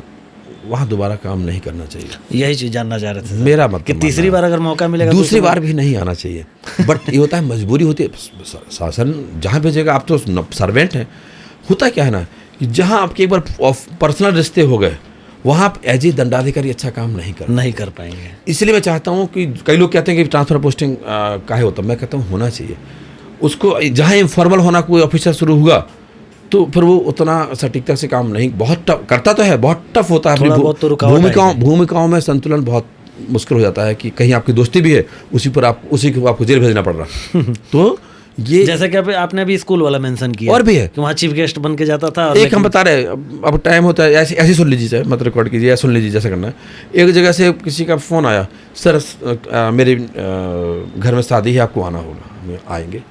वहाँ दोबारा काम नहीं करना चाहिए। यही चीज़ जानना चाह रहे थे मेरा मतलब कि तीसरी बार अगर मौका मिलेगा, दूसरी बार भी नहीं आना चाहिए। बट ये होता है, मजबूरी होती है, शासन जहाँ भेजेगा, आप तो सर्वेंट हैं। होता क्या है ना, कि जहाँ आपके एक बार पर्सनल रिश्ते हो गए, वहाँ आप एज ए दंडाधिकारी अच्छा काम नहीं कर पाएंगे। इसलिए मैं चाहता हूँ कि कई लोग कहते हैं कि ट्रांसफर पोस्टिंग काहे होता है, मैं कहता हूँ होना चाहिए। उसको जहाँ इनफॉर्मल होना, कोई ऑफिसर शुरू हुआ तो फिर वो उतना सटीकता से काम नहीं, बहुत टफ करता तो है, बहुत टफ होता है। भूमिकाओं में संतुलन बहुत मुश्किल हो जाता है, कि कहीं आपकी दोस्ती भी है, उसी को आपको जेल भेजना पड़ रहा। तो ये जैसे कि आपने अभी स्कूल वाला मेंशन किया, और भी है कि वहाँ चीफ गेस्ट बन के जाता था। एक हम बता रहे, अब टाइम होता है, ऐसे सुन लीजिए, मत रिकॉर्ड कीजिए, ऐसे सुन लीजिए जैसे करना है। एक जगह से किसी का फ़ोन आया, सर मेरे घर में शादी है, आपको आना होगा। हम आएंगे।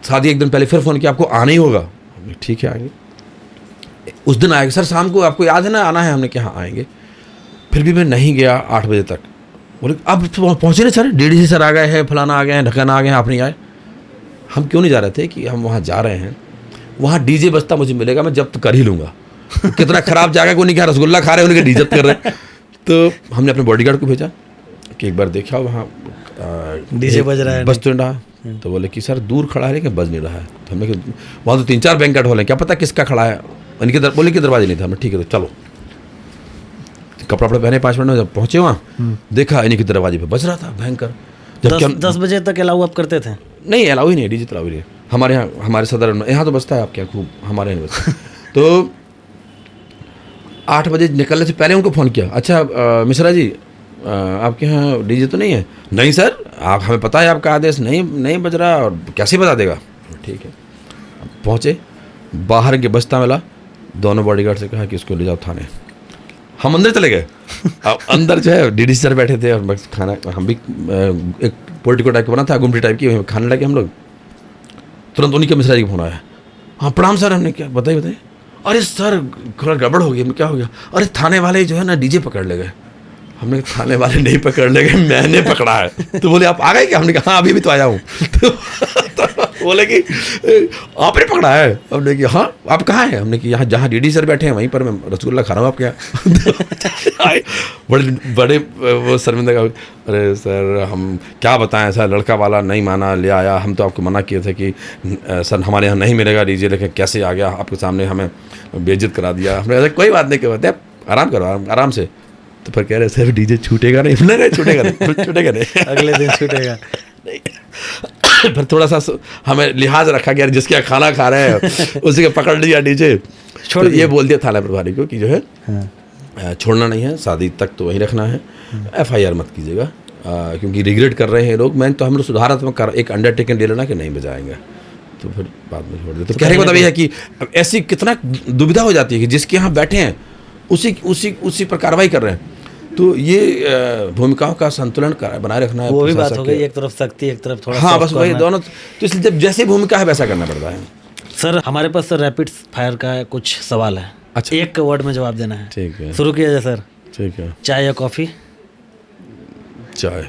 शादी एक दिन पहले फिर फ़ोन किया, आपको आना ही होगा। ठीक है, आएंगे। उस दिन आएंगे, सर शाम को आपको याद है ना आना है, हमने कहा आएंगे। फिर भी मैं नहीं गया 8 बजे तक। बोले अब पहुँचे नहीं सर, डीडीसी सर आ गए हैं, फलाना आ गए हैं, ढकाना आ गए हैं, आप नहीं आए। हम क्यों नहीं जा रहे थे कि हम वहाँ जा रहे हैं, वहाँ डीजे बजता मुझे मिलेगा, मैं जब्त कर ही लूँगा। कितना खराब जाएगा, कोई नहीं खा, रसगुल्ला खा रहे हैं, उनके जब्त कर रहे हैं। तो हमने अपने बॉडीगार्ड को भेजा कि एक बार देखा वहाँ डीजे बज रहा है, बज तो नहीं रहा। तो बोले कि सर दूर खड़ा है लेकिन बज नहीं रहा है। तो हमने वहाँ तो 3-4 बैंकेट हॉल है, क्या पता किसका खड़ा है। इनके बोले कि दरवाजे नहीं था। हमने ठीक है तो चलो, कपड़ा वपड़ा पहने 5 मिनट में जब पहुँचे वहाँ देखा इन्हीं के दरवाजे पे बज रहा था भयंकर। 10 बजे तक अलाउ आप करते थे? नहीं, अलाउ ही नहीं, डीजे अलाउ ही नहीं हमारे यहाँ। हमारे सदर यहाँ तो बजता है, आपके यहाँ खूब, हमारे यहाँ बजता है। तो 8 बजे निकलने से पहले उनको फ़ोन किया, अच्छा मिश्रा जी आपके यहाँ डीजे तो नहीं है? नहीं सर, आप हमें पता है आपका आदेश नहीं बज रहा, और कैसे बता देगा। ठीक है, पहुँचे, बाहर के बजता मिला, दोनों बॉडीगार्ड से कहा कि उसको ले जाओ थाने। हम अंदर चले गए। अब अंदर जो है डीडीसी सर बैठे थे, और बस खाना, हम भी एक पोलिटिको टाइप का बना था, गुमटी टाइप की, खाने लगे हम लोग। तुरंत उन्हीं के मिश्रा जी का फोन आया, हाँ प्रणाम सर। हमने क्या बताइए। अरे सर थोड़ा गड़बड़ हो गई। क्या हो गया? अरे थाने वाले जो है ना डीजे पकड़ ले गए। हमने थाने वाले नहीं पकड़ ले गए, मैंने पकड़ा है। तो बोले आप आ गए क्या? हमने कहा हाँ अभी भी तो आया हूँ। तो बोले कि आपने पकड़ा है? हमने कहा हाँ। आप कहाँ हैं? हमने कहा यहाँ जहाँ डीडी सर बैठे हैं वहीं पर, मैं रसगुल्ला खा रहा हूँ। आप क्या? बड़े वो शर्मिंदा का, अरे सर हम क्या बताएं सर, लड़का वाला नहीं माना, ले आया। हम तो आपको मना किए थे कि सर हमारे यहाँ नहीं मिलेगा डीजे, लेकिन कैसे आ गया आपके सामने, हमें बेइज्जत करा दिया। हमने ऐसा कोई बात नहीं, क्या बात है, आराम करो आराम से। तो फिर कह रहे सर डीजे छूटेगा नहीं? नहीं छूटेगा नहीं, अगले दिन छूटेगा नहीं। फिर थोड़ा सा हमें लिहाज रखा गया, जिसके यहाँ खाना खा रहे हैं उसी के पकड़ लिया डीजे, छोड़ ये बोल दिया थाना प्रभारी को कि जो है छोड़ना नहीं है, शादी तक तो वहीं रखना है, FIR मत कीजिएगा, क्योंकि रिग्रेट कर रहे हैं लोग। मैं तो हम लोग सुधारात्मक एक अंडरटेकिंग ले लेना कि नहीं बजाएंगे, तो फिर बाद में छोड़ दे। तो कहने का मतलब ये है कि ऐसी कितना दुविधा हो जाती है कि जिसके यहाँ बैठे हैं उसी पर कार्रवाई कर रहे हैं। तो ये भूमिकाओं का संतुलन बनाए रखना है वो भी बात प्रशासक हो गई, के। एक तरफ सख्ती एक तरफ थोड़ा हाँ soft बस वही corner। दोनों, तो इसलिए जब जैसी भूमिका है वैसा करना पड़ता है। सर हमारे पास सर रैपिड फायर का कुछ सवाल है, अच्छा। एक वर्ड में जवाब देना है। ठीक है, शुरू किया जाए सर। ठीक है। चाय या कॉफ़ी? चाय।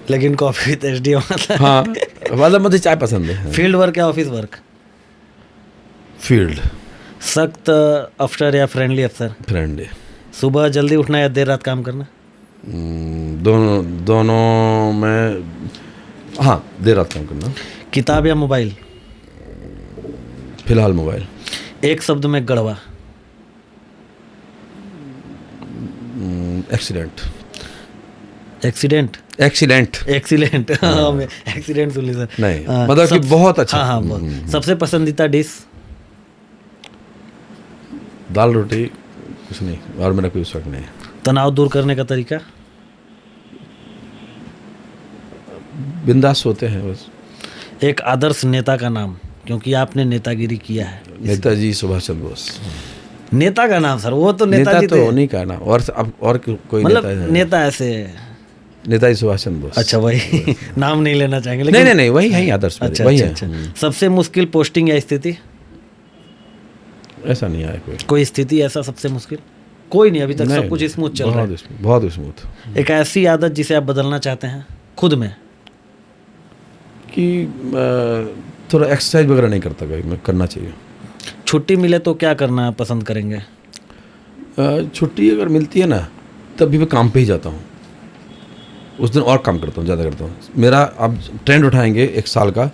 लेकिन कॉफ़ी तो एचडीएम मतलब। हाँ मतलब मुझे चाय पसंद है। फील्ड वर्क या ऑफिस वर्क? फील्ड। सख्त अफसर या फ्रेंडली अफसर? फ्रेंडली। सुबह जल्दी उठना या देर रात काम करना? दोनों में, हाँ देर रात काम करना। किताब या मोबाइल? फिलहाल मोबाइल। एक शब्द में Garhwa? Accident. Accident? Accident excellent. हाँ मैं एक्सीडेंट सुन ली सर। नहीं, मतलब कि बहुत अच्छा। हाँ हाँ बहुत। सबसे पसंदीदा डिश? दाल रोटी, कुछ नहीं, और मेरा कोई शौक नहीं है। तनाव दूर करने का तरीका? बिंदास होते हैं बस। एक आदर्श नेता का नाम, क्योंकि आपने नेतागिरी किया है। नेताजी सुभाष चंद्र बोस। नेता का नाम सर, वो तो नेता नेताजी तो थे। उन्हीं का ना, और अब और कोई मतलब नेता है? नेता ऐसे। नेताजी सुभाष चंद्र बोस। अच्छा वही नाम नहीं लेना चाहेंगे नहीं लेकिन। नहीं नहीं, वही है आदर्श। अच्छा वही अच्छा है। अच्छा। सबसे मुश्किल पोस्टिंग या स्थिति? ऐसा नहीं आया कोई। कोई स्थिति ऐसा सबसे मुश्किल? कोई नहीं, अभी तक सब कुछ स्मूथ चल रहा है। बहुत स्मूथ। एक ऐसी आदत जिसे आप बदलना चाहते हैं खुद में? कि थोड़ा एक्सरसाइज वगैरह नहीं करता कभी, मैं करना चाहिए। छुट्टी मिले तो क्या करना पसंद करेंगे? छुट्टी अगर मिलती है ना, तब भी मैं काम पे ही जाता हूँ। उस दिन और काम करता हूँ, ज़्यादा करता हूँ। मेरा आप ट्रेंड उठाएंगे एक साल का,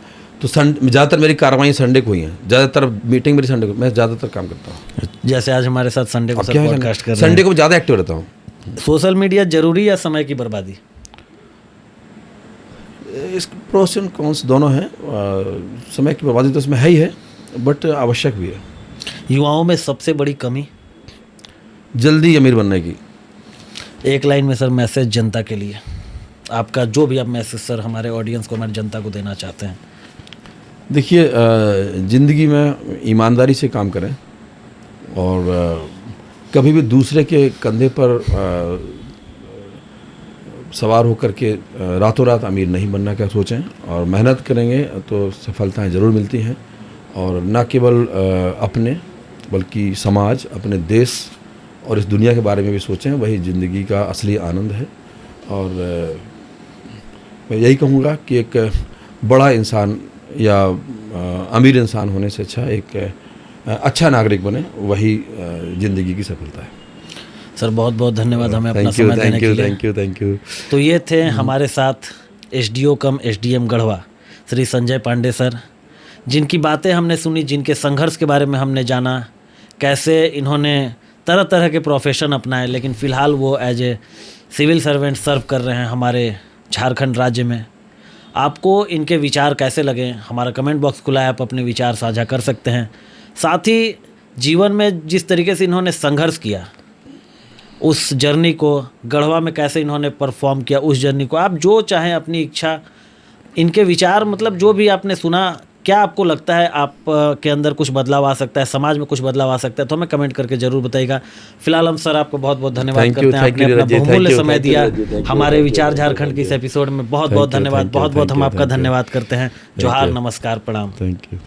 तो ज़्यादातर मेरी कार्रवाई संडे को ही है। ज़्यादातर मीटिंग मेरी संडे को, मैं ज़्यादातर काम करता हूँ। जैसे आज हमारे साथ संडे को अब सर क्या है, पॉडकास्ट कर रहे संडे को ज़्यादा एक्टिव रहता हूँ। हैं। सोशल मीडिया जरूरी या समय की बर्बादी? इस प्रोस एंड कॉन्स दोनों हैं। समय की बर्बादी तो इसमें है ही है, बट आवश्यक भी है। युवाओं में सबसे बड़ी कमी? जल्दी अमीर बनने की। एक लाइन में सर मैसेज जनता के लिए आपका, जो भी आप मैसेज सर हमारे ऑडियंस को, हमारी जनता को देना चाहते हैं। देखिए, ज़िंदगी में ईमानदारी से काम करें, और कभी भी दूसरे के कंधे पर सवार होकर के रातों रात अमीर नहीं बनना का सोचें, और मेहनत करेंगे तो सफलताएं ज़रूर मिलती हैं। और न केवल अपने, बल्कि समाज, अपने देश और इस दुनिया के बारे में भी सोचें। वही ज़िंदगी का असली आनंद है। और मैं यही कहूँगा कि एक बड़ा इंसान या अमीर इंसान होने से अच्छा एक अच्छा नागरिक बने, वही ज़िंदगी की सफलता है। सर बहुत बहुत धन्यवाद हमें अपना समय देने के लिए। Thank you. तो ये थे हमारे साथ एसडीओ कम एसडीएम गढ़वा श्री संजय पांडे सर, जिनकी बातें हमने सुनी, जिनके संघर्ष के बारे में हमने जाना, कैसे इन्होंने तरह तरह के प्रोफेशन अपनाए, लेकिन फ़िलहाल वो एज ए सिविल सर्वेंट सर्व कर रहे हैं हमारे झारखंड राज्य में। आपको इनके विचार कैसे लगे? हमारा कमेंट बॉक्स खुला है, आप अपने विचार साझा कर सकते हैं। साथ ही जीवन में जिस तरीके से इन्होंने संघर्ष किया, उस जर्नी को गढ़वा में कैसे इन्होंने परफॉर्म किया, उस जर्नी को आप जो चाहें अपनी इच्छा, इनके विचार, मतलब जो भी आपने सुना, क्या आपको लगता है आप के अंदर कुछ बदलाव आ सकता है, समाज में कुछ बदलाव आ सकता है, तो हमें कमेंट करके जरूर बताइएगा। फिलहाल हम सर आपको बहुत बहुत धन्यवाद करते हैं, आपने अपना बहुमूल्य समय दिया हमारे विचार झारखंड के इस एपिसोड में। बहुत बहुत धन्यवाद, बहुत बहुत हम आपका धन्यवाद करते हैं। जोहार, नमस्कार, प्रणाम। Thank you.